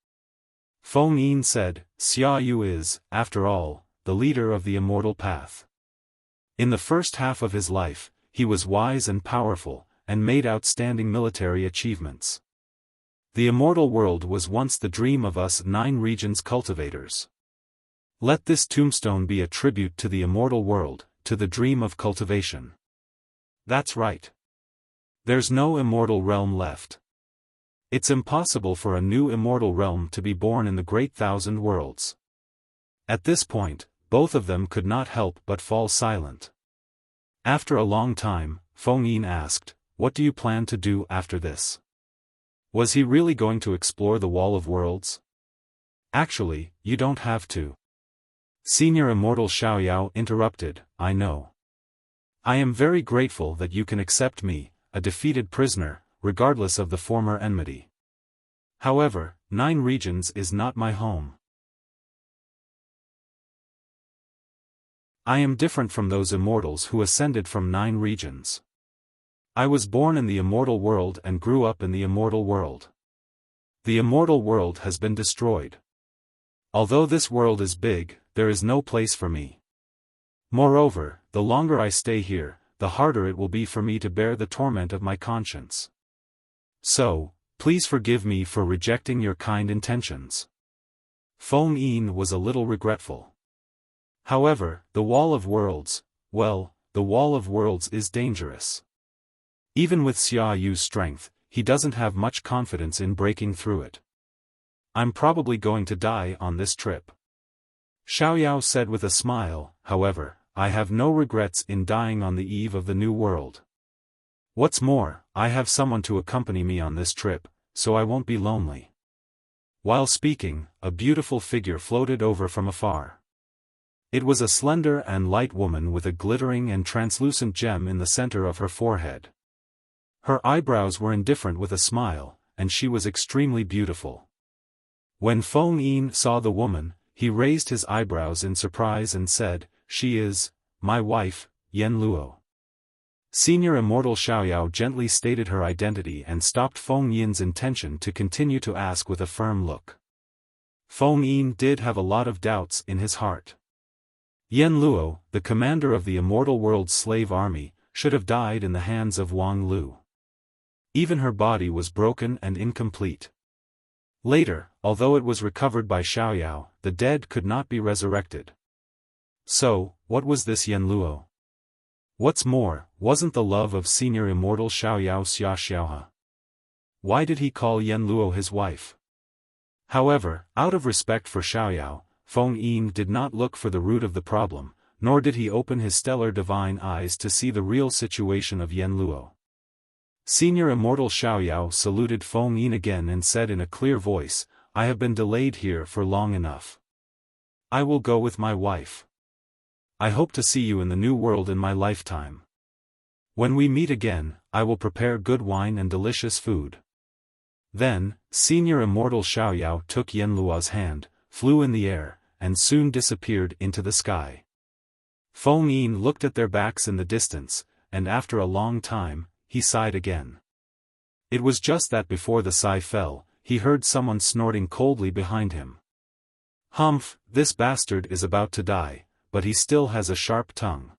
Feng Yin said, Xia Yu is, after all, the leader of the immortal path. In the first half of his life, he was wise and powerful, and made outstanding military achievements. The immortal world was once the dream of us 9 regions cultivators. Let this tombstone be a tribute to the immortal world, to the dream of cultivation. That's right. There's no immortal realm left. It's impossible for a new immortal realm to be born in the great thousand worlds. At this point, both of them could not help but fall silent. After a long time, Feng Yin asked, what do you plan to do after this? Was he really going to explore the Wall of Worlds? Actually, you don't have to. Senior Immortal Xiaoyao interrupted, I know. I am very grateful that you can accept me, a defeated prisoner, regardless of the former enmity. However, 9 regions is not my home. I am different from those immortals who ascended from 9 regions. I was born in the immortal world and grew up in the immortal world. The immortal world has been destroyed. Although this world is big, there is no place for me. Moreover, the longer I stay here, the harder it will be for me to bear the torment of my conscience. So, please forgive me for rejecting your kind intentions. Feng Yin was a little regretful. However, the Wall of Worlds, well, the Wall of Worlds is dangerous. Even with Xia Yu's strength, he doesn't have much confidence in breaking through it. I'm probably going to die on this trip. Xiaoyao said with a smile, however, I have no regrets in dying on the eve of the new world. What's more, I have someone to accompany me on this trip, so I won't be lonely. While speaking, a beautiful figure floated over from afar. It was a slender and light woman with a glittering and translucent gem in the center of her forehead. Her eyebrows were indifferent with a smile, and she was extremely beautiful. When Feng Yin saw the woman, he raised his eyebrows in surprise and said, she is, my wife, Yen Luo. Senior Immortal Xiaoyao gently stated her identity and stopped Feng Yin's intention to continue to ask with a firm look. Feng Yin did have a lot of doubts in his heart. Yen Luo, the commander of the immortal world's slave army, should have died in the hands of Wang Lu. Even her body was broken and incomplete. Later, although it was recovered by Xiaoyao, the dead could not be resurrected. So, what was this Yen Luo? What's more, wasn't the love of Senior Immortal Xiaoyao Xia Xiaohe? Why did he call Yen Luo his wife? However, out of respect for Xiaoyao, Feng Yin did not look for the root of the problem, nor did he open his stellar divine eyes to see the real situation of Yen Luo. Senior Immortal Xiaoyao saluted Feng Yin again and said in a clear voice, I have been delayed here for long enough. I will go with my wife. I hope to see you in the new world in my lifetime. When we meet again, I will prepare good wine and delicious food. Then, Senior Immortal Xiaoyao took Yen Luo's hand, flew in the air, and soon disappeared into the sky. Feng Yin looked at their backs in the distance, and after a long time, he sighed again. It was just that before the sigh fell, he heard someone snorting coldly behind him. Humph, this bastard is about to die, but he still has a sharp tongue.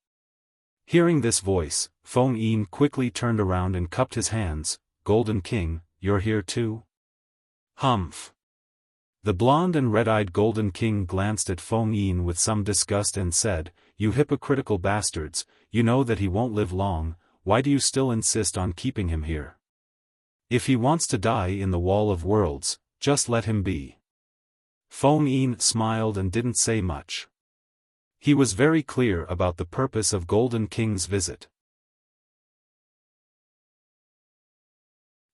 Hearing this voice, Feng Yin quickly turned around and cupped his hands, Golden King, you're here too? Humph. The blonde and red-eyed Golden King glanced at Feng Yin with some disgust and said, you hypocritical bastards, you know that he won't live long, why do you still insist on keeping him here? If he wants to die in the Wall of Worlds, just let him be. Feng Yin smiled and didn't say much. He was very clear about the purpose of Golden King's visit.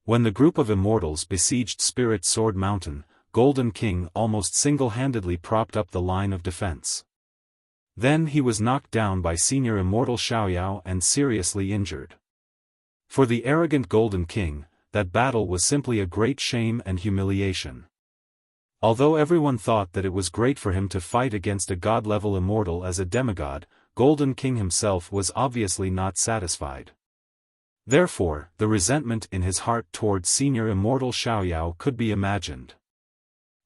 When the group of immortals besieged Spirit Sword Mountain, Golden King almost single-handedly propped up the line of defense. Then he was knocked down by senior immortal Xiaoyao and seriously injured. For the arrogant Golden King, that battle was simply a great shame and humiliation. Although everyone thought that it was great for him to fight against a god-level immortal as a demigod, Golden King himself was obviously not satisfied. Therefore, the resentment in his heart towards senior immortal Xiaoyao could be imagined.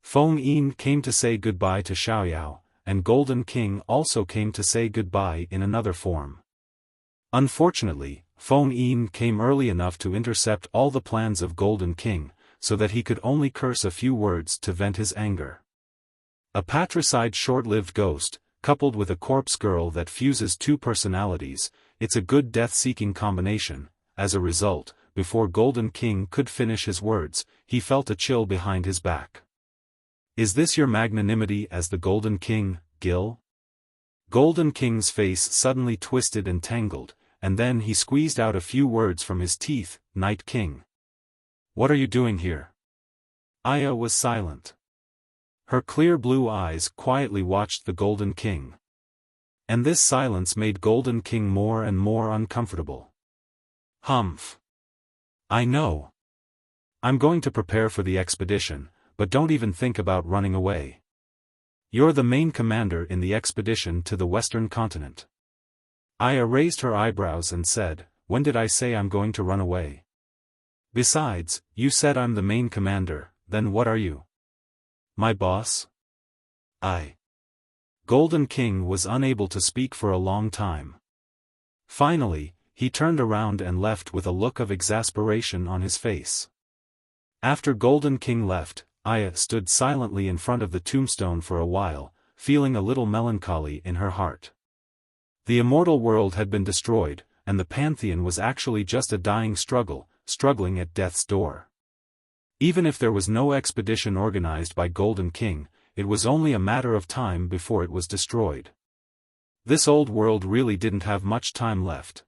Feng Yin came to say goodbye to Xiaoyao, and Golden King also came to say goodbye in another form. Unfortunately, Feng Yin came early enough to intercept all the plans of Golden King, so that he could only curse a few words to vent his anger. A patricide short-lived ghost, coupled with a corpse girl that fuses two personalities, it's a good death-seeking combination. As a result, before Golden King could finish his words, he felt a chill behind his back. Is this your magnanimity as the Golden King, Gil? Golden King's face suddenly twisted and tangled, and then he squeezed out a few words from his teeth, Night King. What are you doing here? Aya was silent. Her clear blue eyes quietly watched the Golden King. And this silence made Golden King more and more uncomfortable. Humph. I know. I'm going to prepare for the expedition, but don't even think about running away. You're the main commander in the expedition to the Western continent. Aya raised her eyebrows and said, when did I say I'm going to run away? Besides, you said I'm the main commander, then what are you? My boss? Golden King was unable to speak for a long time. Finally, he turned around and left with a look of exasperation on his face. After Golden King left, Aya stood silently in front of the tombstone for a while, feeling a little melancholy in her heart. The immortal world had been destroyed, and the Pantheon was actually just a dying struggling at death's door. Even if there was no expedition organized by Golden King, it was only a matter of time before it was destroyed. This old world really didn't have much time left.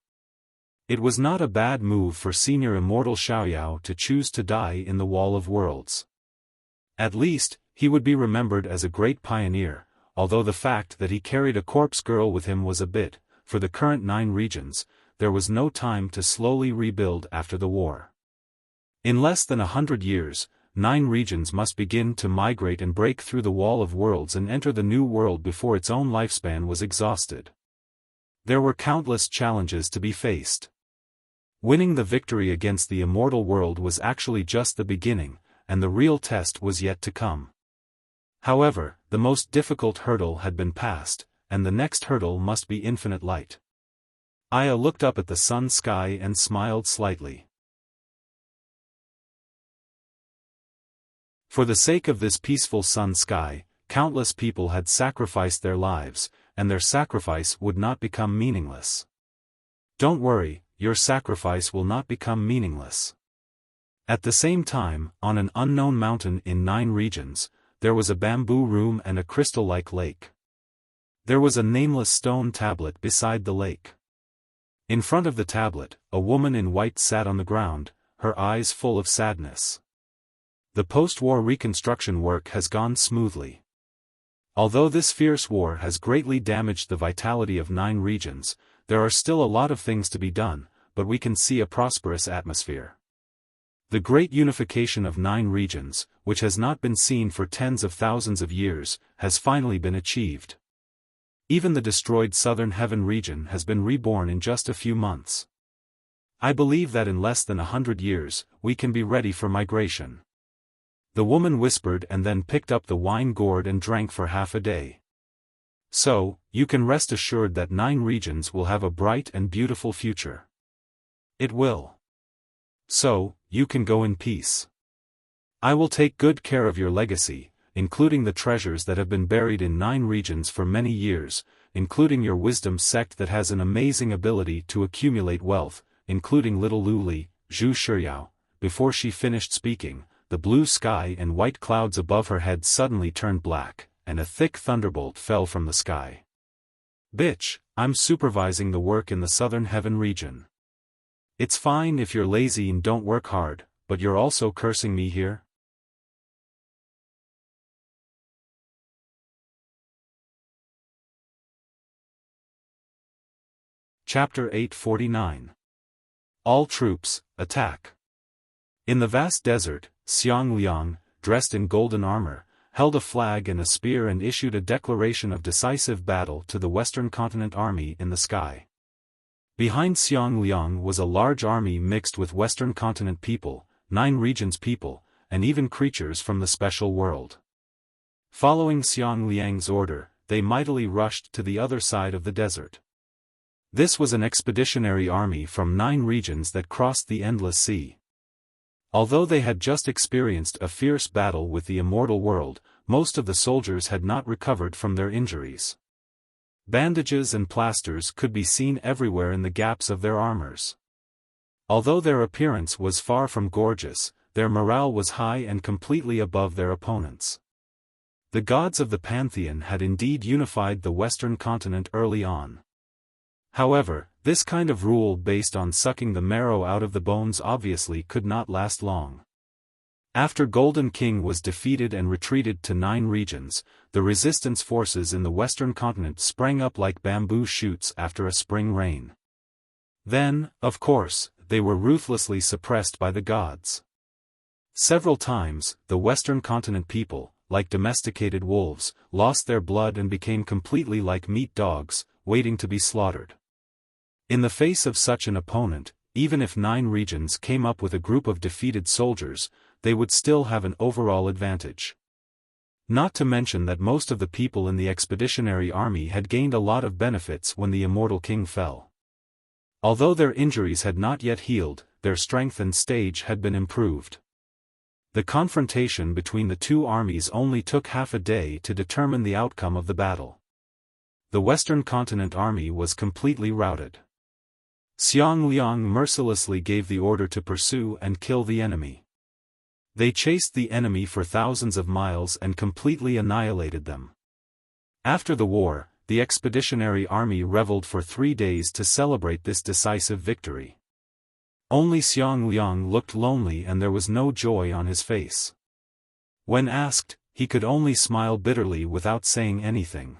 It was not a bad move for senior immortal Xiaoyao to choose to die in the Wall of Worlds. At least, he would be remembered as a great pioneer, although the fact that he carried a corpse girl with him was a bit. For the current 9 regions, there was no time to slowly rebuild after the war. In less than 100 years, 9 regions must begin to migrate and break through the Wall of Worlds and enter the new world before its own lifespan was exhausted. There were countless challenges to be faced. Winning the victory against the immortal world was actually just the beginning, and the real test was yet to come. However, the most difficult hurdle had been passed, and the next hurdle must be infinite light. Aya looked up at the sun sky and smiled slightly. For the sake of this peaceful sun sky, countless people had sacrificed their lives, and their sacrifice would not become meaningless. Don't worry, your sacrifice will not become meaningless. At the same time, on an unknown mountain in 9 regions, there was a bamboo room and a crystal-like lake. There was a nameless stone tablet beside the lake. In front of the tablet, a woman in white sat on the ground, her eyes full of sadness. The post-war reconstruction work has gone smoothly. Although this fierce war has greatly damaged the vitality of 9 regions, there are still a lot of things to be done, but we can see a prosperous atmosphere. The great unification of 9 regions, which has not been seen for tens of thousands of years, has finally been achieved. Even the destroyed Southern Heaven region has been reborn in just a few months. I believe that in less than 100 years, we can be ready for migration. The woman whispered and then picked up the wine gourd and drank for half a day. So, you can rest assured that 9 regions will have a bright and beautiful future. It will. So, you can go in peace. I will take good care of your legacy, including the treasures that have been buried in 9 regions for many years, including your wisdom sect that has an amazing ability to accumulate wealth, including little Luli, Zhu Shiyao. Before she finished speaking, the blue sky and white clouds above her head suddenly turned black, and a thick thunderbolt fell from the sky. Bitch, I'm supervising the work in the Southern Heaven region. It's fine if you're lazy and don't work hard, but you're also cursing me here? Chapter 849. All troops, attack. In the vast desert, Xiang Liang, dressed in golden armor, held a flag and a spear and issued a declaration of decisive battle to the Western Continent army in the sky. Behind Xiang Liang was a large army mixed with Western Continent people, 9 regions people, and even creatures from the special world. Following Xiang Liang's order, they mightily rushed to the other side of the desert. This was an expeditionary army from 9 regions that crossed the endless sea. Although they had just experienced a fierce battle with the immortal world, most of the soldiers had not recovered from their injuries. Bandages and plasters could be seen everywhere in the gaps of their armors. Although their appearance was far from gorgeous, their morale was high and completely above their opponents. The gods of the pantheon had indeed unified the Western Continent early on. However, this kind of rule based on sucking the marrow out of the bones obviously could not last long. After Golden King was defeated and retreated to 9 regions, the resistance forces in the Western Continent sprang up like bamboo shoots after a spring rain. Then, of course, they were ruthlessly suppressed by the gods. Several times, the Western Continent people, like domesticated wolves, lost their blood and became completely like meat dogs, waiting to be slaughtered. In the face of such an opponent, even if 9 regions came up with a group of defeated soldiers, they would still have an overall advantage. Not to mention that most of the people in the expeditionary army had gained a lot of benefits when the immortal king fell. Although their injuries had not yet healed, their strength and stage had been improved. The confrontation between the 2 armies only took half a day to determine the outcome of the battle. The Western Continent army was completely routed. Xiang Liang mercilessly gave the order to pursue and kill the enemy. They chased the enemy for thousands of miles and completely annihilated them. After the war, the expeditionary army reveled for 3 days to celebrate this decisive victory. Only Xiang Liang looked lonely and there was no joy on his face. When asked, he could only smile bitterly without saying anything.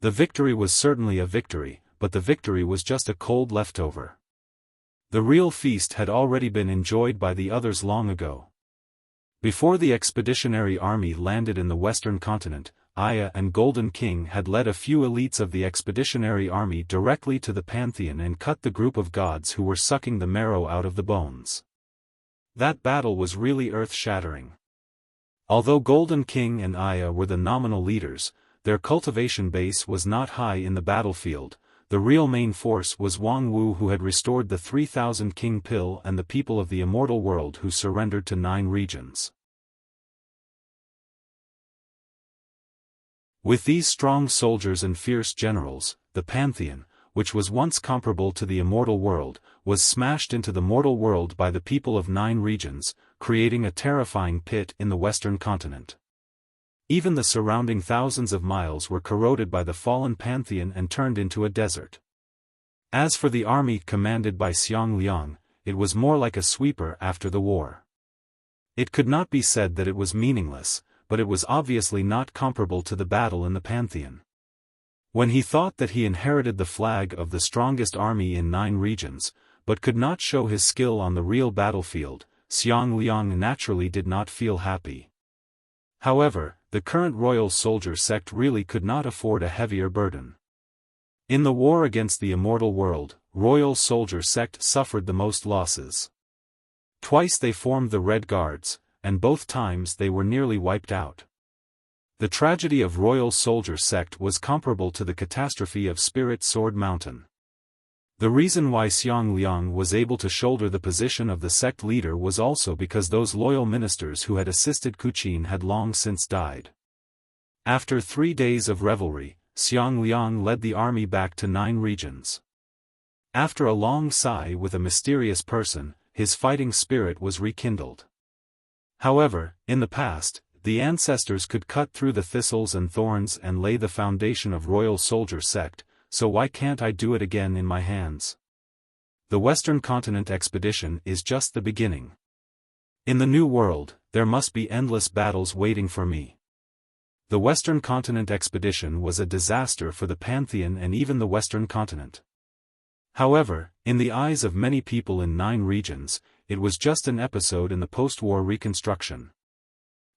The victory was certainly a victory, but the victory was just a cold leftover. The real feast had already been enjoyed by the others long ago. Before the expeditionary army landed in the Western Continent, Aya and Golden King had led a few elites of the expeditionary army directly to the pantheon and cut the group of gods who were sucking the marrow out of the bones. That battle was really earth-shattering. Although Golden King and Aya were the nominal leaders, their cultivation base was not high in the battlefield. The real main force was Wang Wu, who had restored the 3,000 king pill and the people of the immortal world who surrendered to 9 regions. With these strong soldiers and fierce generals, the pantheon, which was once comparable to the immortal world, was smashed into the mortal world by the people of 9 regions, creating a terrifying pit in the Western Continent. Even the surrounding thousands of miles were corroded by the fallen pantheon and turned into a desert. As for the army commanded by Xiang Liang, it was more like a sweeper after the war. It could not be said that it was meaningless, but it was obviously not comparable to the battle in the pantheon. When he thought that he inherited the flag of the strongest army in 9 regions, but could not show his skill on the real battlefield, Xiang Liang naturally did not feel happy. However, the current royal soldier sect really could not afford a heavier burden. In the war against the immortal world, royal soldier sect suffered the most losses. Twice they formed the Red Guards, and both times they were nearly wiped out. The tragedy of royal soldier sect was comparable to the catastrophe of Spirit Sword Mountain. The reason why Xiang Liang was able to shoulder the position of the sect leader was also because those loyal ministers who had assisted Kuchin had long since died. After 3 days of revelry, Xiang Liang led the army back to 9 regions. After a long sigh with a mysterious person, his fighting spirit was rekindled. However, in the past, the ancestors could cut through the thistles and thorns and lay the foundation of royal soldier sect, so why can't I do it again in my hands? The Western Continent expedition is just the beginning. In the New World, there must be endless battles waiting for me. The Western Continent expedition was a disaster for the Pantheon and even the Western Continent. However, in the eyes of many people in 9 regions, it was just an episode in the post-war reconstruction.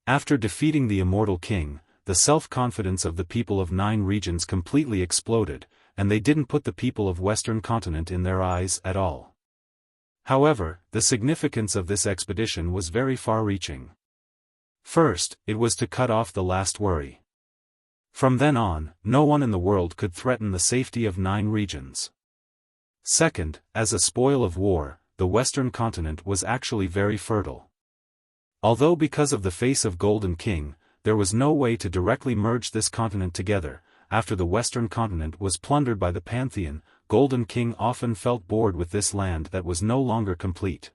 After defeating the Immortal King, the self-confidence of the people of 9 regions completely exploded, and they didn't put the people of Western Continent in their eyes at all. However, the significance of this expedition was very far-reaching. First, it was to cut off the last worry. From then on, no one in the world could threaten the safety of 9 regions. Second, as a spoil of war, the Western Continent was actually very fertile. Although because of the face of Golden King, there was no way to directly merge this continent together, after the Western Continent was plundered by the Pantheon, Golden King often felt bored with this land that was no longer complete.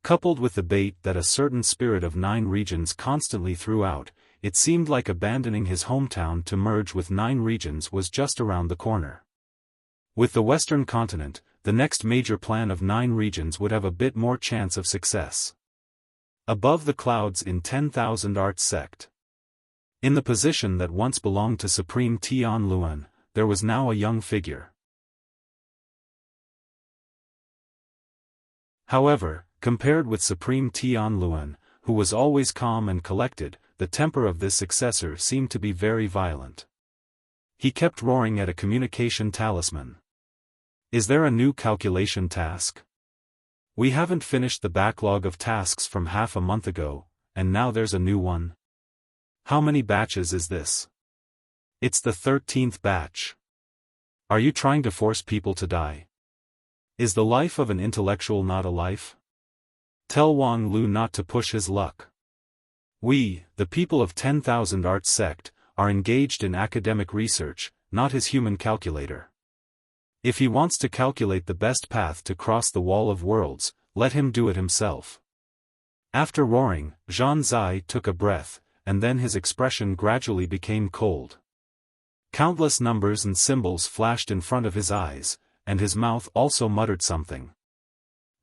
Coupled with the bait that a certain spirit of 9 regions constantly threw out, it seemed like abandoning his hometown to merge with 9 regions was just around the corner. With the Western Continent, the next major plan of 9 regions would have a bit more chance of success. Above the clouds in 10,000 Arts Sect. In the position that once belonged to Supreme Tian Luan, there was now a young figure. However, compared with Supreme Tian Luan, who was always calm and collected, the temper of this successor seemed to be very violent. He kept roaring at a communication talisman. Is there a new calculation task? We haven't finished the backlog of tasks from half a month ago, and now there's a new one. How many batches is this? It's the 13th batch. Are you trying to force people to die? Is the life of an intellectual not a life? Tell Wang Lu not to push his luck. We, the people of 10,000 Arts Sect, are engaged in academic research, not his human calculator. If he wants to calculate the best path to cross the wall of worlds, let him do it himself. After roaring, Zhan Zai took a breath, and then his expression gradually became cold. Countless numbers and symbols flashed in front of his eyes, and his mouth also muttered something.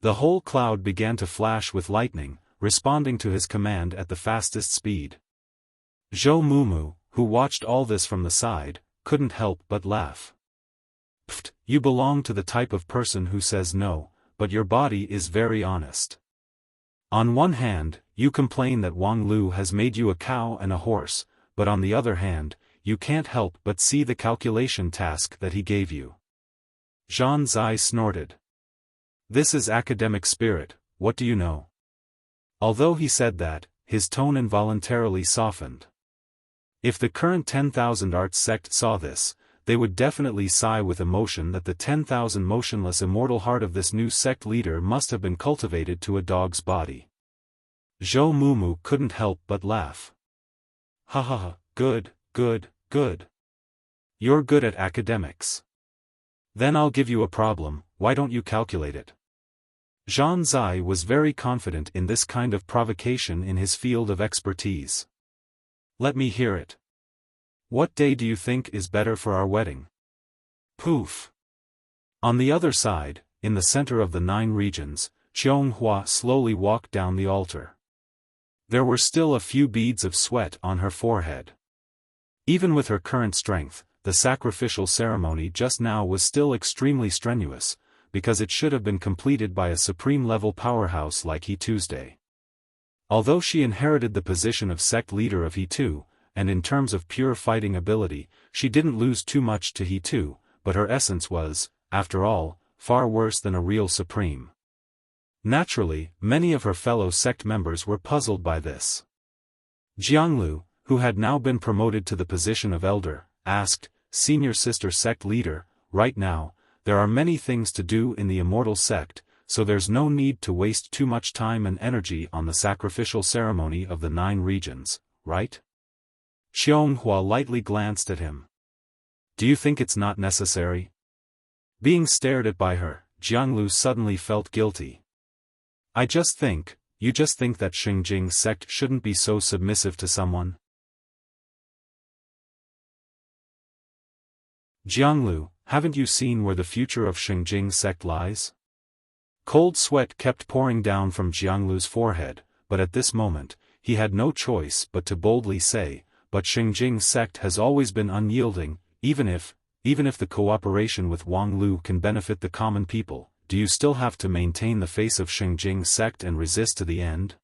The whole cloud began to flash with lightning, responding to his command at the fastest speed. Zhou Mumu, who watched all this from the side, couldn't help but laugh. Pfft, you belong to the type of person who says no, but your body is very honest. On one hand, you complain that Wang Lu has made you a cow and a horse, but on the other hand, you can't help but see the calculation task that he gave you. Zhan Zai snorted. This is academic spirit, what do you know? Although he said that, his tone involuntarily softened. If the current 10,000 Arts Sect saw this, they would definitely sigh with emotion that the 10,000 motionless immortal heart of this new sect leader must have been cultivated to a dog's body. Zhou Mumu couldn't help but laugh. Ha ha ha, good, good, good. You're good at academics. Then I'll give you a problem, why don't you calculate it? Zhan Zai was very confident in this kind of provocation in his field of expertise. Let me hear it. What day do you think is better for our wedding? Poof. On the other side, in the center of the 9 regions, Qianghua slowly walked down the altar. There were still a few beads of sweat on her forehead. Even with her current strength, the sacrificial ceremony just now was still extremely strenuous, because it should have been completed by a supreme-level powerhouse like He Tuesday. Although she inherited the position of sect leader of He Tu, and in terms of pure fighting ability, she didn't lose too much to He Tu, but her essence was, after all, far worse than a real supreme. Naturally, many of her fellow sect members were puzzled by this. Jianglu, who had now been promoted to the position of elder, asked, Senior Sister Sect Leader, right now, there are many things to do in the Immortal Sect, so there's no need to waste too much time and energy on the sacrificial ceremony of the 9 regions, right? Qianghua lightly glanced at him. Do you think it's not necessary? Being stared at by her, Jianglu suddenly felt guilty. You just think that Xingjing sect shouldn't be so submissive to someone? Jianglu, haven't you seen where the future of Xingjing sect lies? Cold sweat kept pouring down from Jianglu's forehead, but at this moment, he had no choice but to boldly say, "But Xinjing's sect has always been unyielding, even if the cooperation with Wang Lu can benefit the common people, do you still have to maintain the face of Xinjing's sect and resist to the end?"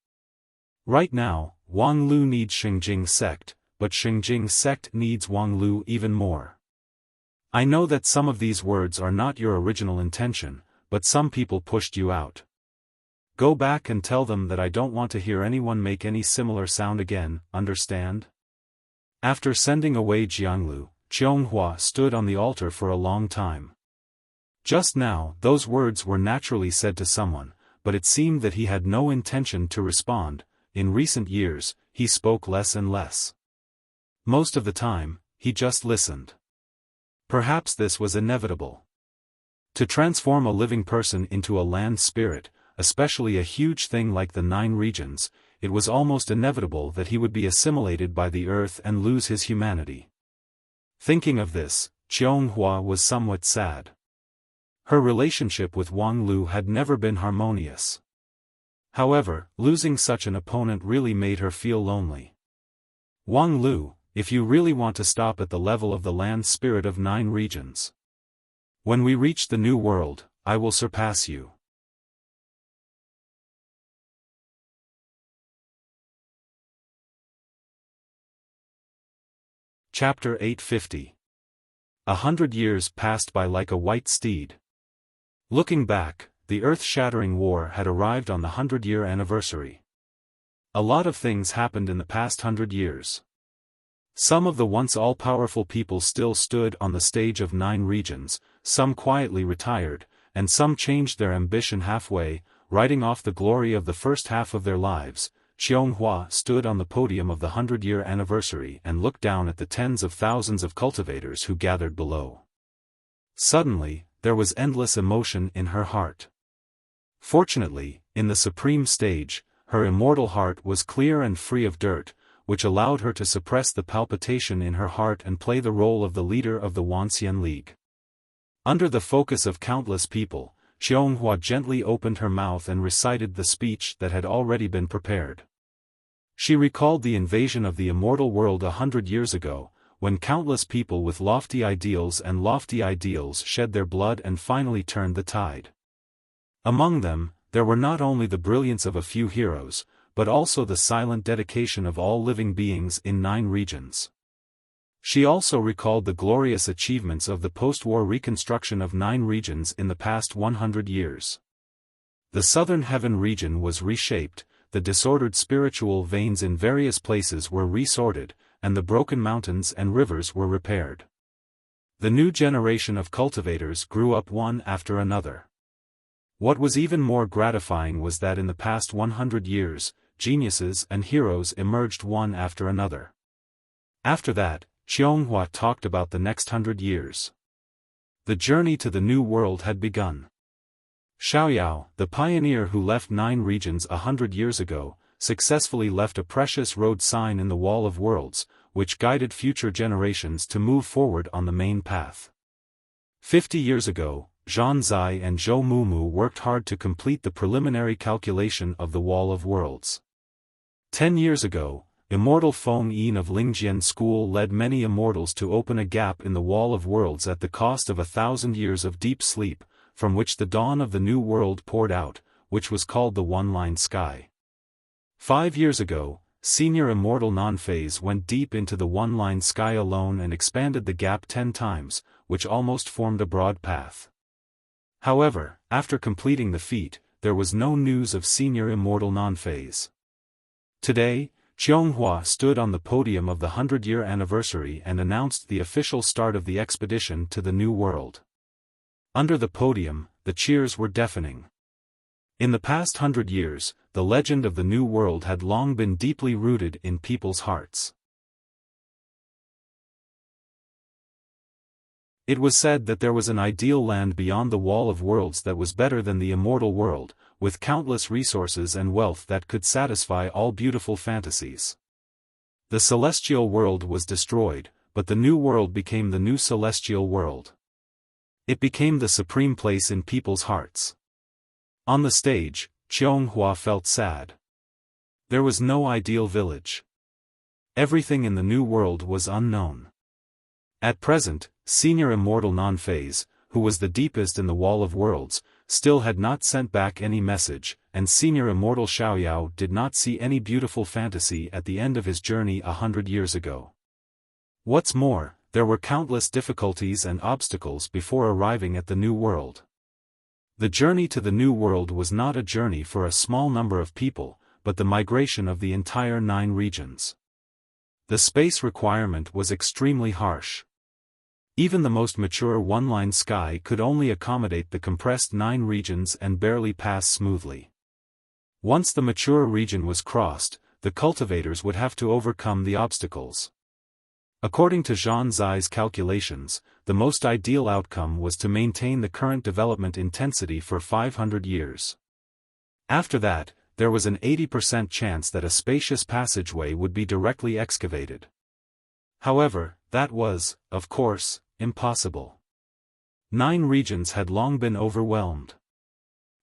Right now, Wang Lu needs Xinjing's sect, but Xinjing's sect needs Wang Lu even more. I know that some of these words are not your original intention, but some people pushed you out. Go back and tell them that I don't want to hear anyone make any similar sound again, understand? After sending away Jianglu, Qianghua stood on the altar for a long time. Just now, those words were naturally said to someone, but it seemed that he had no intention to respond. In recent years, he spoke less and less. Most of the time, he just listened. Perhaps this was inevitable. To transform a living person into a land spirit, especially a huge thing like the 9 regions, it was almost inevitable that he would be assimilated by the earth and lose his humanity. Thinking of this, Qianghua was somewhat sad. Her relationship with Wang Lu had never been harmonious. However, losing such an opponent really made her feel lonely. Wang Lu, if you really want to stop at the level of the land spirit of 9 regions. When we reach the new world, I will surpass you. Chapter 850. 100 years passed by like a white steed. Looking back, the earth-shattering war had arrived on the 100-year anniversary. A lot of things happened in the past 100 years. Some of the once all-powerful people still stood on the stage of 9 regions, some quietly retired, and some changed their ambition halfway, writing off the glory of the first half of their lives. Qianghua stood on the podium of the 100-year anniversary and looked down at the tens of thousands of cultivators who gathered below. Suddenly, there was endless emotion in her heart. Fortunately, in the supreme stage, her immortal heart was clear and free of dirt, which allowed her to suppress the palpitation in her heart and play the role of the leader of the Wanxian League. Under the focus of countless people, Qianghua gently opened her mouth and recited the speech that had already been prepared. She recalled the invasion of the immortal world 100 years ago, when countless people with lofty ideals shed their blood and finally turned the tide. Among them, there were not only the brilliance of a few heroes, but also the silent dedication of all living beings in 9 regions. She also recalled the glorious achievements of the post-war reconstruction of 9 regions in the past 100 years. The southern heaven region was reshaped, the disordered spiritual veins in various places were resorted, and the broken mountains and rivers were repaired. The new generation of cultivators grew up one after another. What was even more gratifying was that in the past 100 years, geniuses and heroes emerged one after another. After that, Qianghua talked about the next 100 years. The journey to the new world had begun. Xiaoyao, the pioneer who left 9 regions 100 years ago, successfully left a precious road sign in the Wall of Worlds, which guided future generations to move forward on the main path. 50 years ago, Zhan Zai and Zhou Mumu worked hard to complete the preliminary calculation of the Wall of Worlds. 10 years ago, Immortal Feng Yin of Lingjian School led many immortals to open a gap in the Wall of Worlds at the cost of 1,000 years of deep sleep, from which the dawn of the new world poured out, which was called the One-Line Sky. 5 years ago, Senior Immortal Non-Phase went deep into the One-Line Sky alone and expanded the gap 10 times, which almost formed a broad path. However, after completing the feat, there was no news of Senior Immortal Non-Phase. Today, Qianghua stood on the podium of the 100-year anniversary and announced the official start of the expedition to the New World. Under the podium, the cheers were deafening. In the past 100 years, the legend of the New World had long been deeply rooted in people's hearts. It was said that there was an ideal land beyond the Wall of Worlds that was better than the immortal world, with countless resources and wealth that could satisfy all beautiful fantasies. The celestial world was destroyed, but the new world became the new celestial world. It became the supreme place in people's hearts. On the stage, Qianghua felt sad. There was no ideal village. Everything in the new world was unknown. At present, Senior Immortal Non-Phase, who was the deepest in the Wall of Worlds, still had not sent back any message, and Senior Immortal Xiaoyao did not see any beautiful fantasy at the end of his journey 100 years ago. What's more, there were countless difficulties and obstacles before arriving at the new world. The journey to the new world was not a journey for a small number of people, but the migration of the entire 9 regions. The space requirement was extremely harsh. Even the most mature one-line sky could only accommodate the compressed 9 regions and barely pass smoothly. Once the mature region was crossed, the cultivators would have to overcome the obstacles. According to Zhang Zai's calculations, the most ideal outcome was to maintain the current development intensity for 500 years. After that, there was an 80% chance that a spacious passageway would be directly excavated. However, that was, of course, impossible. 9 regions had long been overwhelmed.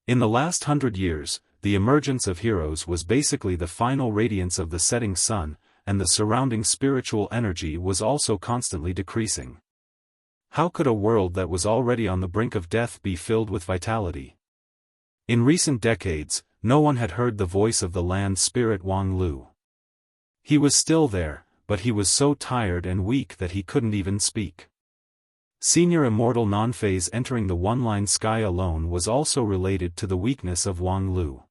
In the last 100 years, the emergence of heroes was basically the final radiance of the setting sun, and the surrounding spiritual energy was also constantly decreasing. How could a world that was already on the brink of death be filled with vitality? In recent decades, no one had heard the voice of the land spirit Wang Lu. He was still there, but he was so tired and weak that he couldn't even speak. Senior Immortal Non-Phase entering the one-line sky alone was also related to the weakness of Wang Lu.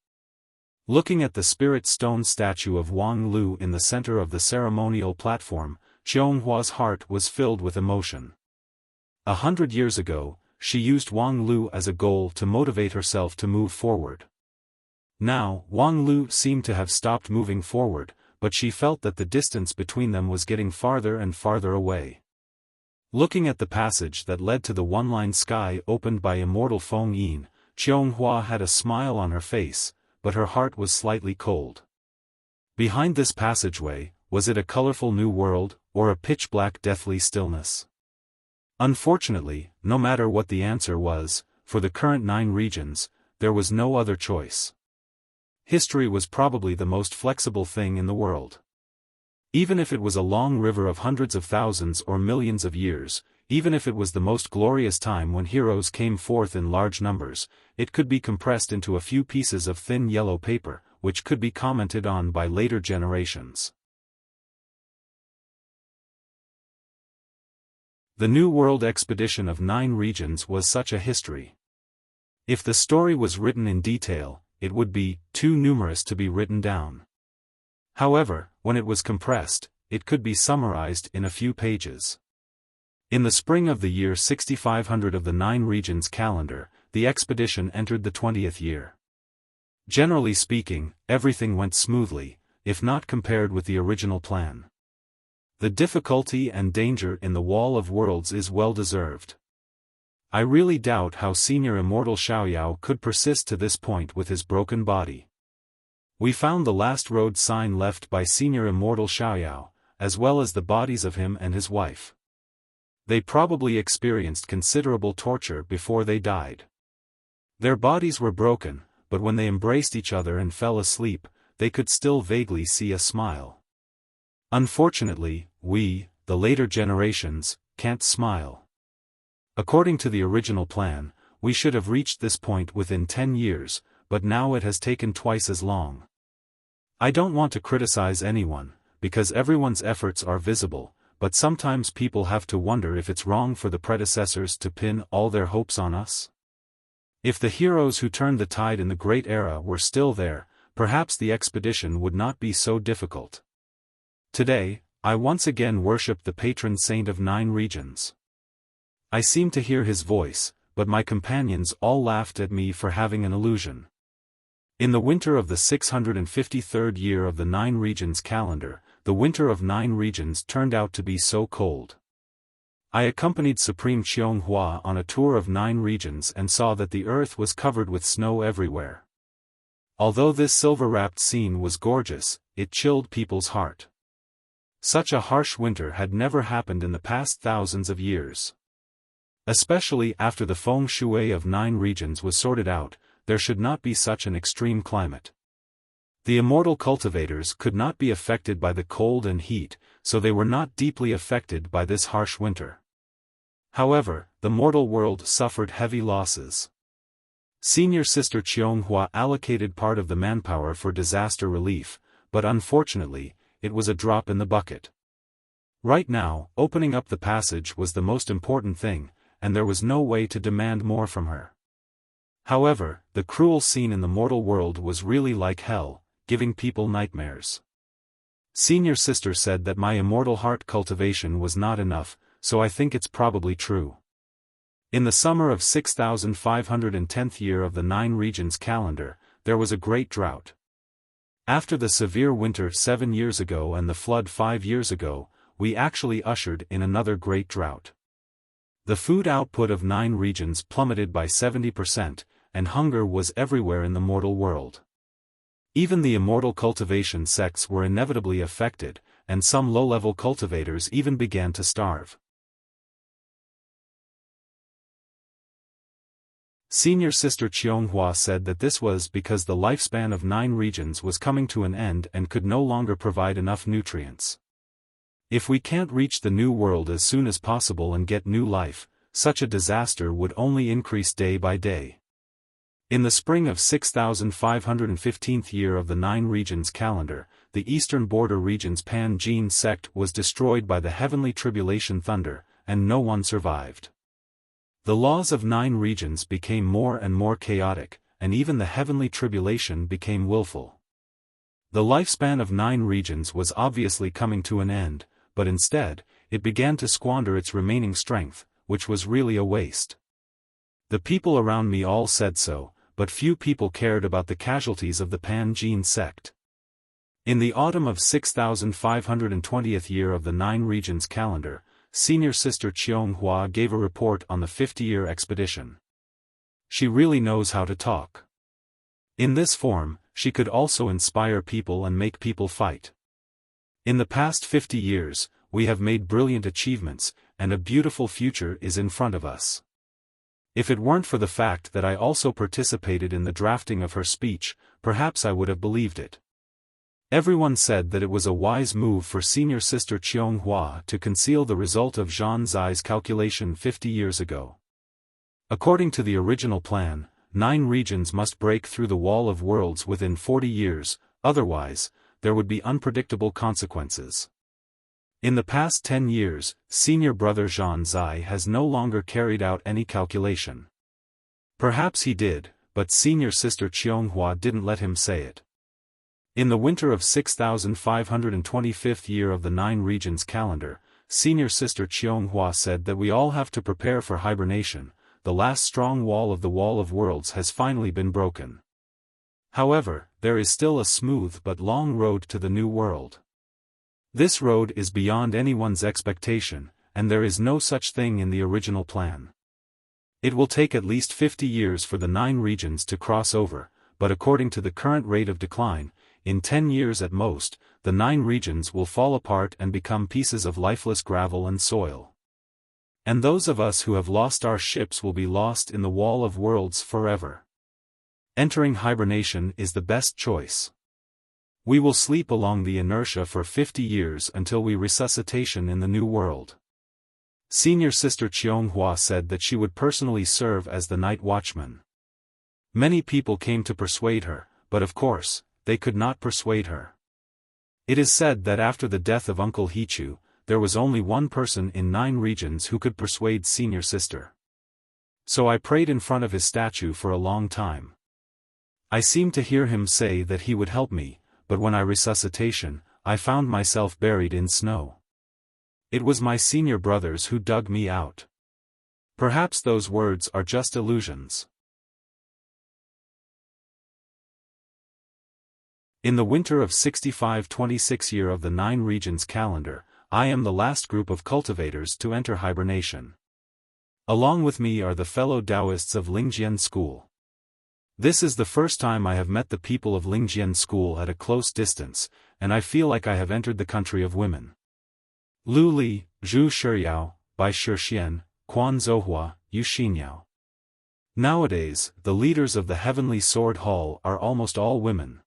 Looking at the spirit stone statue of Wang Lu in the center of the ceremonial platform, Xionghua's heart was filled with emotion. 100 years ago, she used Wang Lu as a goal to motivate herself to move forward. Now, Wang Lu seemed to have stopped moving forward, but she felt that the distance between them was getting farther and farther away. Looking at the passage that led to the one-line sky opened by Immortal Feng Yin, Xionghua had a smile on her face, but her heart was slightly cold. Behind this passageway, was it a colorful new world, or a pitch-black deathly stillness? Unfortunately, no matter what the answer was, for the current 9 regions, there was no other choice. History was probably the most flexible thing in the world. Even if it was a long river of hundreds of thousands or millions of years, even if it was the most glorious time when heroes came forth in large numbers, it could be compressed into a few pieces of thin yellow paper, which could be commented on by later generations. The New World expedition of 9 regions was such a history. If the story was written in detail, it would be too numerous to be written down. However, when it was compressed, it could be summarized in a few pages. In the spring of the year 6500 of the 9 regions calendar, the expedition entered the 20th year. Generally speaking, everything went smoothly, if not compared with the original plan. The difficulty and danger in the Wall of Worlds is well deserved. I really doubt how Senior Immortal Xiaoyao could persist to this point with his broken body. We found the last road sign left by Senior Immortal Xiaoyao, as well as the bodies of him and his wife. They probably experienced considerable torture before they died. Their bodies were broken, but when they embraced each other and fell asleep, they could still vaguely see a smile. Unfortunately, we, the later generations, can't smile. According to the original plan, we should have reached this point within 10 years, but now it has taken twice as long. I don't want to criticize anyone, because everyone's efforts are visible, but sometimes people have to wonder if it's wrong for the predecessors to pin all their hopes on us. If the heroes who turned the tide in the Great Era were still there, perhaps the expedition would not be so difficult. Today, I once again worship the patron saint of 9 regions. I seem to hear his voice, but my companions all laughed at me for having an illusion. In the winter of the 653rd year of the 9 regions calendar, the winter of 9 regions turned out to be so cold. I accompanied Supreme Xionghua on a tour of 9 regions and saw that the earth was covered with snow everywhere. Although this silver-wrapped scene was gorgeous, it chilled people's heart. Such a harsh winter had never happened in the past thousands of years. Especially after the feng shui of 9 regions was sorted out, there should not be such an extreme climate. The immortal cultivators could not be affected by the cold and heat, so they were not deeply affected by this harsh winter. However, the mortal world suffered heavy losses. Senior Sister Qianghua allocated part of the manpower for disaster relief, but unfortunately, it was a drop in the bucket. Right now, opening up the passage was the most important thing, and there was no way to demand more from her. However, the cruel scene in the mortal world was really like hell, giving people nightmares. Senior Sister said that my immortal heart cultivation was not enough, so I think it's probably true. In the summer of 6510th year of the 9 regions calendar, there was a great drought. After the severe winter 7 years ago and the flood 5 years ago, we actually ushered in another great drought. The food output of 9 regions plummeted by 70%, and hunger was everywhere in the mortal world. Even the immortal cultivation sects were inevitably affected, and some low-level cultivators even began to starve. Senior Sister Qianghua said that this was because the lifespan of 9 regions was coming to an end and could no longer provide enough nutrients. If we can't reach the new world as soon as possible and get new life, such a disaster would only increase day by day. In the spring of 6515th year of the 9 regions calendar, the eastern border region's Pan-Jin sect was destroyed by the heavenly tribulation thunder, and no one survived. The laws of 9 regions became more and more chaotic, and even the heavenly tribulation became willful. The lifespan of 9 regions was obviously coming to an end, but instead, it began to squander its remaining strength, which was really a waste. The people around me all said so, but few people cared about the casualties of the Pan-Jin sect. In the autumn of 6520th year of the 9 regions calendar, Senior Sister Qianghua gave a report on the 50-year expedition. She really knows how to talk. In this form, she could also inspire people and make people fight. In the past 50 years, we have made brilliant achievements, and a beautiful future is in front of us. If it weren't for the fact that I also participated in the drafting of her speech, perhaps I would have believed it. Everyone said that it was a wise move for Senior Sister Qianghua to conceal the result of Zhan Zai's calculation 50 years ago. According to the original plan, 9 regions must break through the wall of worlds within 40 years, otherwise, there would be unpredictable consequences. In the past 10 years, senior brother Zhan Zai has no longer carried out any calculation. Perhaps he did, but senior sister Qianghua didn't let him say it. In the winter of 6525th year of the 9 regions calendar, senior sister Qianghua said that we all have to prepare for hibernation. The last strong wall of the wall of worlds has finally been broken. However, there is still a smooth but long road to the new world. This road is beyond anyone's expectation, and there is no such thing in the original plan. It will take at least 50 years for the 9 regions to cross over, but according to the current rate of decline, in 10 years at most, the 9 regions will fall apart and become pieces of lifeless gravel and soil. And those of us who have lost our ships will be lost in the wall of worlds forever. Entering hibernation is the best choice. We will sleep along the inertia for 50 years until we resuscitation in the new world. Senior sister Qianghua said that she would personally serve as the night watchman. Many people came to persuade her, but of course, they could not persuade her. It is said that after the death of Uncle Hichu, there was only one person in 9 regions who could persuade senior sister. So I prayed in front of his statue for a long time. I seemed to hear him say that he would help me, but when I resuscitation, I found myself buried in snow. It was my senior brothers who dug me out. Perhaps those words are just illusions. In the winter of 6526 year of the 9 regions calendar, I am the last group of cultivators to enter hibernation. Along with me are the fellow Taoists of Lingjian school. This is the first time I have met the people of Lingjian school at a close distance, and I feel like I have entered the country of women. Lu Li, Zhu Shiyao, Bai Shixian, Quan Zouhua, Yu Xinyao. Nowadays, the leaders of the Heavenly Sword Hall are almost all women.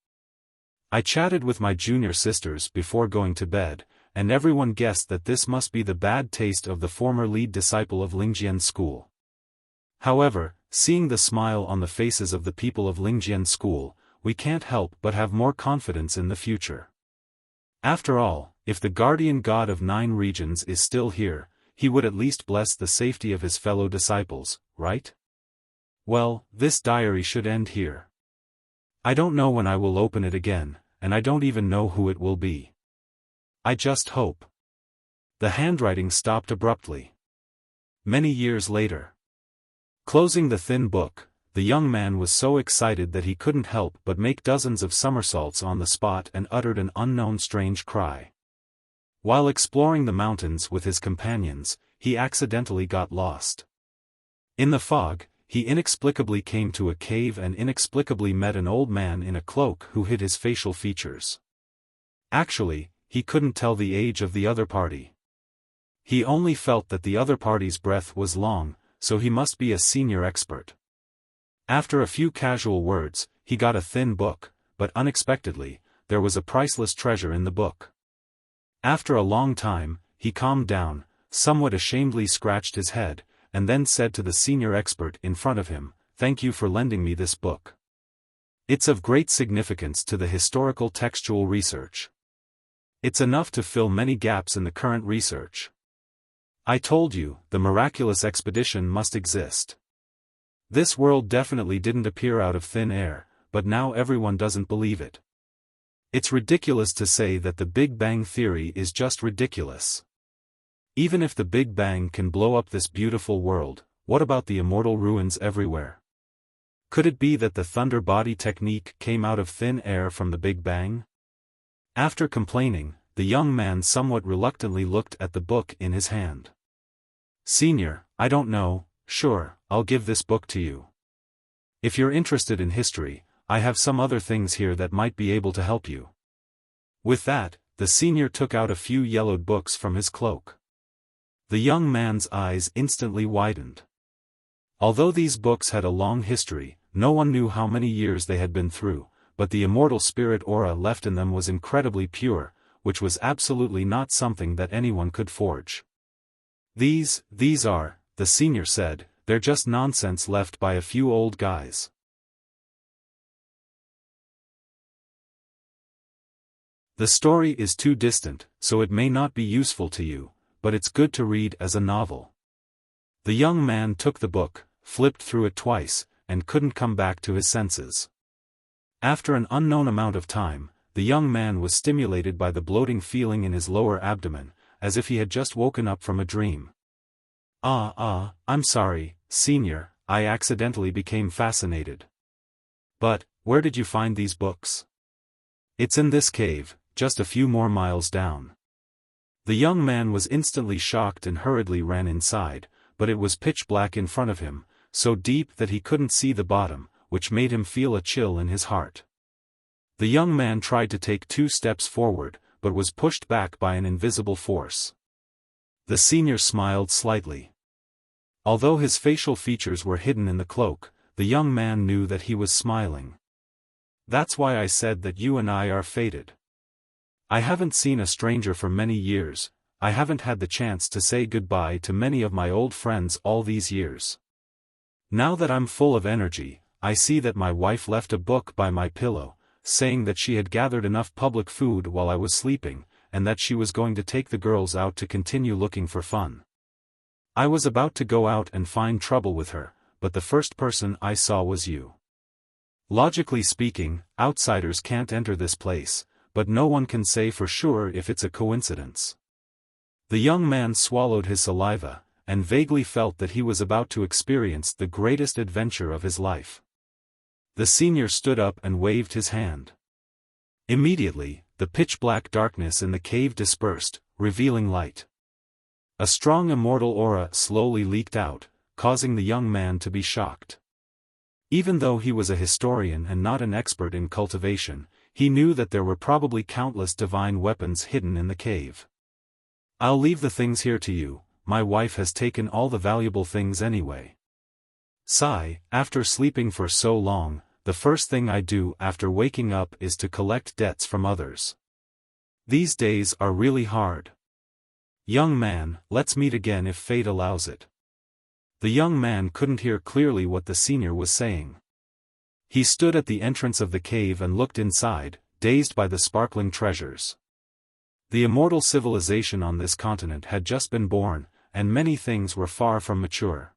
I chatted with my junior sisters before going to bed, and everyone guessed that this must be the bad taste of the former lead disciple of Lingjian's school. However, seeing the smile on the faces of the people of Lingjian's school, we can't help but have more confidence in the future. After all, if the guardian god of 9 regions is still here, he would at least bless the safety of his fellow disciples, right? Well, this diary should end here. I don't know when I will open it again, and I don't even know who it will be. I just hope. The handwriting stopped abruptly. Many years later. Closing the thin book, the young man was so excited that he couldn't help but make dozens of somersaults on the spot and uttered an unknown strange cry. While exploring the mountains with his companions, he accidentally got lost. In the fog, he inexplicably came to a cave and inexplicably met an old man in a cloak who hid his facial features. Actually, he couldn't tell the age of the other party. He only felt that the other party's breath was long, so he must be a senior expert. After a few casual words, he got a thin book, but unexpectedly, there was a priceless treasure in the book. After a long time, he calmed down, somewhat ashamedly scratched his head, and then said to the senior expert in front of him, "Thank you for lending me this book. It's of great significance to the historical textual research. It's enough to fill many gaps in the current research. I told you, the miraculous expedition must exist. This world definitely didn't appear out of thin air, but now everyone doesn't believe it. It's ridiculous to say that the Big Bang Theory is just ridiculous. Even if the Big Bang can blow up this beautiful world, what about the immortal ruins everywhere? Could it be that the thunder body technique came out of thin air from the Big Bang?" After complaining, the young man somewhat reluctantly looked at the book in his hand. "Senior, I don't know, sure, I'll give this book to you. If you're interested in history, I have some other things here that might be able to help you." With that, the senior took out a few yellowed books from his cloak. The young man's eyes instantly widened. Although these books had a long history, no one knew how many years they had been through, but the immortal spirit aura left in them was incredibly pure, which was absolutely not something that anyone could forge. These are, the senior said, they're just nonsense left by a few old guys. The story is too distant, so it may not be useful to you, but it's good to read as a novel. The young man took the book, flipped through it twice, and couldn't come back to his senses. After an unknown amount of time, the young man was stimulated by the bloating feeling in his lower abdomen, as if he had just woken up from a dream. I'm sorry, senior, I accidentally became fascinated. But, where did you find these books? It's in this cave, just a few more miles down. The young man was instantly shocked and hurriedly ran inside, but it was pitch black in front of him, so deep that he couldn't see the bottom, which made him feel a chill in his heart. The young man tried to take 2 steps forward, but was pushed back by an invisible force. The senior smiled slightly. Although his facial features were hidden in the cloak, the young man knew that he was smiling. "That's why I said that you and I are fated. I haven't seen a stranger for many years, I haven't had the chance to say goodbye to many of my old friends all these years. Now that I'm full of energy, I see that my wife left a book by my pillow, saying that she had gathered enough public food while I was sleeping, and that she was going to take the girls out to continue looking for fun. I was about to go out and find trouble with her, but the first person I saw was you. Logically speaking, outsiders can't enter this place, but no one can say for sure if it's a coincidence." The young man swallowed his saliva, and vaguely felt that he was about to experience the greatest adventure of his life. The senior stood up and waved his hand. Immediately, the pitch-black darkness in the cave dispersed, revealing light. A strong immortal aura slowly leaked out, causing the young man to be shocked. Even though he was a historian and not an expert in cultivation, he knew that there were probably countless divine weapons hidden in the cave. "I'll leave the things here to you, my wife has taken all the valuable things anyway." Sigh, after sleeping for so long, the first thing I do after waking up is to collect debts from others. These days are really hard. Young man, let's meet again if fate allows it. The young man couldn't hear clearly what the senior was saying. He stood at the entrance of the cave and looked inside, dazed by the sparkling treasures. The immortal civilization on this continent had just been born, and many things were far from mature.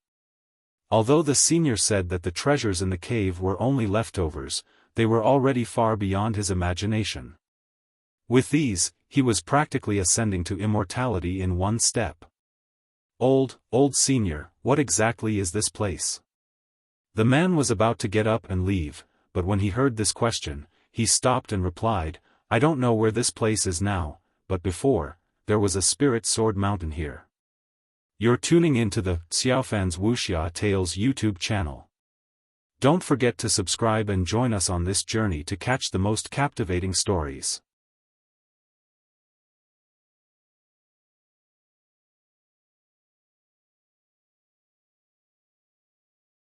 Although the senior said that the treasures in the cave were only leftovers, they were already far beyond his imagination. With these, he was practically ascending to immortality in one step. Old senior, what exactly is this place? The man was about to get up and leave, but when he heard this question, he stopped and replied, I don't know where this place is now, but before, there was a spirit sword mountain here. You're tuning into the Xiaofan's Wuxia Tales YouTube channel. Don't forget to subscribe and join us on this journey to catch the most captivating stories.